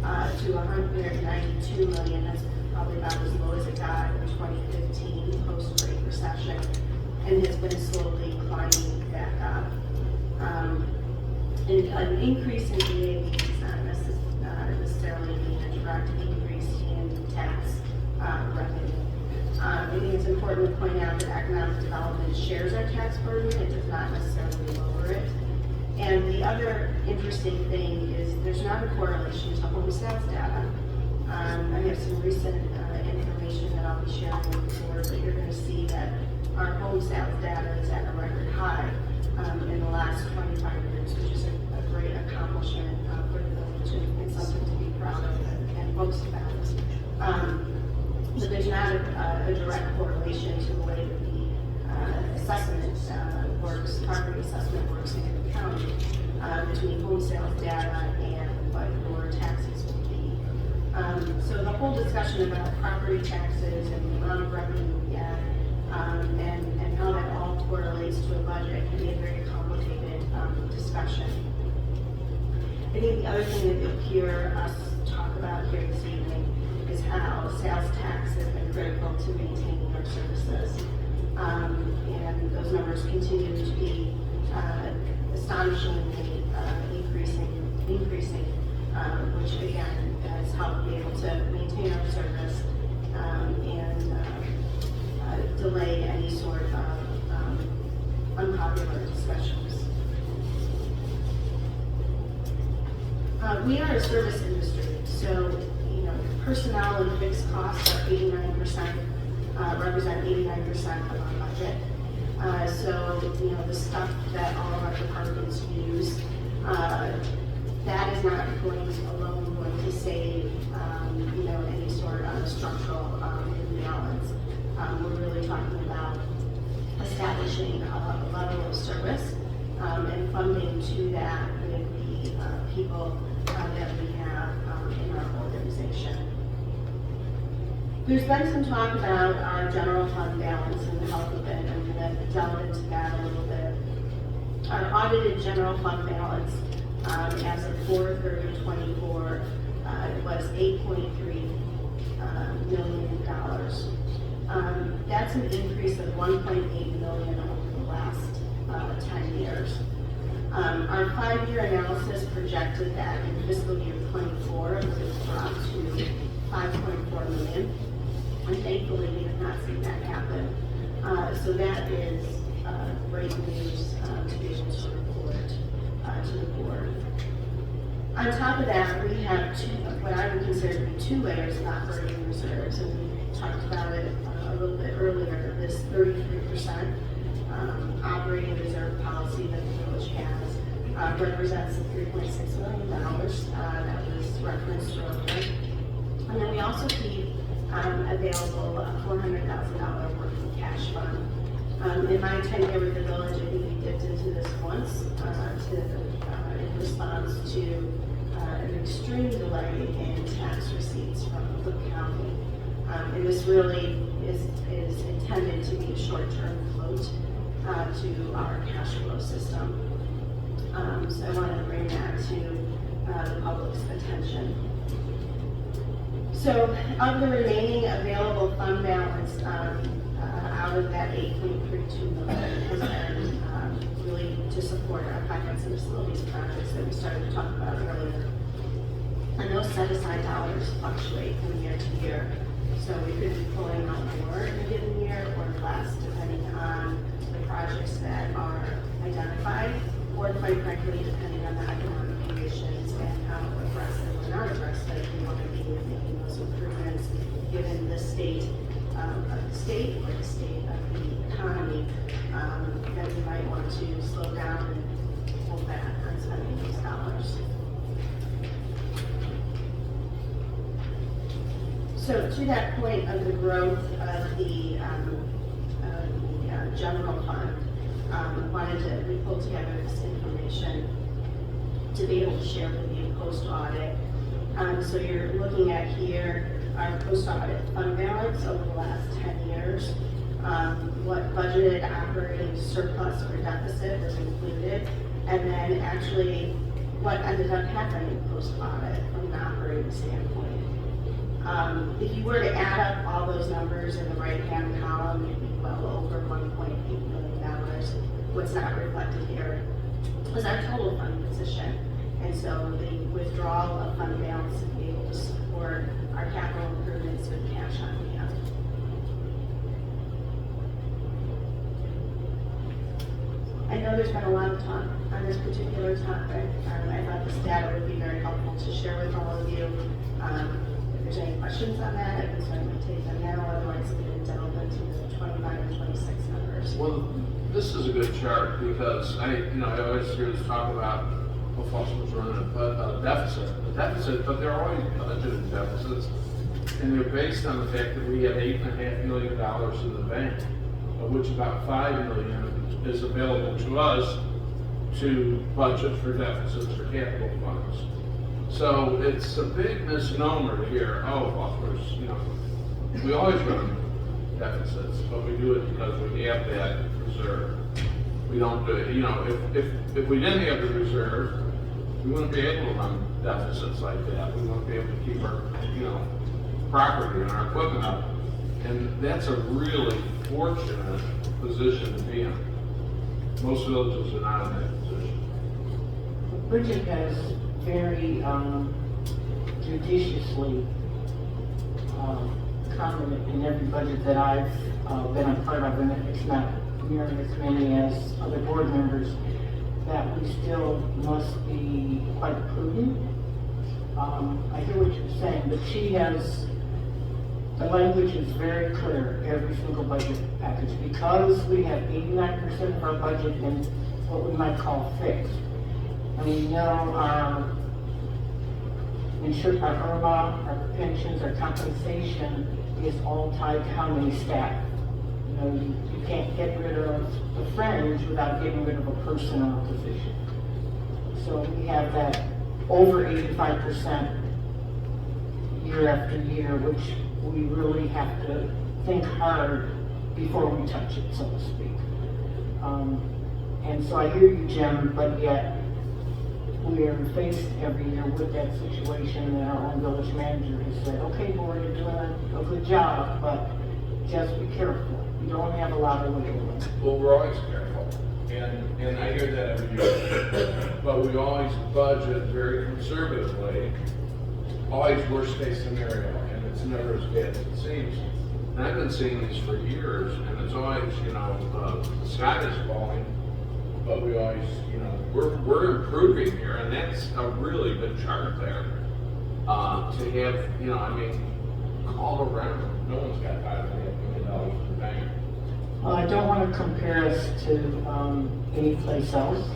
to $192 million. That's probably about as low as it got in 2015 post-Great Recession, and has been slowly climbing back up. And an increase in EAB does not necessarily mean a direct increase in tax revenue. I think it's important to point out that economic development shares our tax burden. It does not necessarily lower it. And the other interesting thing is there's not a correlation to home sales data. I have some recent information that I'll be sharing with the board, but you're going to see that our home sales data is at a record high in the last 25 years, which is a great accomplishment for the village and something to be proud of and boast about. So there's not a direct correlation to the way that the assessment works, property assessment works in the county between home sales data and what your taxes will be. So the whole discussion about property taxes and the amount of revenue we get and how that all correlates to a budget can be a very complicated discussion. I think the other thing that you'll hear us talk about here this evening is how sales tax has been critical to maintaining our services. And those numbers continue to be astonishingly increasing, which again has helped be able to maintain our service and delay any sort of unpopular discussions. We are a service industry, so personnel and fixed costs are 89%, represent 89% of our budget. So the stuff that all of our departments use, that is not alone going to save any sort of structural imbalance. We're really talking about establishing a level of service and funding to that with the people that we have in our organization. There's been some talk about our general fund balance and the health of it. I'm going to delve into that a little bit. Our audited general fund balance as of 4/30/24 was $8.3 million. That's an increase of $1.8 million over the last 5-year analysis projected that in fiscal year '24, it would drop to 5.4 million. And thankfully, we have not seen that happen. So that is great news to be able to report to the board. On top of that, we have what I would consider to be 2 layers of operating reserves, and we talked about it a little bit earlier. This 33% operating reserve policy that the village has represents the $3.6 million that was referenced earlier. And then we also keep available a $400,000 working cash fund. In my tenure with the village, I think we dipped into this once in response to an extreme delay in tax receipts from Cook County. And this really is intended to be a short-term float to our cash flow system. So I wanted to bring that to the public's attention. So of the remaining available fund balance out of that $8.32 million has been really to support our finance and facilities projects that we started to talk about earlier. And those set aside dollars fluctuate from year to year. So we could be pulling out more in a given year or less depending on the projects that are identified, or quite frankly, depending on the economic conditions and how aggressive or not aggressive we want to be with making those improvements given the state of the state or the state of the economy, that we might want to slow down and hold back on spending these dollars. So to that point of the growth of the general fund, we pulled together this information to be able to share with you post-audit. So you're looking at here our post-audit fund balance over the last 10 years, what budgeted operating surplus or deficit was included, and then actually what ended up happening post-audit from an operating standpoint. If you were to add up all those numbers in the right-hand column, you'd be well over $1.8 million. What's not reflected here is our total fund position. And so the withdrawal of fund balance to be able to support our capital improvements with cash on hand. I know there's been a lot of talk on this particular topic. I thought this data would be very helpful to share with all of you. If there's any questions on that, I can certainly take them now. Otherwise, we can delve into the 25 and 26 numbers. Well, this is a good chart because I always hear this talk about Flossmoor's running a deficit, but they're always budgeted deficits, and they're based on the fact that we have $8.5 million in the bank, of which about $5 million is available to us to budget for deficits for capital funds. So it's a big misnomer to hear, Flossmoor's, we always run deficits, but we do it because we have that reserve. We don't do it, if we didn't have the reserve, we wouldn't be able to run deficits like that. We wouldn't be able to keep our, property and our equipment up. And that's a really fortunate position to be in. Most villages are not in that position. Bridget has very judiciously commented in every budget that I've been a part of, and it's not nearly as many as other board members, that we still must be quite prudent. I hear what you're saying, but she has, the language is very clear, every single budget package, because we have 89% of our budget in what we might call fixed. And we know our IRMA, our pensions, our compensation is all tied to how many staff. You can't get rid of the fringe without getting rid of a person or a position. So we have that over 85% year after year, which we really have to think hard before we touch it, so to speak. And so I hear you, Jim, but yet we are faced every year with that situation, and our own village manager has said, okay, board, you're doing a good job, but just be careful. You don't have a lot of wiggle room. Well, we're always careful, and I hear that every year. but we always budget very conservatively, always worst case scenario, and it's never as bad as it seems. And I've been seeing these for years, and it's always, the sky is falling, but we always, we're improving here, and that's a really good chart there. To have, all around, no one's got $5.5 million in the bank. Well, I don't want to compare us to any place else,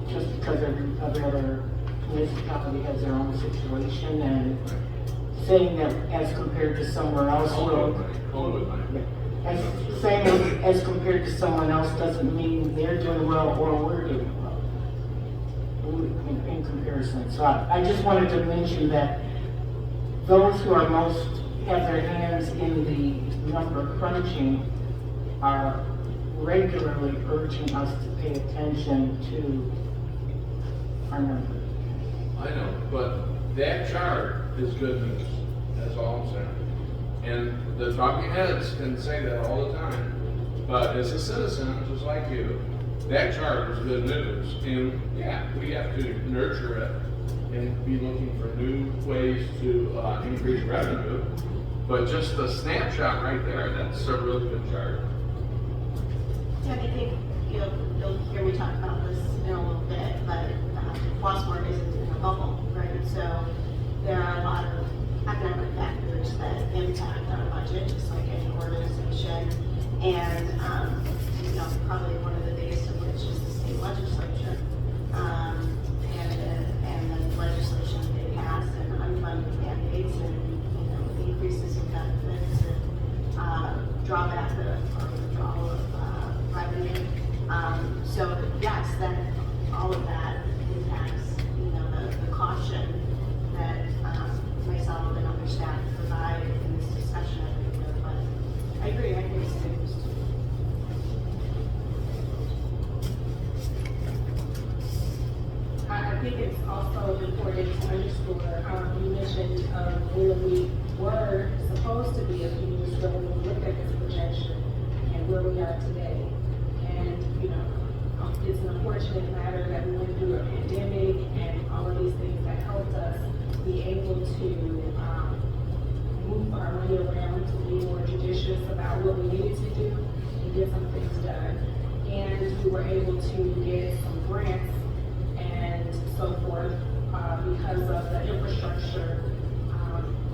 just because every other municipality has their own situation, and saying that as compared to somewhere else, saying as compared to someone else doesn't mean they're doing well or we're doing well in comparison. So I just wanted to mention that those who are most have their hands in the number crunching are regularly urging us to pay attention to our numbers. I know, but that chart is good news. That's all I'm saying. And the talking heads can say that all the time. But as a citizen, just like you, that chart is good news. And yeah, we have to nurture it and be looking for new ways to increase revenue. But just the snapshot right there, that's a really good chart. Yeah, I think you'll hear me talk about this in a little bit, but Flossmoor isn't in a bubble, right? So there are a lot of economic factors that impact our budget, just like any organization. And probably one of the biggest of which is the state legislature, and the legislation they pass and unfunded mandates and increases in benefits and drawback or withdrawal of revenue. So yes, that all of that impacts the caution that myself and other staff provide in this discussion every year. But I agree, I think it's news. I think it's also important to underscore, you mentioned where we were supposed to be a few years ago when we looked at this projection and where we are today. And, it's an unfortunate matter that we went through a pandemic and all of these things that helped us be able to move our money around, to be more judicious about what we needed to do and get some things done. And we were able to get some grants and so forth because of the infrastructure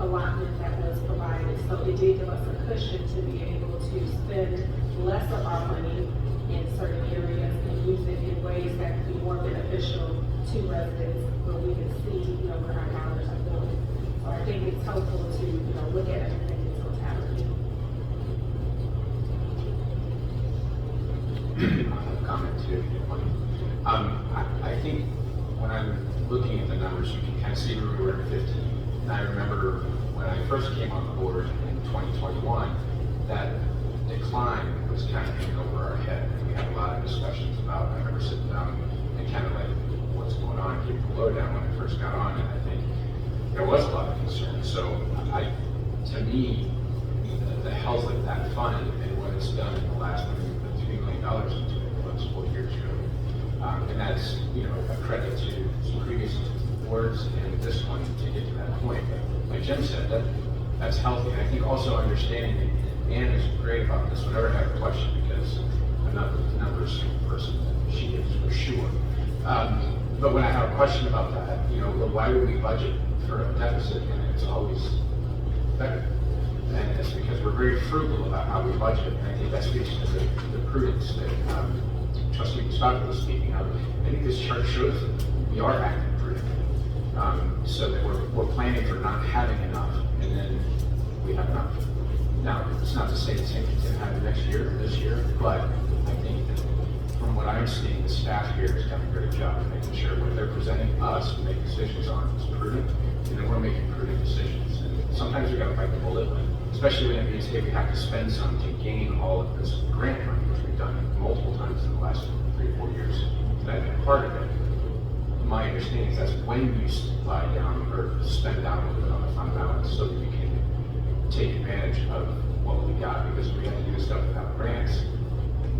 allotment that was provided. So it did give us a cushion to be able to spend less of our money in certain areas and use it in ways that could be more beneficial to residents where we can see, where our dollars are going. So I think it's helpful to, look at everything in totality. Comment too. I think when I'm looking at the numbers, you can kind of see where we were at 15. And I remember when I first came on the board in 2021, that decline was kind of hanging over our head. And we had a lot of discussions about it. I remember sitting down and kind of like, what's going on, keep the low down when I first got on. And I think there was a lot of concern. So to me, the health of that fund and what it's done in the last, we put $3 million into it about 4 years ago. And that's, a credit to some previous boards and this one to get to that point. But like Jim said, that's healthy. And I think also understanding that Ann is great about this whenever I have a question, because I'm not the numbers person that she is for sure. But when I have a question about that, why would we budget for a deficit? And it's always better. And it's because we're very frugal about how we budget. And I think that speaks to the prudence that Trustee Gustavo was speaking of. I think this chart shows that we are acting prudently. So that we're planning for not having enough, and then we have enough. Now, it's not to say the same thing's going to happen next year or this year, but I think that from what I'm seeing, the staff here has done a great job of making sure what they're presenting us to make decisions on is prudent, and then we're making prudent decisions. And sometimes we got to bite the bullet, especially when it means, hey, we have to spend some to gain all of this grant money, which we've done multiple times in the last 3 or 4 years. And I've been part of it. My understanding is that's when you lie down or spend down a little bit on the fund balance so that you can take advantage of what we got, because if we had to do this stuff without grants,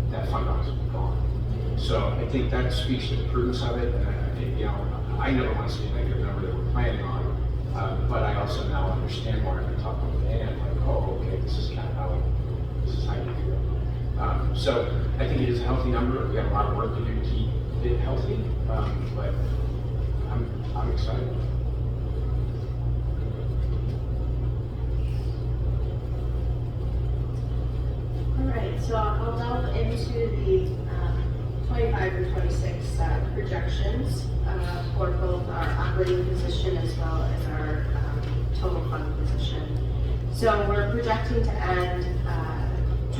that fund balance would be gone. So I think that speaks to the prudence of it, and I think, you know, I never want to see a negative number that we're planning on, but I also now understand more, and I talk with Dan, like, oh, okay, this is kind of how you feel. So I think it is a healthy number. We have a lot of work to do to keep it healthy, but I'm excited. All right, so I'll delve into the 25 and 26 projections for both our operating position as well as our total fund position. So we're projecting to end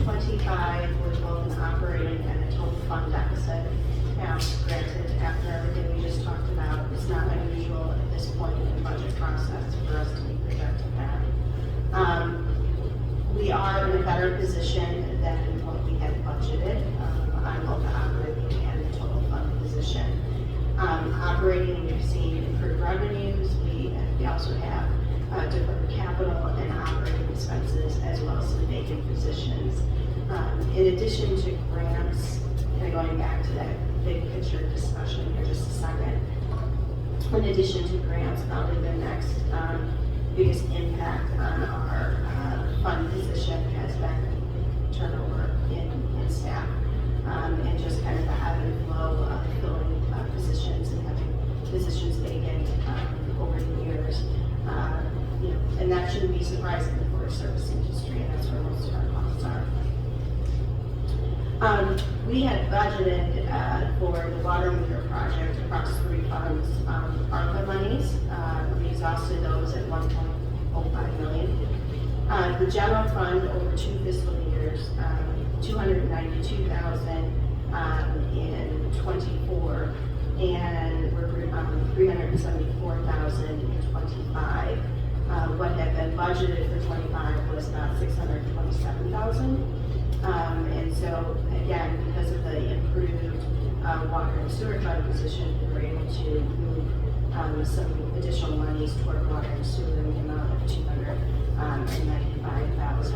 25 with both an operating and a total fund deficit. Now, granted, after everything we just talked about, it's not unusual at this point in the budget process for us to be projecting that. We are in a better position than what we had budgeted on both the operating and the total fund position. Operating, we've seen improved revenues. We also have deferred capital and operating expenses, as well as some vacant positions. In addition to grants, kind of going back to that big picture discussion here just a second. In addition to grants, probably the next biggest impact on our fund position has been turnover in staff, and just kind of the ebb and flow of filling positions and having positions vacant over the years. You know, and that shouldn't be surprising for a service industry, and that's where most of our costs are. We had budgeted for the water meter project across 3 funds, ARPA monies. We exhausted those at $1.05 million. The general fund over 2 fiscal years, $292,000 in 24, and we're $374,000 in 25. What had been budgeted for 25 was about $627,000. And so again, because of the improved water and sewer fund position, we were able to move some additional monies toward water and sewer in the amount of $295,000.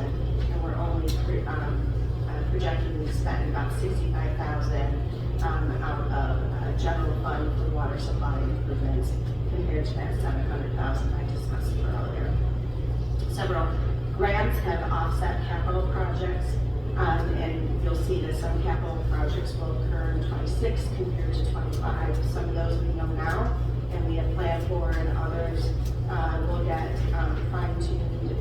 And we're only projecting to spend about $65,000 out of general fund for water supply improvements, compared to that $700,000 I discussed earlier. Several grants have offset capital projects, and you'll see that some capital projects will occur in 26 compared to 25. Some of those we know now, and we have planned for, and others will get fine-tuned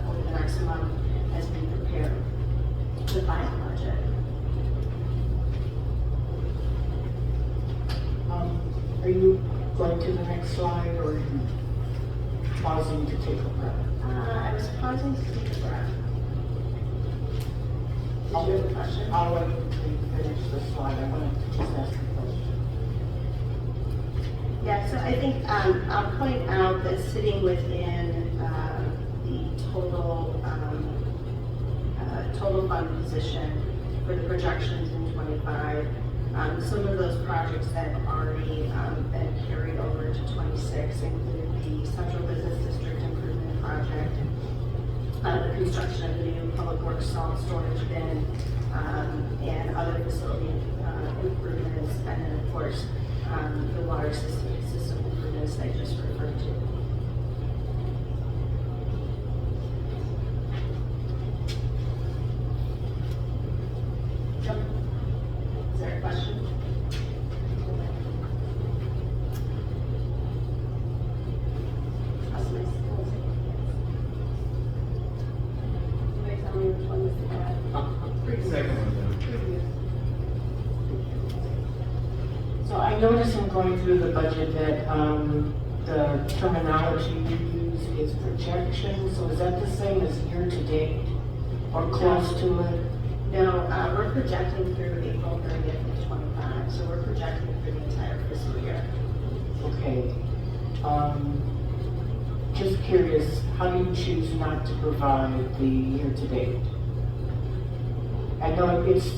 over the next month as we prepare the final budget. Are you going to the next slide, or are you pausing to take a breath? I was pausing to take a breath. Did you have a question? I'll wait until you finish the slide. I want to just ask a question. Yeah, so I think I'll point out that sitting within the total fund position for the projections in 25, some of those projects that have already been carried over to 26 include the Central Business District Improvement Project, the construction of the new Public Works salt storage bin, and other facility improvements, and then of course the water system improvements that I just referred to. Is there a question? So I noticed in going through the budget that the terminology you use is projection. So is that the same as year-to-date or close to it? No, we're projecting through April 30th of 25, so we're projecting for the entire fiscal year. Okay. Just curious, how do you choose not to provide the year-to-date? I know it's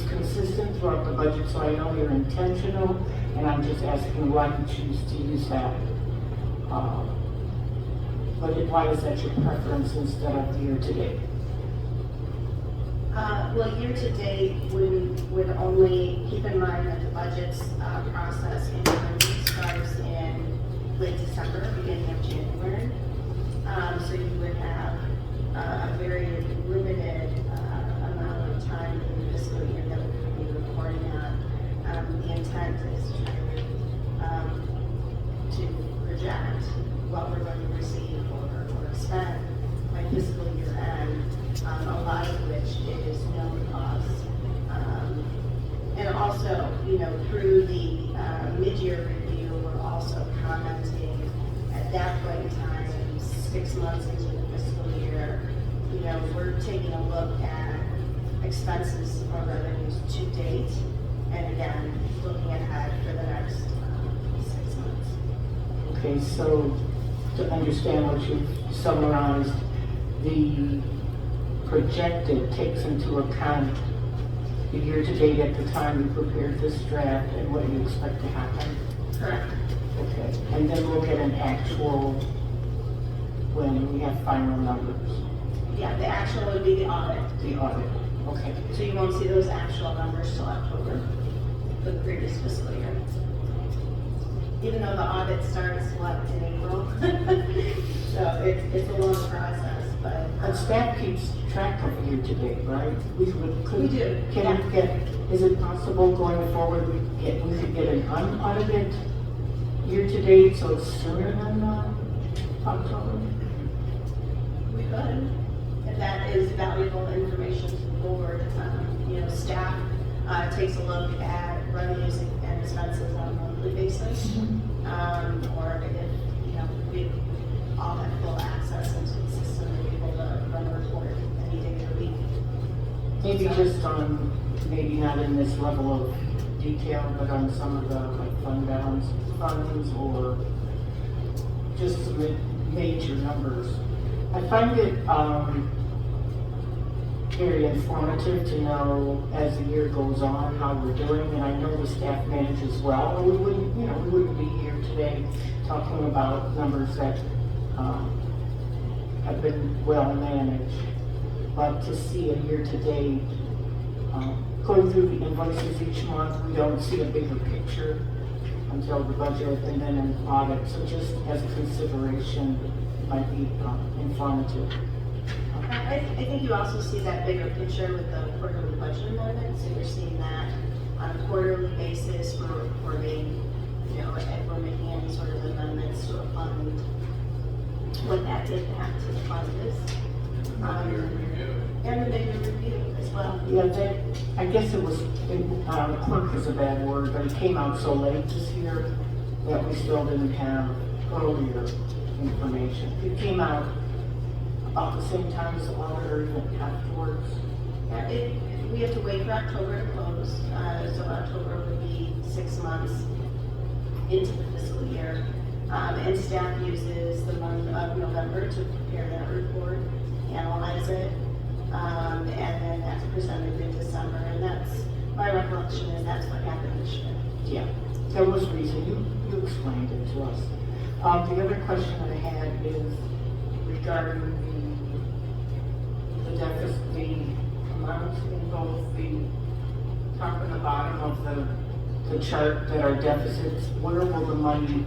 consistent throughout the budget, so I know you're intentional, and I'm just asking why you choose to use that. But why is that your preference instead of the year-to-date? Well, year to date, we would only keep in mind that the budget's process internally starts in late December, beginning of January. So you would have a very limited amount of time in the fiscal year that we would be reporting on. The intent is to project what we're going to receive or spend by fiscal year end, a lot of which is known costs. And also, through the mid-year review, we're also commenting at that point in time, 6 months into the fiscal year, we're taking a look at expenses or revenues to date, and again, looking ahead for the next 6 months. Okay, so to understand what you've summarized, the projected takes into account the year-to-date at the time you prepared this draft and what you expect to happen? Correct. Okay, and then we'll get an actual when we have final numbers. Yeah, the actual would be the audit. The audit, okay. So you won't see those actual numbers till October for the previous fiscal year. Even though the audit starts in April. So it's a long process, but staff keeps track of year-to-date, right? We do. Can we get, is it possible going forward we could get an unaudited year-to-date so it's sooner than October? We could, if that is valuable information to the board. Staff takes a look at revenues and expenses on a monthly basis. Or if we all have full access into the system and be able to run a report any day of the week. Maybe just on, maybe not in this level of detail, but on some of the fund balance funds or just some major numbers. I find it very informative to know as the year goes on how we're doing, and I know the staff manages well. We wouldn't be here today talking about numbers that have been well managed. But to see a year-to-date, going through the invoices each month, we don't see a bigger picture until the budget and then an audit. So just as a consideration, it might be informative. I think you also see that bigger picture with the quarterly budget amendment. So you're seeing that on a quarterly basis, we're reporting, if we're making any sort of amendments to a fund, what that impact to the fund is. And the mid-year review as well. Yeah, I guess it was, quirk is a bad word, but it came out so late this year that we still didn't have earlier information. It came out about the same time as the audit or even afterwards. Yeah, we have to wait for October to close. So October would be 6 months into the fiscal year. And staff uses the month of November to prepare that report, analyze it, and then that's presented in December. And that's, my recollection is that's what happened this year. Yeah, there was reason. You explained it to us. The other question I had is regarding the deficit, the amounts in both the top and the bottom of the chart that are deficits. Where will the money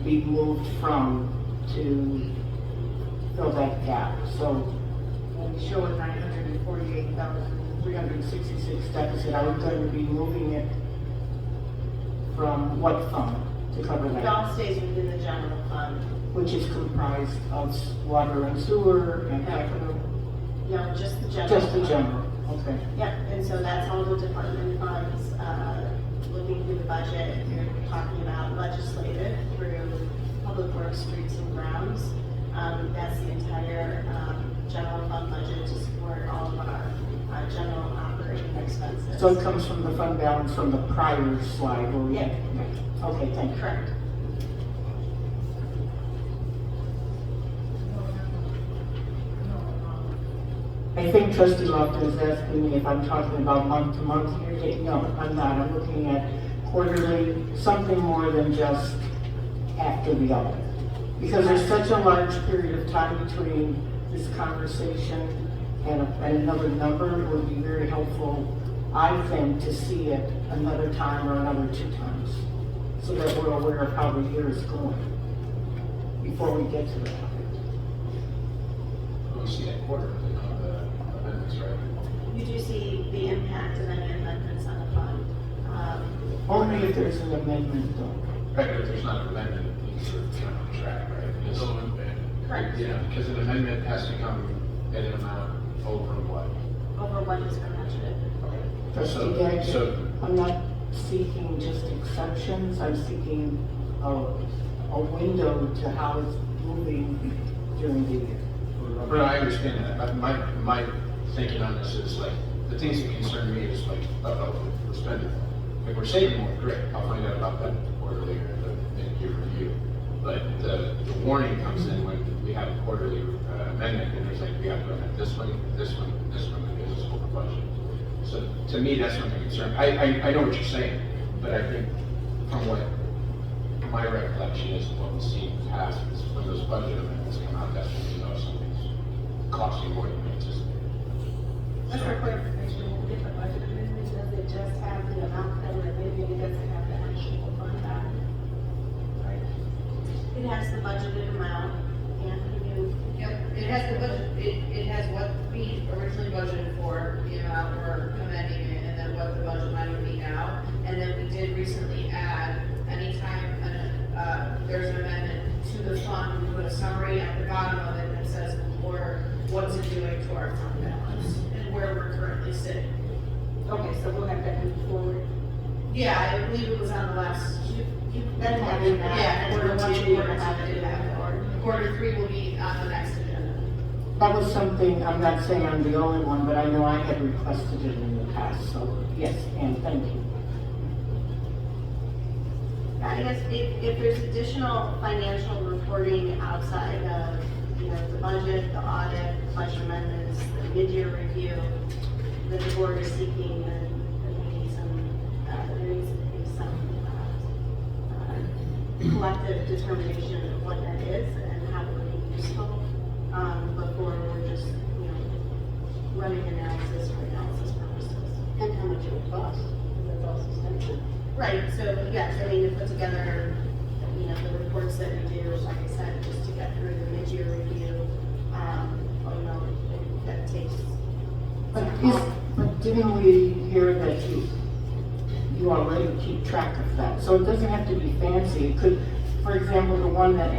be moved from to fill that gap? So when we show a $948,366 deficit, are we going to be moving it from what fund to cover that? It all stays within the general fund. Which is comprised of water and sewer and capital? No, just the general. Just the general, okay. Yep, and so that's all the department funds. Looking through the budget, if you're talking about legislative through public works, streets and grounds, that's the entire general fund budget to support all of our general operating expenses. So it comes from the fund balance from the prior slide where we had, okay, thank you. Correct. I think Trustee Lofton is asking me if I'm talking about month to month here. No, I'm not. I'm looking at quarterly, something more than just after the audit. Because there's such a large period of time between this conversation and another number, it would be very helpful, I think, to see it another time or another 2 times, so that we're aware of how the year is going before we get to that. We see that quarterly on the amendments, right? You do see the impact of any amendments on the fund. Only if there's an amendment though. Right, but if there's not an amendment, you sort of can't on track, right? Because- No impact. Correct. Yeah, because an amendment has to come at an amount over what? Over what has been budgeted. Trustee Gagnon, So, I'm not seeking just exceptions, I'm seeking a window to how it's moving during the year. but I understand that, but my thinking on this is like, the things that concern me is like, we're spending. If we're saving more, great, I'll find out about that quarterly or the mid-year review. But the warning comes in when we have a quarterly amendment, and there's like, we have to amend this one, this one, this one, because it's over budget. So to me, that's not a concern. I know what you're saying, but I think from what my recollection is of what we've seen in the past, is when those budget amendments come out, that's when you know something's costing more than we anticipated. Just for clarification, when we get the budget amendment, does it just have the amount that we're leaving, it doesn't have the actual fund balance? Right? It has the budgeted amount, and you, Yep, it has the budget, it has what we originally budgeted for, the amount we're amending it, and then what the budget might be now. And then we did recently add, anytime there's an amendment to the fund, we put a summary at the bottom of it that says, what's it doing to our fund balance, and where we're currently sitting. Okay, so we'll have that moving forward. Yeah, I believe it was on the last, you've been having that. yeah, and quarter we'll 1, continue quarter to 2, have I it did have it. forward. Quarter 3 will be on the next agenda. That was something, I'm not saying I'm the only one, but I know I had requested it in the past, so yes, and thank you. I guess if there's additional financial reporting outside of, the budget, the audit, budget amendments, the mid-year review, that the board is seeking, then we need there needs to be some collective determination of what that is and how it would be useful, before we're just, running analysis for analysis purposes. And how much it would cost, because that's also sensitive. Right, so yes, I mean, to put together, the reports that we do, like I said, just to get through the mid-year review, that takes. But didn't we hear that you already keep track of that? So it doesn't have to be fancy. It could, for example, the one that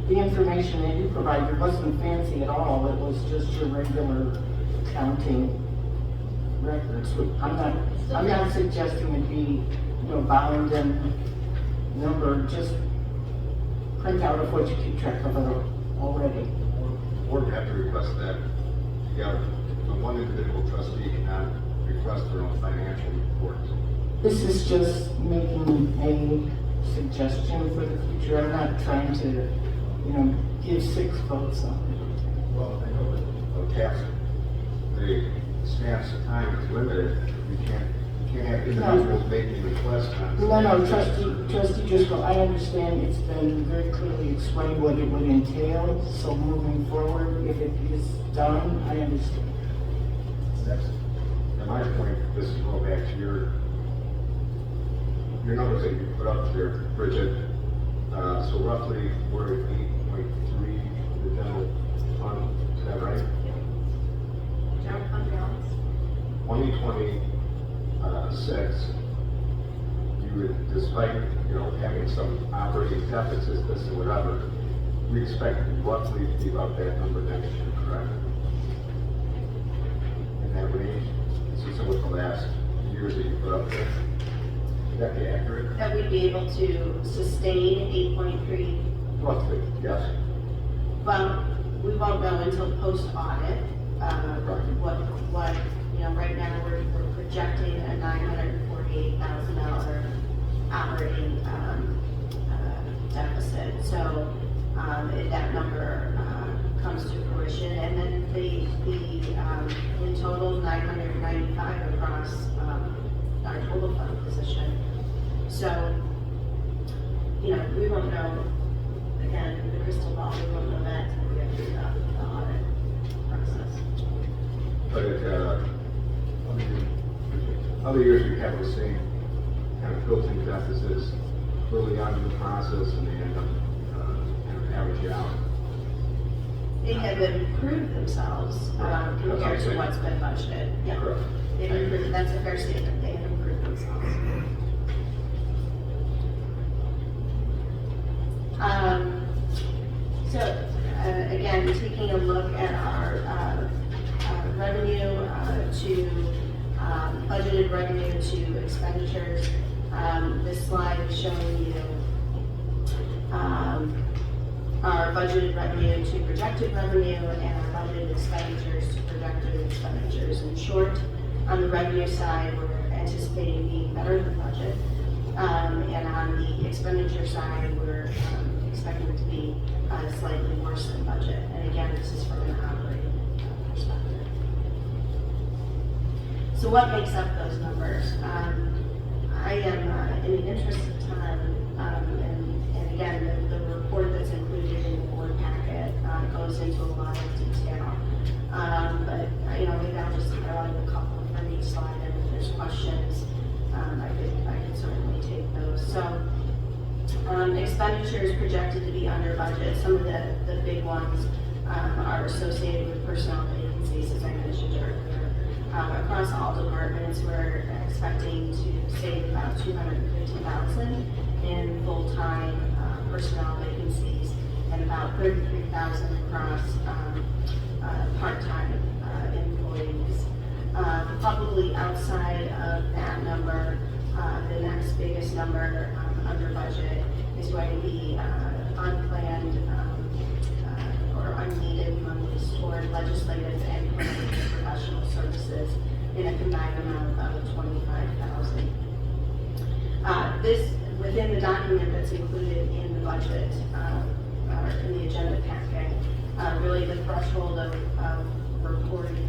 the information that you provided wasn't fancy at all. It was just your regular accounting records. I'm not suggesting it be, bound and numbered, just print out of what you keep track of already. Or we have to request that together. The one individual trustee cannot request their own financial reports. This is just making a suggestion for the future. I'm not trying to, give 6 votes on it. Well, I know that the stance of time is limited. You can't have individuals making requests on. No, trustee Driscoll, I understand it's been very clearly explained what it would entail, so moving forward, if it is done, I understand. That's, at my point, this is going back to your numbers that you put up there, Bridget. So roughly, we're at 8.3 in the general fund, is that right? General fund balance? 2026, you would, despite, having some operating deficits, this and whatever, we expect to roughly be about that number next year, correct? In that range, consistent with the last years that you put up there. Would that be accurate? That we'd be able to sustain 8.3. Roughly, yes. Well, we won't know until post-audit, what, right now we're projecting a $948,000 operating deficit. So if that number comes to fruition, and then the in total 995 across our total fund position. So, we won't know, again, the crystal ball, we won't know that until we get through the audit. process. But other years we have the same kind of built-in deficits early on in the process, and they end up kind of averaging out. They have improved themselves compared to what's been budgeted. Yeah, Correct. they've improved. That's a fair statement. They have improved themselves. Again, taking a look at our revenue to budgeted revenue to expenditures. This slide is showing you our budgeted revenue to projected revenue and our budgeted expenditures to projected expenditures. In short, on the revenue side, we're anticipating being better than budget. And on the expenditure side, we're expecting to be slightly worse than budget. And again, this is from an operating perspective. So what makes up those numbers? I am, in the interest of time, and again, the report that's included in the board packet goes into a lot of detail. But maybe I'll just highlight a couple from each slide, and if there's questions, I could certainly take those. So, expenditures projected to be under budget. Some of the big ones are associated with personnel vacancies, as I mentioned earlier. Across all departments, we're expecting to save about $250,000 in full-time personnel vacancies and about $33,000 across part-time employees. Probably outside of that number, the next biggest number under budget is going to be unplanned or unneeded monies toward legislative and professional services in a combined amount of $25,000. This, within the document that's included in the budget, or in the agenda packet, really the threshold of reporting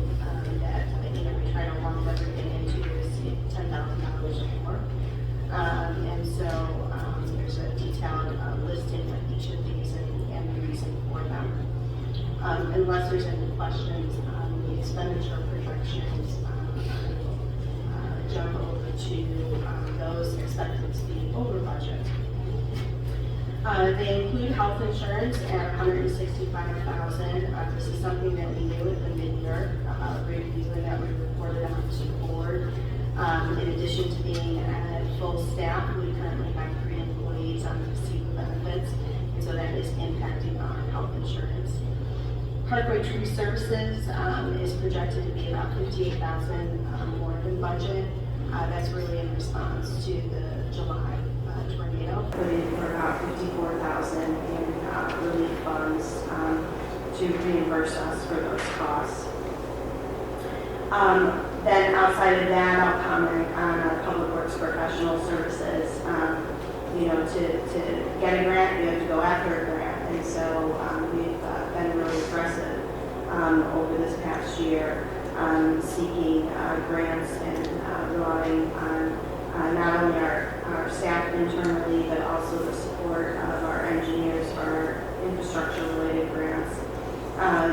that we try to lump everything into is $10,000 or more. And so there's a detailed listing of each of these and the reason for them. Unless there's any questions on the expenditure projections, jump over to those expected to be over budget. They include health insurance at $165,000. This is something that we knew at the mid-year review and that we reported on to the board. In addition to being at full staff, we currently have 3 employees on receipt of benefits, and so that is impacting our health insurance. Parkway Tree Services is projected to be about $58,000 more than budget. That's really in response to the July tornado. Put in for about $54,000 in relief funds to reimburse us for those costs. Then outside of that, I'll comment on our Public Works professional services. To get a grant, you have to go after a grant, and so we've been really aggressive over this past year seeking grants and relying on not only our staff internally, but also the support of our engineers for our infrastructure-related grants.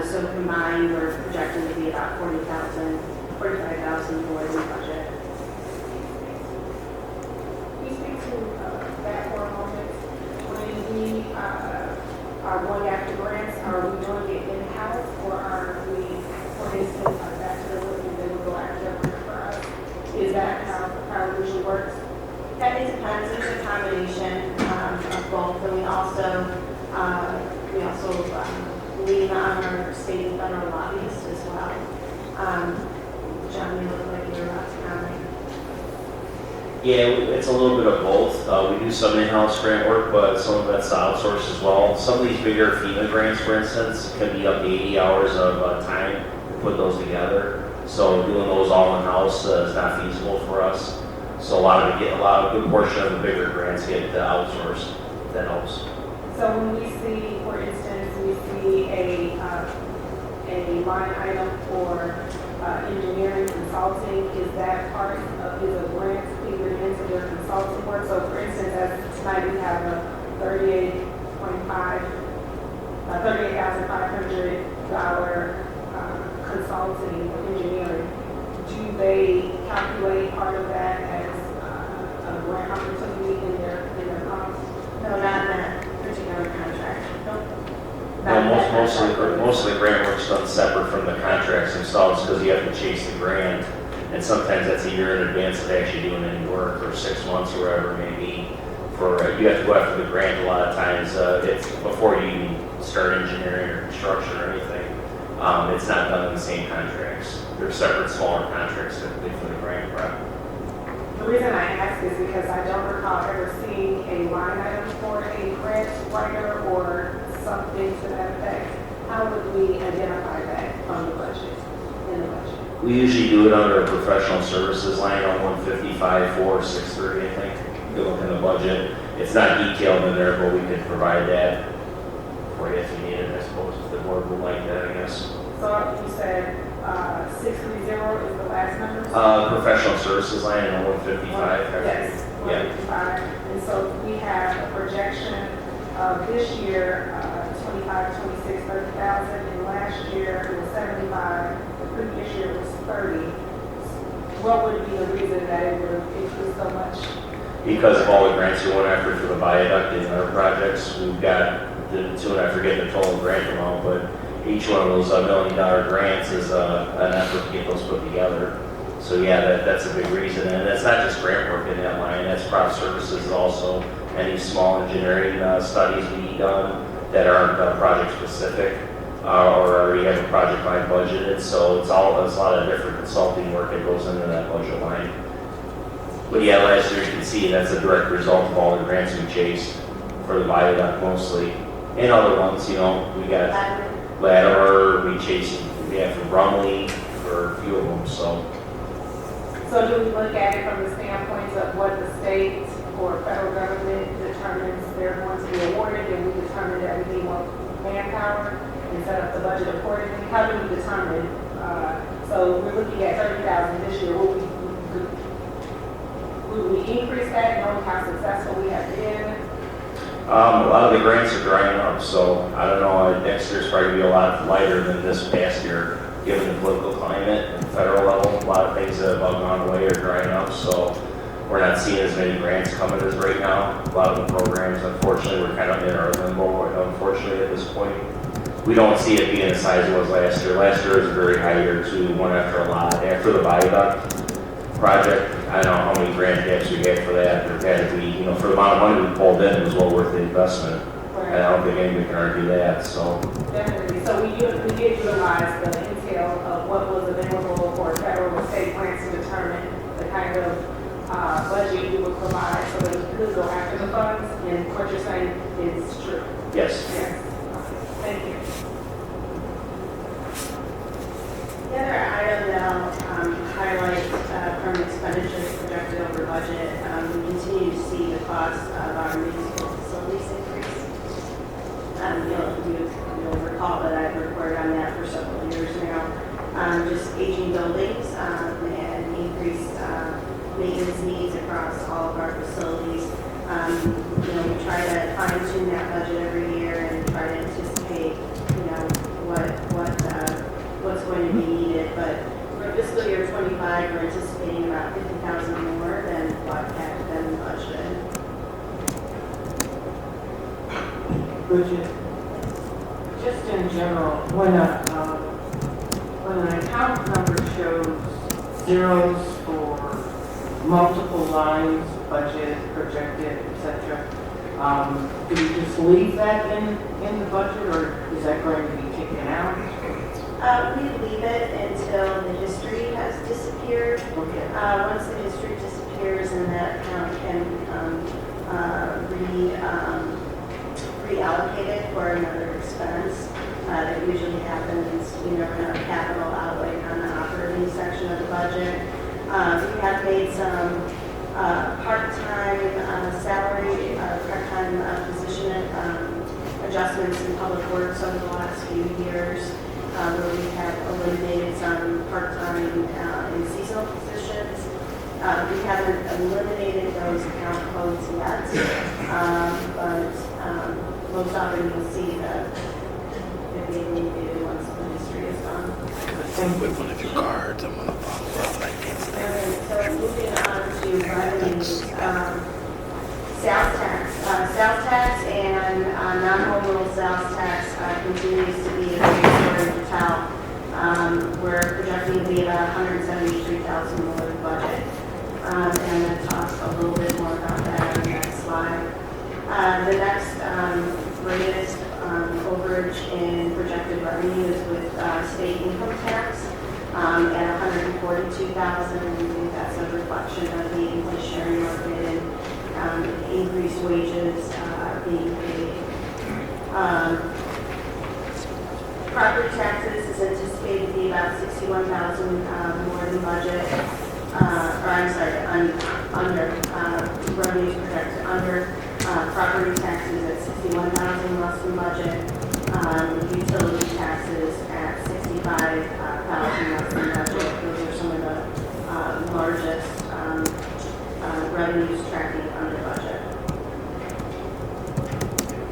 So combined, we're projecting to be about $45,000 more than budget. Can you speak to that for a moment? When we are going after grants, are we doing it in-house, or are we, for instance, our bachelor and then we go after a grant for us? Is that how it usually works? That it depends. There's a combination of both, and we also lean on our state and federal lobbyists as well. John, you look like you're about to comment. Yeah, it's a little bit of both. We do some in-house grant work, but some of that's outsourced as well. Some of these bigger FEMA grants, for instance, can be up to 80 hours of time to put those together. So doing those all in-house is not feasible for us. So a good portion of the bigger grants get outsourced. That helps. So when we see, for instance, we see a line item for engineering consulting, is that part of, is a grant figured into their consulting work? So for instance, as tonight we have a $38,500 consulting or engineering, do they calculate part of that as a grant opportunity in their costs? No, not in that particular contract. Nope. No, most of the grant work's done separate from the contracts themselves, because you have to chase the grant, and sometimes that's a year in advance of actually doing any work, or 6 months, or whatever it may be. You have to go after the grant a lot of times, it's before you even start engineering or construction or anything. It's not done in the same contracts. They're separate, smaller contracts typically for the grant prep. The reason I ask is because I don't recall ever seeing a line item for a grant writer or something to that effect. How would we identify that on the budget, in the budget? We usually do it under a professional services line on 155-463, I think. You look in the budget. It's not detailed in there, but we could provide that for you if you need it, I suppose, if the board would like that, I guess. So you said 630 is the last number? Professional services line on 155. Yes, 155. And so we have a projection of this year, 25, 26, 30,000, and last year it was 75, the previous year was 30. What would be the reason that it would increase so much? Because of all the grants we went after for the viaduct and other projects, we've got I forget the total grant amount, but each one of those $1 million grants is an effort to get those put together. So yeah, that's a big reason, and that's not just grant work in that line, that's product services also, any small engineering studies we done that aren't project specific, or already have a project line budgeted, so it's a lot of different consulting work that goes into that budget line. But yeah, last year you can see that's a direct result of all the grants we chased for the viaduct mostly, and other ones, we got Latimer, we chased, for Brumley, for a few of them, so. So do we look at it from the standpoint of what the state or federal government determines they're going to be awarded, and we determine that we need more manpower and set up the budget accordingly? How do we determine? So we're looking at 30,000 this year. Will we increase that, knowing how successful we have been? A lot of the grants are drying up, so I don't know, next year's probably be a lot lighter than this past year, given the political climate and federal level. A lot of things that have gone away are drying up, so we're not seeing as many grants coming as right now. A lot of the programs, unfortunately, we're kind of in our limbo, unfortunately, at this point. We don't see it being the size it was last year. Last year was a very high year too, went after a lot. After the viaduct project, I don't know how many grant gaps we had for that. There had to be, for the amount of money we pulled in, it was well worth the investment. And I don't think anybody can argue that, so. Definitely. So we did utilize the intel of what was available for federal and state grants to determine the kind of budget you would provide so that we could go after the funds. And what you're saying is true. Yes. Yes. Thank you. The other item that I'll highlight from expenditures projected over budget, we continue to see the cost of our municipal facilities increase. You'll recall that I've reported on that for several years now. Just aging buildings and increased maintenance needs across all of our facilities. We try to fine tune that budget every year and try to anticipate, what's going to be needed. But for fiscal year 25, we're anticipating about 50,000 more than what had been budgeted. Bridget, just in general, when an account number shows zeros for multiple lines, budget, projected, etc., do you just leave that in the budget, or is that going to be taken out? We leave it until the history has disappeared. Okay. Once the history disappears, and that account can reallocated for another expense. That usually happens, in our capital outlay on the operating section of the budget. We have made some part-time salary, part-time position adjustments in public works over the last few years, where we have eliminated some part-time and seasonal positions. We haven't eliminated those account codes yet, but most often you'll see that if they need to once the history is done. With one of your cards, I'm gonna follow up like this. So moving on to revenues, sales tax. Sales tax and non-home rule sales tax continues to be a big story to tell. We're projecting to be about $173,000 more in budget. And I'm going to talk a little bit more about that on the next slide. The next greatest overage in projected revenue is with state income tax at $142,000. I think that's a reflection of the inflationary market and increased wages being paid. Property taxes is anticipated to be about $61,000 more than budget. Under revenues projected under. Property taxes at $61,000 less than budget. Utility taxes at $65,000 less than budget. Those are some of the largest revenues tracking under budget.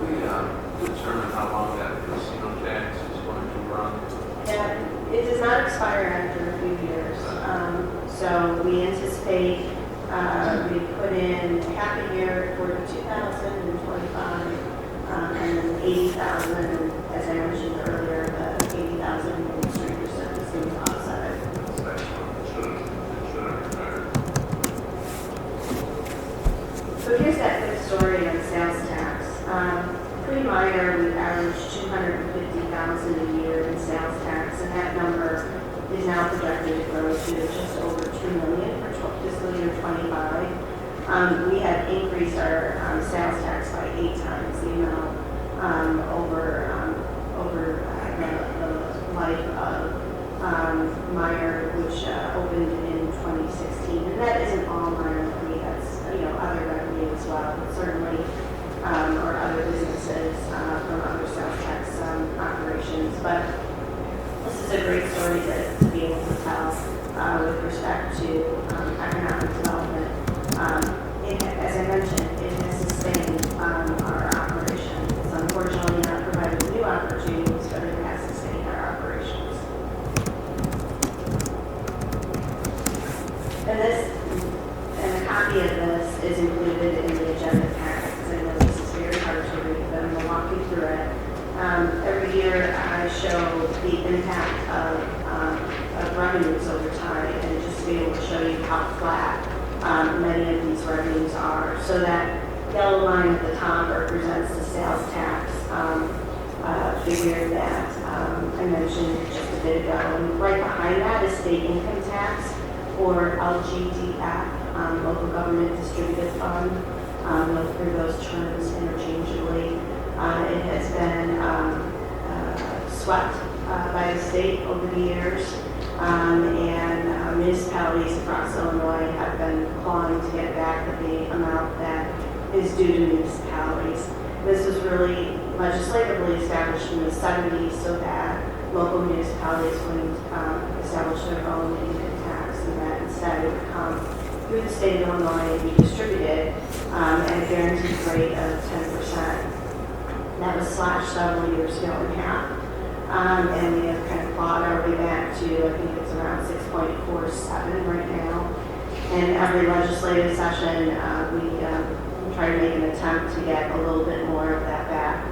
We determine how long that casino tax is going to run. And it does not expire after a few years. So we anticipate we put in half a year for 2025 and then 80,000. And as I mentioned earlier, the 80,000 administrative services offset it. So here's that quick story on sales tax. Pre-minor, we averaged $250,000 a year in sales tax, and that number is now projected to grow to just over $2 million for fiscal year 25. We have increased our sales tax by 8 times the amount over the life of minor, which opened in 2016. And that isn't all minor money; that's other revenue as well, certainly, or other businesses from other sales tax operations. But this is a great story to be able to tell with respect to economic development. As I mentioned, it has sustained our operation. It's unfortunately not provided new opportunities, but it has sustained our operations. And a copy of this is included in the agenda packet, because I know this is very hard to read, but I'm going to walk you through it. Every year I show the impact of revenues over time, and just to be able to show you how flat many of these revenues are. So that yellow line at the top represents the sales tax figure that I mentioned just a bit ago. And right behind that is state income tax, or LGDF, Local Government Distributed Fund. Look through those terms interchangeably. It has been swept by the state over the years, and municipalities across Illinois have been clawing to get back the amount that is due to municipalities. This was really legislatively established in the 70s so that local municipalities wouldn't establish their own income tax, and that instead it would come through the state of Illinois and be distributed at a guaranteed rate of 10%. That was slashed several years ago in half. And we have kind of clawed our way back to, I think it's around 6.47 right now. And every legislative session, we try to make an attempt to get a little bit more of that back.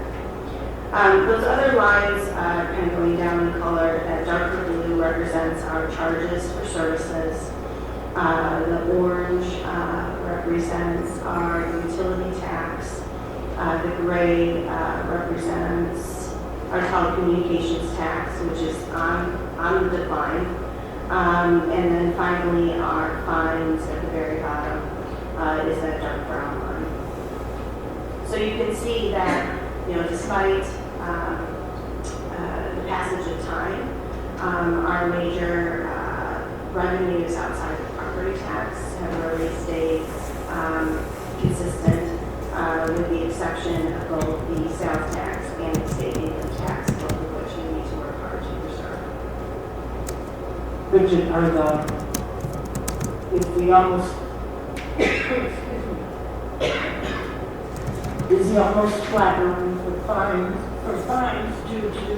Those other lines kind of going down in color, that darker blue represents our charges for services. The orange represents our utility tax. The gray represents our telecommunications tax, which is on the decline. And then finally, our fines at the very bottom is that dark brown line. So you can see that, despite the passage of time, our major revenues outside of property tax have really stayed consistent, with the exception of both the sales tax and the state income tax, both of which we need to work hard to preserve. Richard, is the almost flat line for fines due to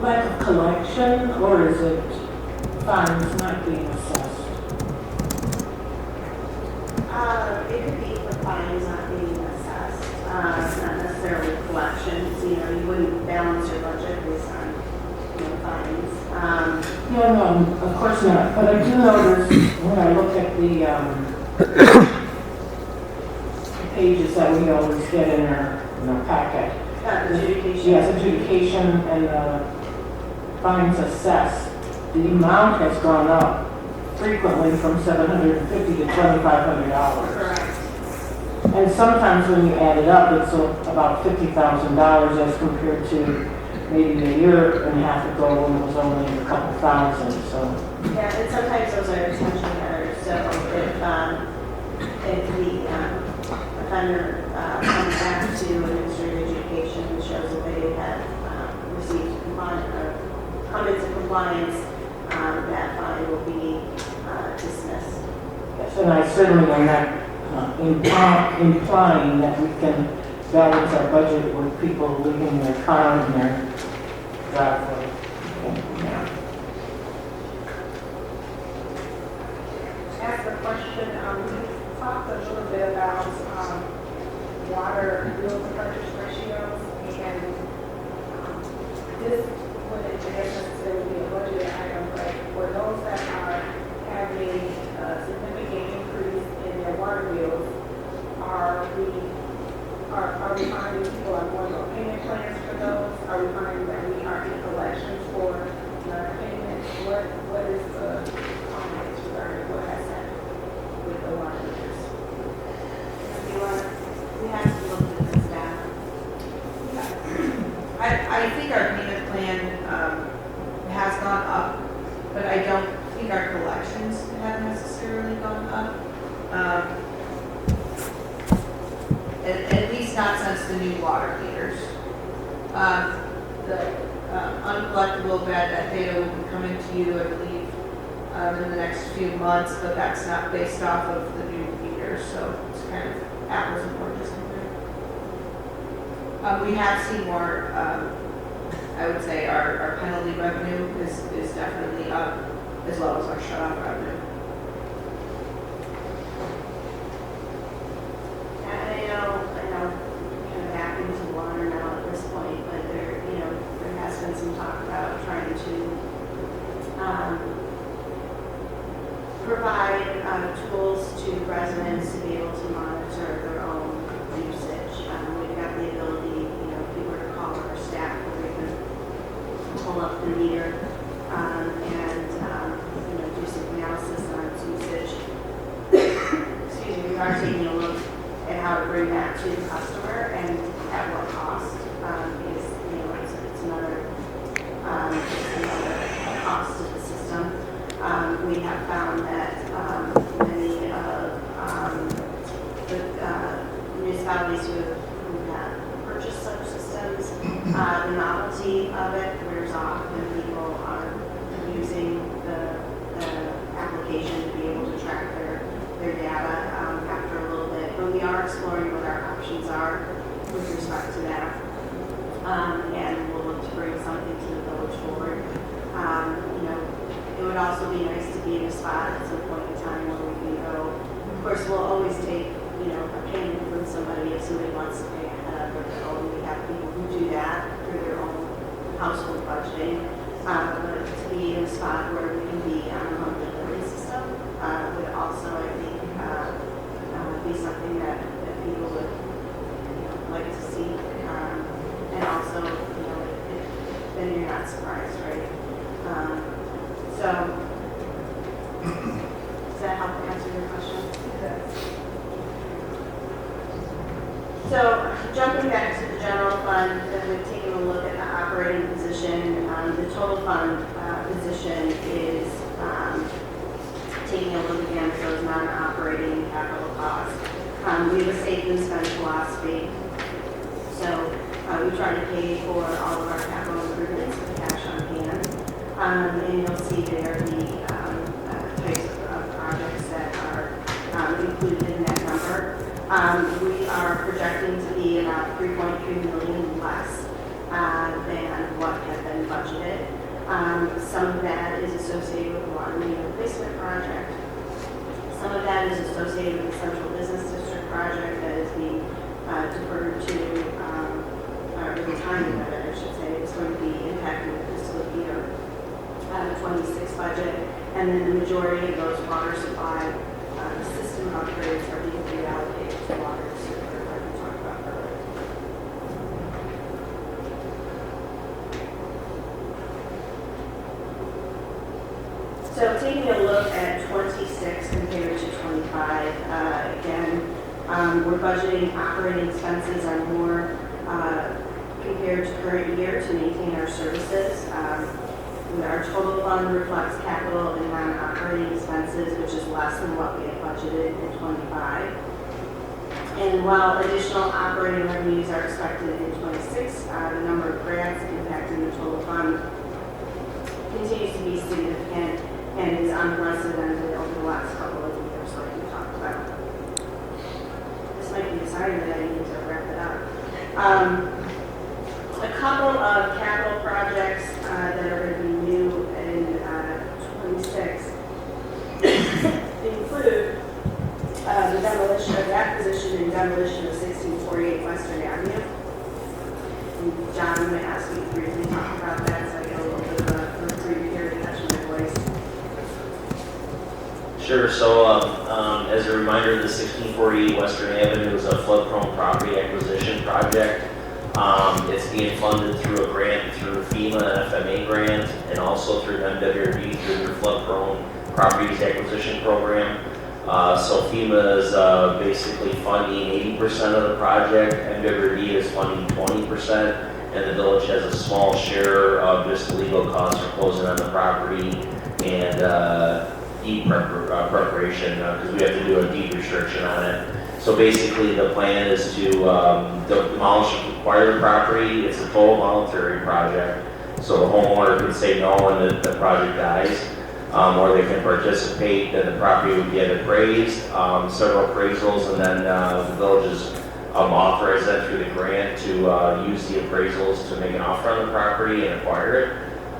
lack of collection, or is it fines not being assessed? It could be for fines not being assessed, not necessarily collections. You know, you wouldn't balance your budget based on, fines. No, of course not. But I do notice when I look at the pages that we always get in our packet. Adjudication. Yes, adjudication and fines assessed. The amount has gone up frequently from $750 to $2,500. Correct. And sometimes when you add it up, it's about $50,000 as compared to maybe a year and a half ago when it was only a couple thousand, so. Yeah, and sometimes those are attention errors. So if the offender comes back to administrative adjudication and shows that they have received compliance or come into compliance, that fine will be dismissed. Yes, and I certainly am not implying that we can balance our budget with people leaving their car in their driveway. Yeah. Ask a question. We talked a little bit about water bill to purchase ratios, and this wouldn't necessarily be a budget item, but for those that are having a significant increase in their water bills, are we finding people are going on payment plans for those? Are we finding that we are in collections for non-payments? What is the comments regarding what has happened with the water meters? We have to look at this data. I think our payment plan has gone up, but I don't think our collections have necessarily gone up. At least not since the new water meters. The uncollectible bad debt data will be coming to you, I believe, in the next few months, but that's not based off of the new meters, so it's kind of apples and oranges compared. We have seen more, I would say our penalty revenue is definitely up, as well as our shut-off revenue. I know, kind of back into water now at this point, but there has been some talk about trying to provide tools to residents to be able to monitor their own usage. We've got the ability, if you were to call our staff, where we can pull up the meter and do some analysis on its usage. Excuse me, we are taking a look at how to bring that to the customer and at what cost, because it's another cost to the system. We have found that many of the municipalities who have purchased such systems, the novelty of it wears off, and people are using the application to be able to track their data after a little bit. But we are exploring what our options are with respect to that. And we'll look to bring something to the village board. It would also be nice to be in a spot at some point in time where we can go. Of course, we'll always take, a payment from somebody if somebody wants to pay ahead of their bill. We have people who do that through their own household budgeting. But to be in a spot where we can be on a monthly billing system would also, I think, be something that people would like to see. And also, then you're not surprised, right? So, does that help answer your question? So, jumping back to the general fund, we've taken a look at the operating position. The total fund position is taking a look again at those non-operating capital costs. We have a save and spend philosophy. So, we try to pay for all of our capital improvements with cash on hand. And you'll see there the types of projects that are included in that number. We are projecting to be about $3.3 million less than what had been budgeted. Some of that is associated with the water main replacement project. Some of that is associated with the Central Business District project that is being deferred to, or the timing of it, I should say, is going to be impacting the fiscal year 26 budget. And then the majority of those water supply system upgrades are being reallocated to water and sewer, like we talked about earlier. So taking a look at 26 compared to 25, again, we're budgeting operating expenses on more compared to current year to maintain our services. Our total fund reflects capital and non-operating expenses, which is less than what we had budgeted in 25. And while additional operating revenues are expected in 26, the number of grants impacting the total fund continues to be significant and is unprecedented over the last couple of years, like we talked about. This might be a sign that I need to wrap it up. A couple of capital projects that are going to be new in 26 include the demolition of the acquisition and demolition of 1648 Western Avenue. And John might ask me to briefly talk about that, so I get a little bit of a reprieve here to catch my voice. Sure. So, as a reminder, the 1648 Western Avenue is a flood-prone property acquisition project. It's being funded through a grant through FEMA and FMA grant, and also through MWRD through their flood-prone properties acquisition program. So FEMA is basically funding 80% of the project. MWRD is funding 20%, and the village has a small share of just legal costs for closing on the property and deed preparation because we have to do a deed restriction on it. So basically, the plan is to demolish and acquire the property. It's a total voluntary project, so the homeowner can say no when the project dies, or they can participate. Then the property would get appraised, several appraisals, and then the village is authorized then through the grant to use the appraisals to make an offer on the property and acquire it.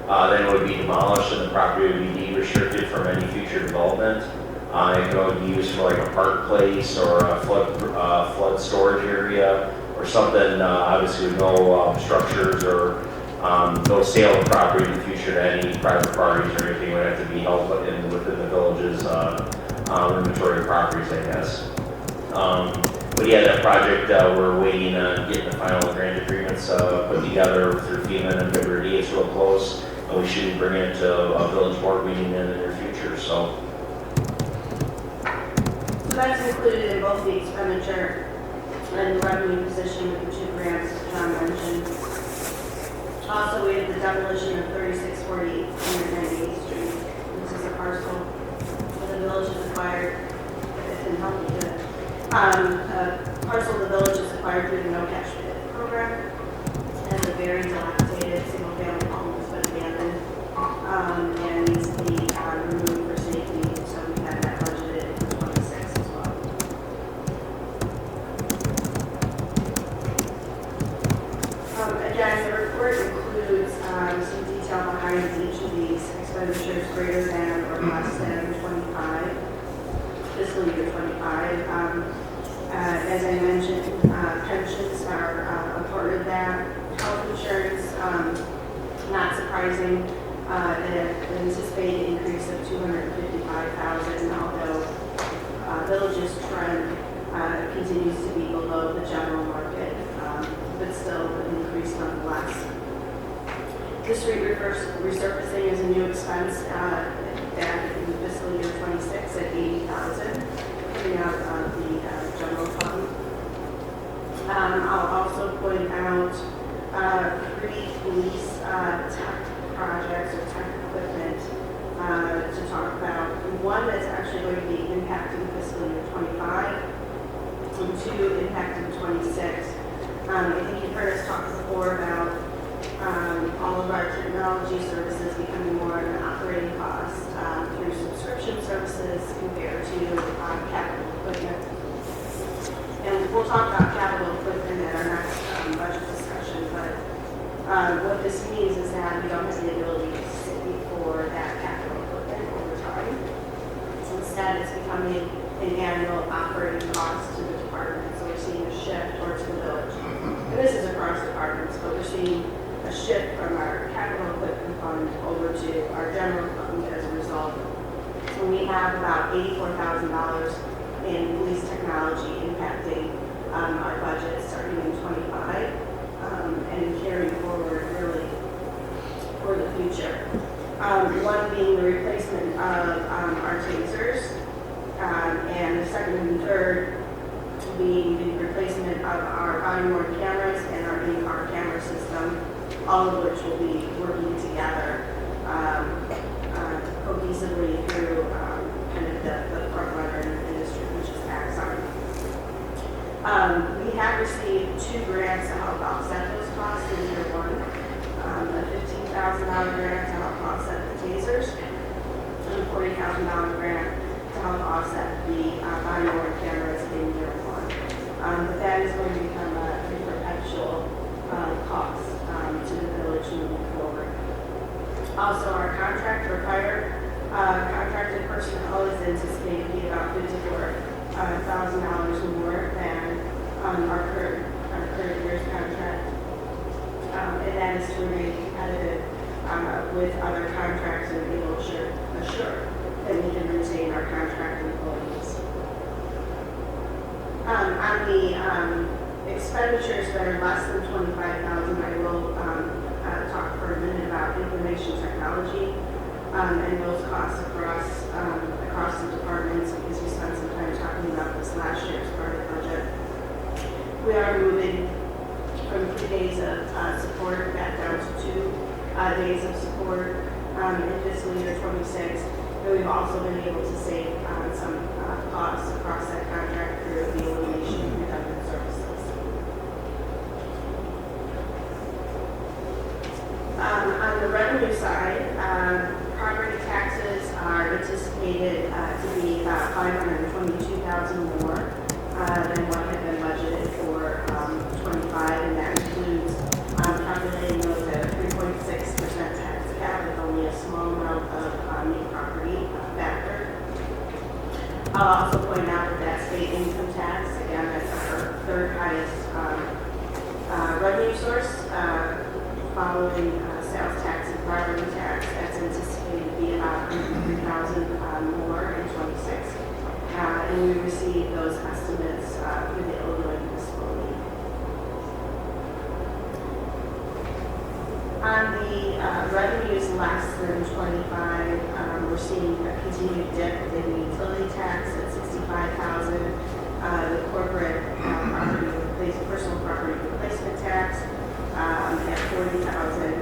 Then it would be demolished, and the property would be deed restricted from any future development. It can only be used for like a park place or a flood storage area or something, obviously with no structures or no sale of property in the future to any private parties or anything would have to be held within the village's inventory of properties, I guess. But yeah, that project, we're waiting on getting the final grant agreements put together through FEMA and MWRD. It's real close, and we should be bringing it to a village board meeting in the near future. So that's included in both the expenditure and the revenue position with the two grants that John mentioned. Also, we have the demolition of 3640 198th Street. This is a parcel that the village has acquired. It can help me do it. A parcel the village has acquired through the No Cash Bid program. It has a very dilapidated single-family home that's been abandoned and needs to be removed for safety. So we have that budgeted for 26 as well. Again, the report includes some detail behind each of these expenditures greater than or less than 25, fiscal year 25. As I mentioned, pensions are a part of that. Health insurance, not surprising, an anticipated increase of $255,000, although village's trend continues to be below the general market, but still an increase nonetheless. This resurfacing is a new expense back in fiscal year 26 at $80,000, coming out of the general fund. I'll also point out 3 police tech projects or tech equipment to talk about. One that's actually going to be impacting fiscal year 25, and 2 impacting 26. I think you've heard us talk before about all of our technology services becoming more of an operating cost through subscription services compared to capital equipment. And we'll talk about capital equipment at our next budget discussion, but what this means is that we don't have the ability to for that capital equipment over time. Instead, it's becoming an annual operating cost to the department, so we're seeing a shift towards the village. And this is across departments, but we're seeing a shift from our capital equipment fund over to our general fund as a result. And we have about $84,000 in police technology impacting our budget starting in '25 and carrying forward really for the future. One being the replacement of our tasers, and the second and third being the replacement of our body-worn cameras and our in-car camera system, all of which will be working together cohesively through kind of the front runner in the industry, which is Axon. We have received 2 grants to help offset those costs in year 1. A $15,000 grant to help offset the tasers, and a $40,000 grant to help offset the body-worn cameras in year 1. But that is going to become a perpetual cost to the village moving forward. Also, our contract for fire contracted personnel is anticipated to be about $54,000 more than our current year's contract. And that is to remain competitive with other contracts and be able to assure that we can retain our contract employees. On the expenditures that are less than $25,000, I will talk for a minute about information technology and those costs across the departments, because we spent some time talking about this last year as part of the budget. We are moving from 3 days of support back down to 2 days of support in fiscal year 26. And we've also been able to save some costs across that contract through the elimination of redundant services. On the revenue side, property taxes are anticipated to be about $522,000 more than what had been budgeted for 25, and that includes calculating those at a 3.6% tax cap with only a small amount of new property factor. I'll also point out that state income tax, again, that's our 3rd highest revenue source, following sales tax and property tax. That's anticipated to be about $103,000 more in 26. And we received those estimates through the Illinois Municipal League. On the revenues less than 25, we're seeing a continued dip in the utility tax at $65,000, the corporate personal property replacement tax at $40,000,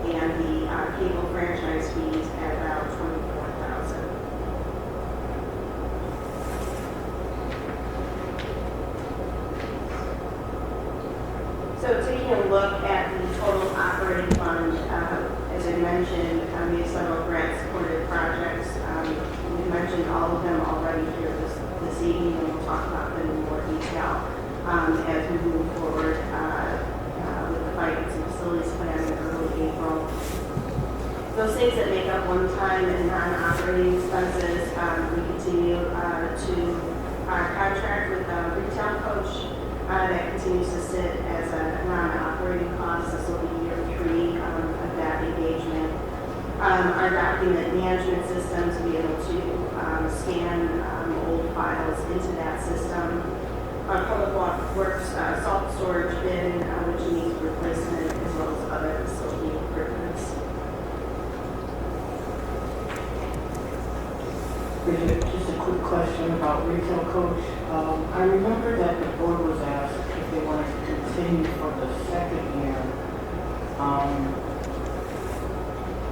and the cable franchise fees at about $24,000. So taking a look at the total operating fund, as I mentioned, we have several grant-supported projects. We've mentioned all of them already here this evening, and we'll talk about them in more detail as we move forward with the finance and facilities plan in early April. Those things that make up one-time and non-operating expenses, we continue to contract with a retail coach that continues to sit as a non-operating cost. This will be year 3 of that engagement. Our document management system to be able to scan old files into that system. Our public works salt storage bin, which needs replacement, as well as other facility improvements. Just a quick question about retail coach. I remember that the board was asked if they wanted to continue for the 2nd year.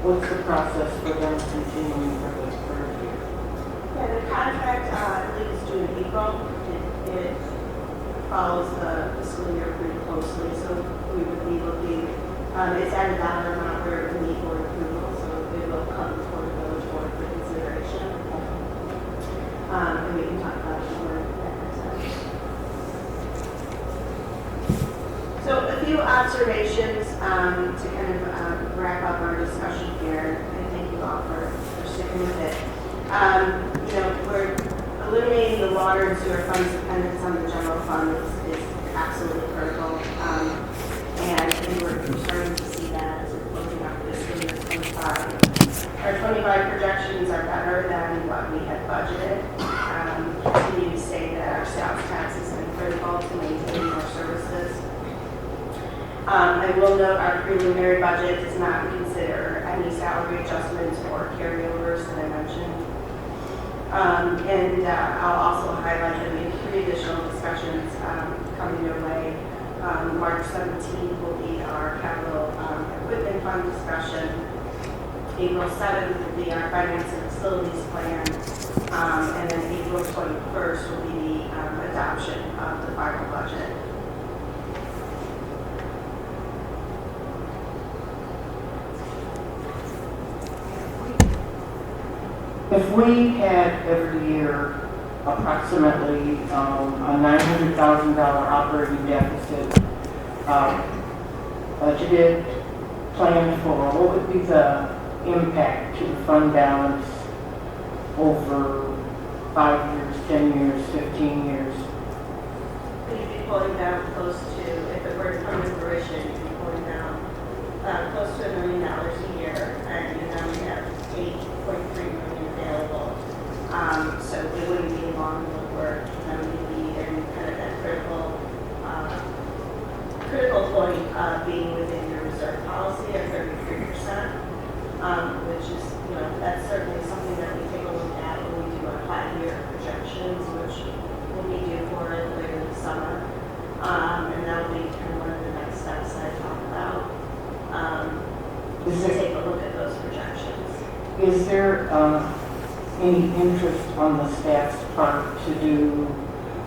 What's the process for them continuing for the 3rd year? Yeah, the contract, I believe, is due in April. It follows the fiscal year pretty closely, so we would be looking, it's at a dollar amount where it would need board approval, so it will come before the village board for consideration. And we can talk about it more at that time. So a few observations to kind of wrap up our discussion here. I thank you all for sticking with it. We're eliminating the water and sewer funds dependence on the general fund is absolutely critical. And we're starting to see that as we're closing out fiscal year 25. Our 25 projections are better than what we had budgeted. Continue to say that our sales tax has been critical to maintaining our services. I will note our preliminary budget does not consider any salary adjustments or carryovers that I mentioned. I'll also highlight that we have 3 additional discussions coming your way. March 17th will be our capital equipment fund discussion. April 7th will be our finance and facilities plan. And then April 21st will be the adoption of the final budget. If we had every year approximately a $900,000 operating deficit budgeted, planned for, what would be the impact to the fund balance over 5 years, 10 years, 15 years? We'd be pulling down close to, if it were to come to fruition, you'd be pulling down close to $1 million a year, and we have 8.3 million available. So it wouldn't be long of work, and we'd be in kind of that critical point of being within your reserve policy of 33%, which is, that's certainly something that we take a look at when we do our 5-year projections, which we'll be due for later this summer. And that'll be kind of one of the next steps that I talk about. To take a look at those projections. Is there any interest on the staff's part to do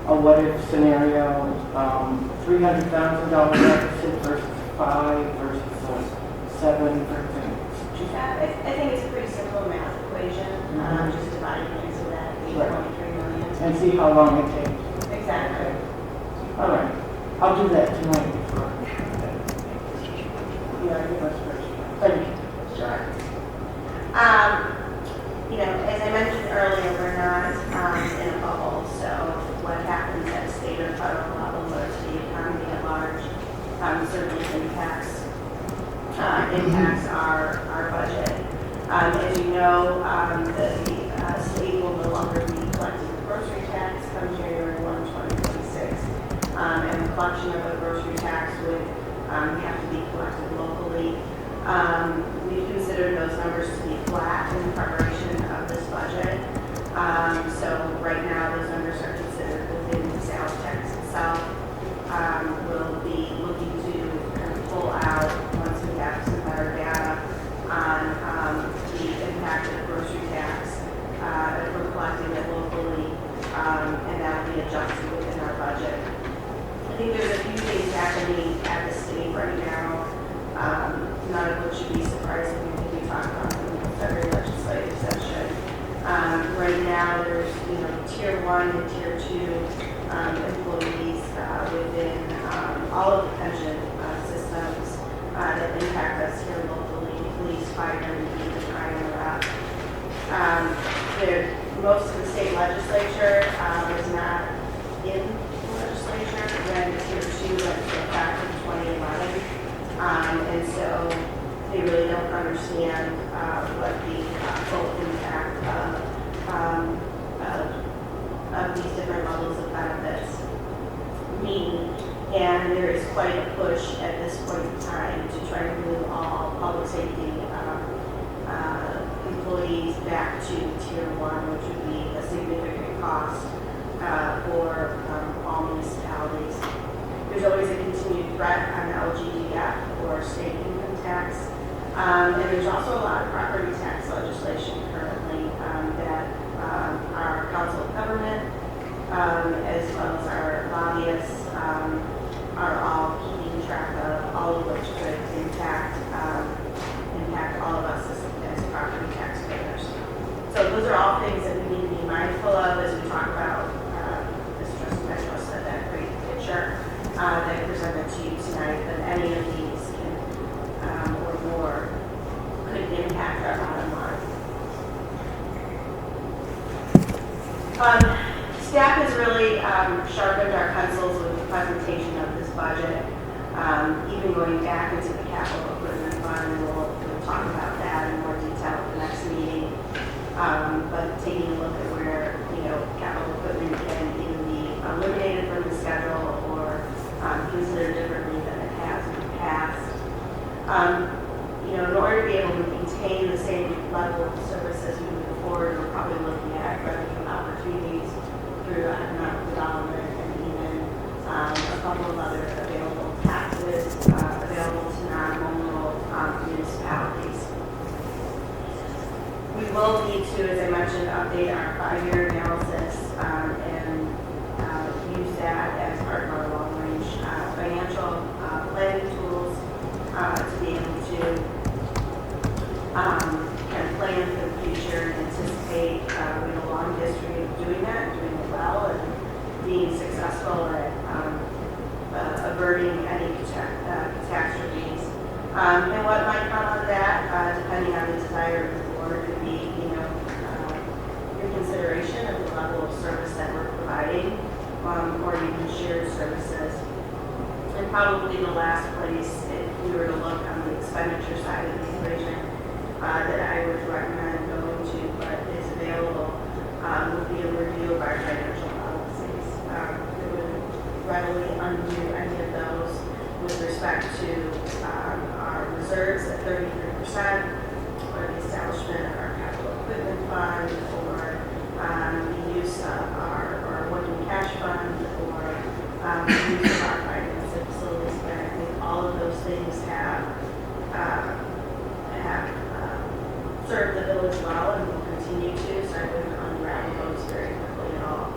a what-if scenario, $300,000 deficit versus 5 versus 7, for example? I think it's a pretty simple math equation, just dividing it into that 8.3 million. And see how long it takes. Exactly. All right. I'll do that tonight. Yeah, give us first. Thank you. Sure. As I mentioned earlier, we're not in a bubble, so what happens at state or federal level or to the economy at large certainly impacts our budget. As you know, the state will no longer be collecting the grocery tax come January 1, 2026, and the collection of the grocery tax would have to be collected locally. We've considered those numbers to be flat in preparation of this budget. So right now, those numbers are considered within the sales tax itself. We'll be looking to kind of pull out, once we have some better data, on the impact of the grocery tax if we're collecting it locally, and that will be adjusted within our budget. I think there's a few things happening at the state right now, none of which should be surprising when we talk about them in the federal legislative session. Right now, there's tier 1 and tier 2 employees within all of the pension systems that impact us here locally, police, fire, and IRS. Most of the state legislature is not in the legislature when tier 2 went into effect in 2011. And so they really don't understand what the full impact of these different levels of benefits mean. And there is quite a push at this point in time to try to move all public safety employees back to tier 1, which would be a significant cost for all municipalities. There's always a continued threat on LGDF or state income tax. And there's also a lot of property tax legislation currently that our council of government, as well as our lobbyists, are all keeping track of, all of which could impact all of us as property taxpayers. So those are all things that we need to be mindful of as we talk about, as Trustee Metro said, that great picture that I presented to you tonight, that any of these can, or more, could impact even going back into the capital equipment fund, and we'll talk about that in more detail at the next meeting. But taking a look at where, capital equipment can either be eliminated from the schedule or considered differently than it has in the past. In order to be able to maintain the same level of service as we move forward, we're probably looking at revenue opportunities through economic development and even a couple of other available taxes available to non-local municipalities. We will need to, as I mentioned, update our 5-year analysis and use that as part of our long-range financial planning tools to be able to kind of plan for the future and anticipate. We have a long history of doing that, doing it well, and being successful at averting any catastrophes. And what might come of that, depending on the desire of the board, could be, reconsideration of the level of service that we're providing, or even shared services. And probably the last place, if we were to look on the expenditure side of the equation, that I would recommend going to, but is available, would be a review of our financial policies. It would readily undo any of those with respect to our reserves at 33%, or the establishment of our capital equipment fund, or the use of our working cash fund, or the use of our finance and facilities grant. I think all of those things have served the village well and will continue to, so I wouldn't unravel those very quickly at all.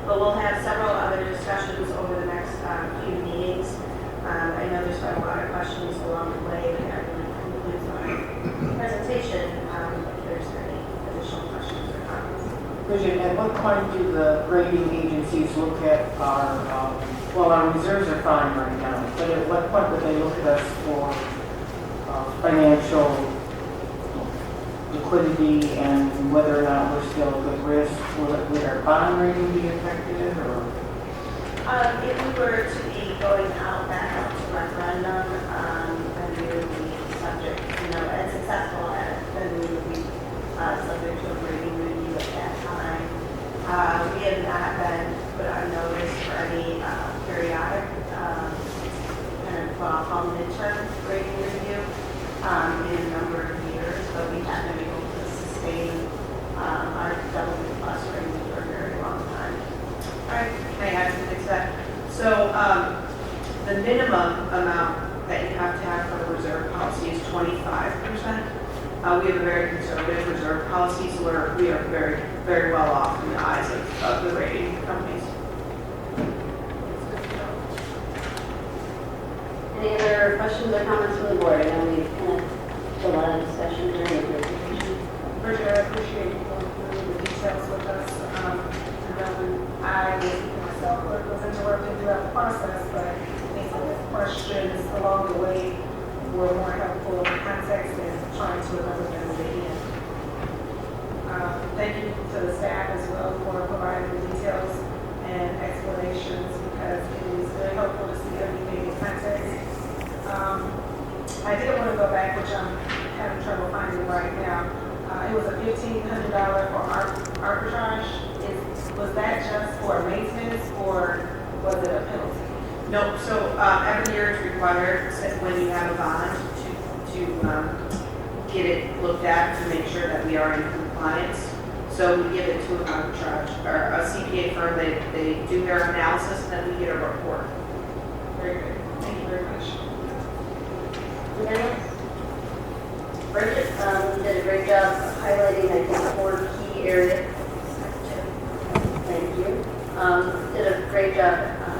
But we'll have several other discussions over the next few meetings. I know there's been a lot of questions along the way, but that really concludes my presentation. If there's any additional questions or comments. Bridget, at what point do the rating agencies look at our reserves are fine right now, but at what point would they look at us for financial liquidity and whether or not we're still a good risk? Would our bond rating be affected, or? If we were to be going back out to referendum, then we would be subject, and successful at it, then we would be subject to a rating review at that time. We have not been put on notice for any periodic called midterm rating review in a number of years, but we have been able to sustain our AA+ rating for a very long time. All right, can I add something to that? So the minimum amount that you have to have for a reserve policy is 25%. We have a very conservative reserve policy, so we are very, very well off in the eyes of the rating companies. Any other questions or comments from the board? I know we've kind of had a lot of discussion during the presentation. Bridget, I appreciate you going through the details with us. I myself was interrupted throughout the process, but I think the questions along the way were more helpful in context than trying to remember them at the end. Thank you to the staff as well for providing the details and explanations, because it is very helpful to see everything in context. I did want to go back, which I'm having trouble finding right now. It was a $1,500 for arbitrage. Was that just for maintenance, or was it a penalty? No, so every year it's required when you have a bond to get it looked at to make sure that we are in compliance. So we give it to an arbitrage or a CPA firm. They do their analysis, and then we get a report. Very good. Thank you very much. Anybody else? Bridget, you did a great job highlighting, I think, 4 key areas. Thank you. Did a great job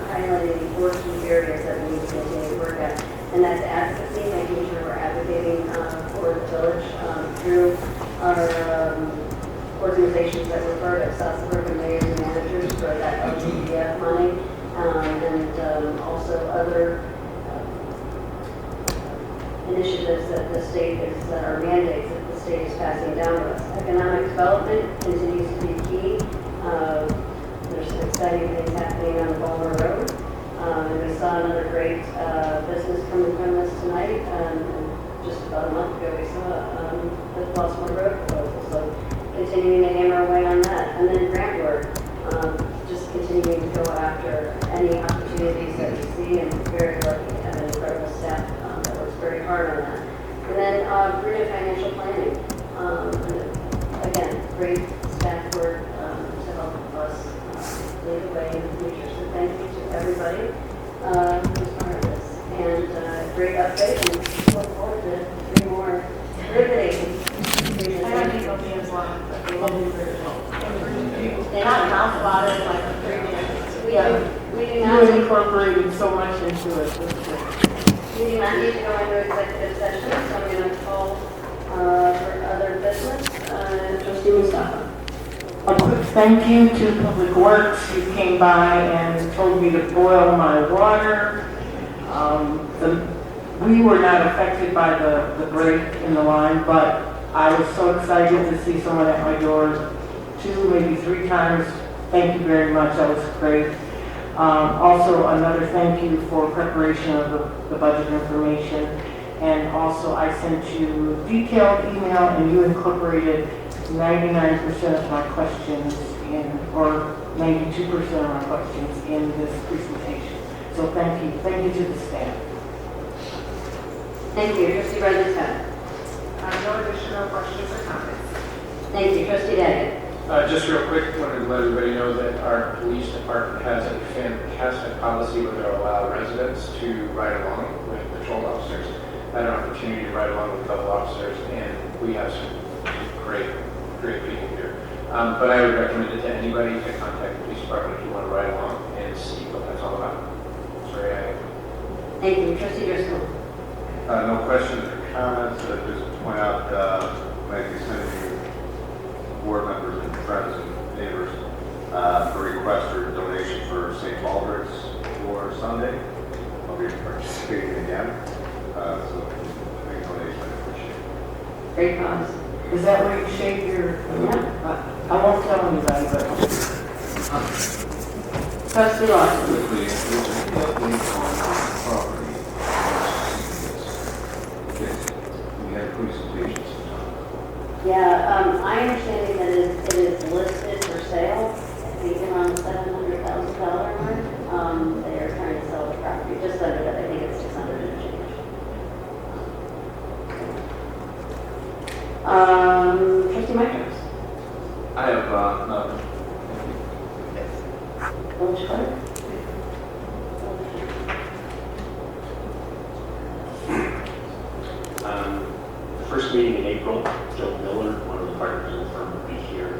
highlighting 4 key areas that we need to continue to work at. And that's advocacy, making sure we're advocating for the village through our organizations that we're part of, South Suburban Mayors and Managers for that LGDF money, and also other initiatives that the state is, or mandates that the state is passing down to us. Economic development continues to be key. There's some exciting things happening on Balmer Road. And we saw another great business tonight. Just about a month ago, we saw the Flossmoor Road proposal, so continuing to hammer away on that. And then grant work, just continuing to go after any opportunities that we see, and very lucky to have an incredible staff that works very hard on that. And then Bruno Financial Planning, again, great staff work to help us lead the way in the future. So thank you to everybody who's part of this. And great update, and look forward to 3 more riveting. I don't think they'll be as long, but they will be very long. They're not mouth waters like a 3 minutes. We do You not have incorporated so much into it. We do not need to go into executive session, so I'm going to call for other business. Trustee Mustafa. A quick thank you to Public Works. You came by and told me to boil my water. We were not affected by the break in the line, but I was so excited to see someone at my door 2, maybe 3 times. Thank you very much. That was great. Also, another thank you for preparation of the budget information. And also, I sent you a detailed email, and you incorporated 99% of my questions or 92% of my questions in this presentation. So thank you. Thank you to the staff. Thank you. Trustee Brendan. No additional questions or comments. Thank you. Trustee Daggett. Just real quick, wanted to let everybody know that our police department has a fantastic policy where they'll allow residents to ride along with patrol officers. I had an opportunity to ride along with a couple officers, and we have some great people here. But I would recommend it to anybody to contact the police department if you want to ride along and see what that's all about. Sorry, Thank you. Trustee Driscoll. No questions or comments. Just point out, might be sending you board members and friends and neighbors a request for donation for St. Baldrick's for Sunday. I'll be participating again. So big donation, I appreciate it. Great cause. Is that where you shave your? Yeah. I won't tell anybody, but. Trustee Lawson. Quickly, there's an update on property. We had presentations. Yeah, I understand that it is listed for sale, I think around the $700,000 mark. They are trying to sell the property just under that. I think it's 600 and change. Trustee Mitros. I have nothing. Village clerk. The first meeting in April, Joe Miller, one of the partners of the firm, will be here.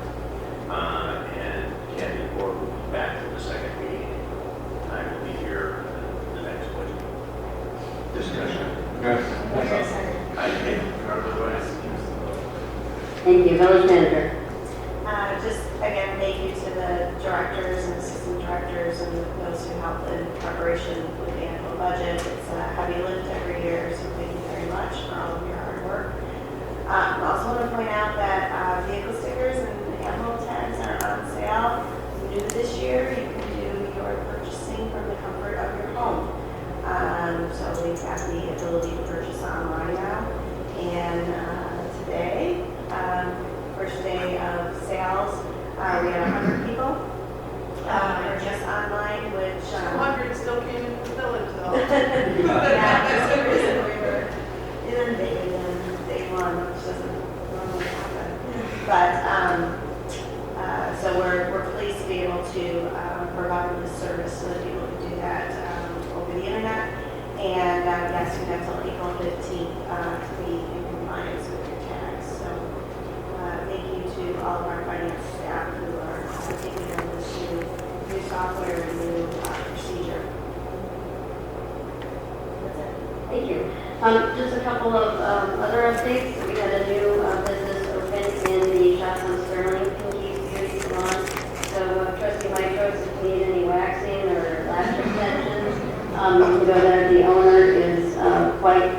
And Kathy Ford will be back for the second meeting in April. I will be here the next budget discussion. I think, Thank you. Village manager. Just again, thank you to the directors and assistant directors and those who helped in preparation with the annual budget. It's a heavy lift every year, so thank you very much for all of your hard work. I also want to point out that vehicle stickers and animal tags are on sale. New this year, you can do your purchasing from the comfort of your home. So we've got the ability to purchase online now. And today, first day of sales, we had 100 people purchase online, which 200 still came into the village though. yeah, for some reason we were inundated in day one, which doesn't normally happen. But so we're pleased to be able to provide this service so that people can do that over the internet. And yes, you have till April 15th to be in compliance with your tags. So thank you to all of our finance staff who are taking on this new software and new procedure. That's it. Thank you. Just a couple of other updates. We had a new business open in the Shops on Sterling, Pinky's Beauty Salon. So Trustee Mitros, if you need any waxing or lash extensions, you know that the owner is quite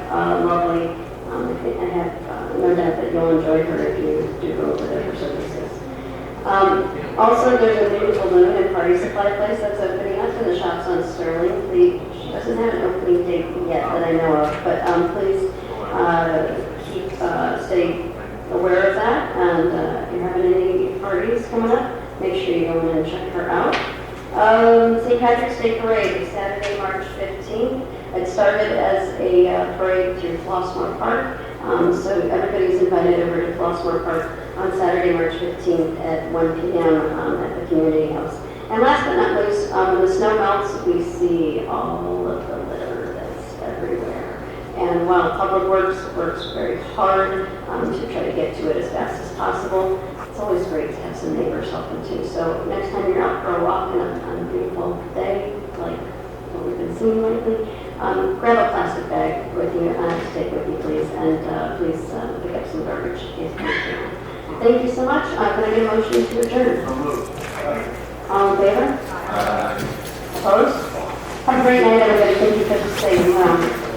lovely. I have no doubt that you'll enjoy her if you do go over there for services. Also, there's a new balloon and party supply place that's opening up in the Shops on Sterling. The doesn't have an opening date yet that I know of, but please stay aware of that. And if you're having any parties coming up, make sure you go in and check her out. St. Patrick's Day Parade is Saturday, March 15th. It started as a parade through Flossmoor Park. So everybody's invited over to Flossmoor Park on Saturday, March 15th at 1 p.m. At the community house. And last but not least, when the snow melts, we see all of the litter that's everywhere. And while Public Works works very hard to try to get to it as fast as possible, it's always great to have some neighbors helping too. So next time you're out for a walk on a beautiful day, like what we've been seeing lately, grab a plastic bag with you, take with you please, and please pick up some garbage in case you can. Thank you so much. Can I get a motion to adjourn? All in favor? Opposed? Have a great night, everybody. Thank you for staying around.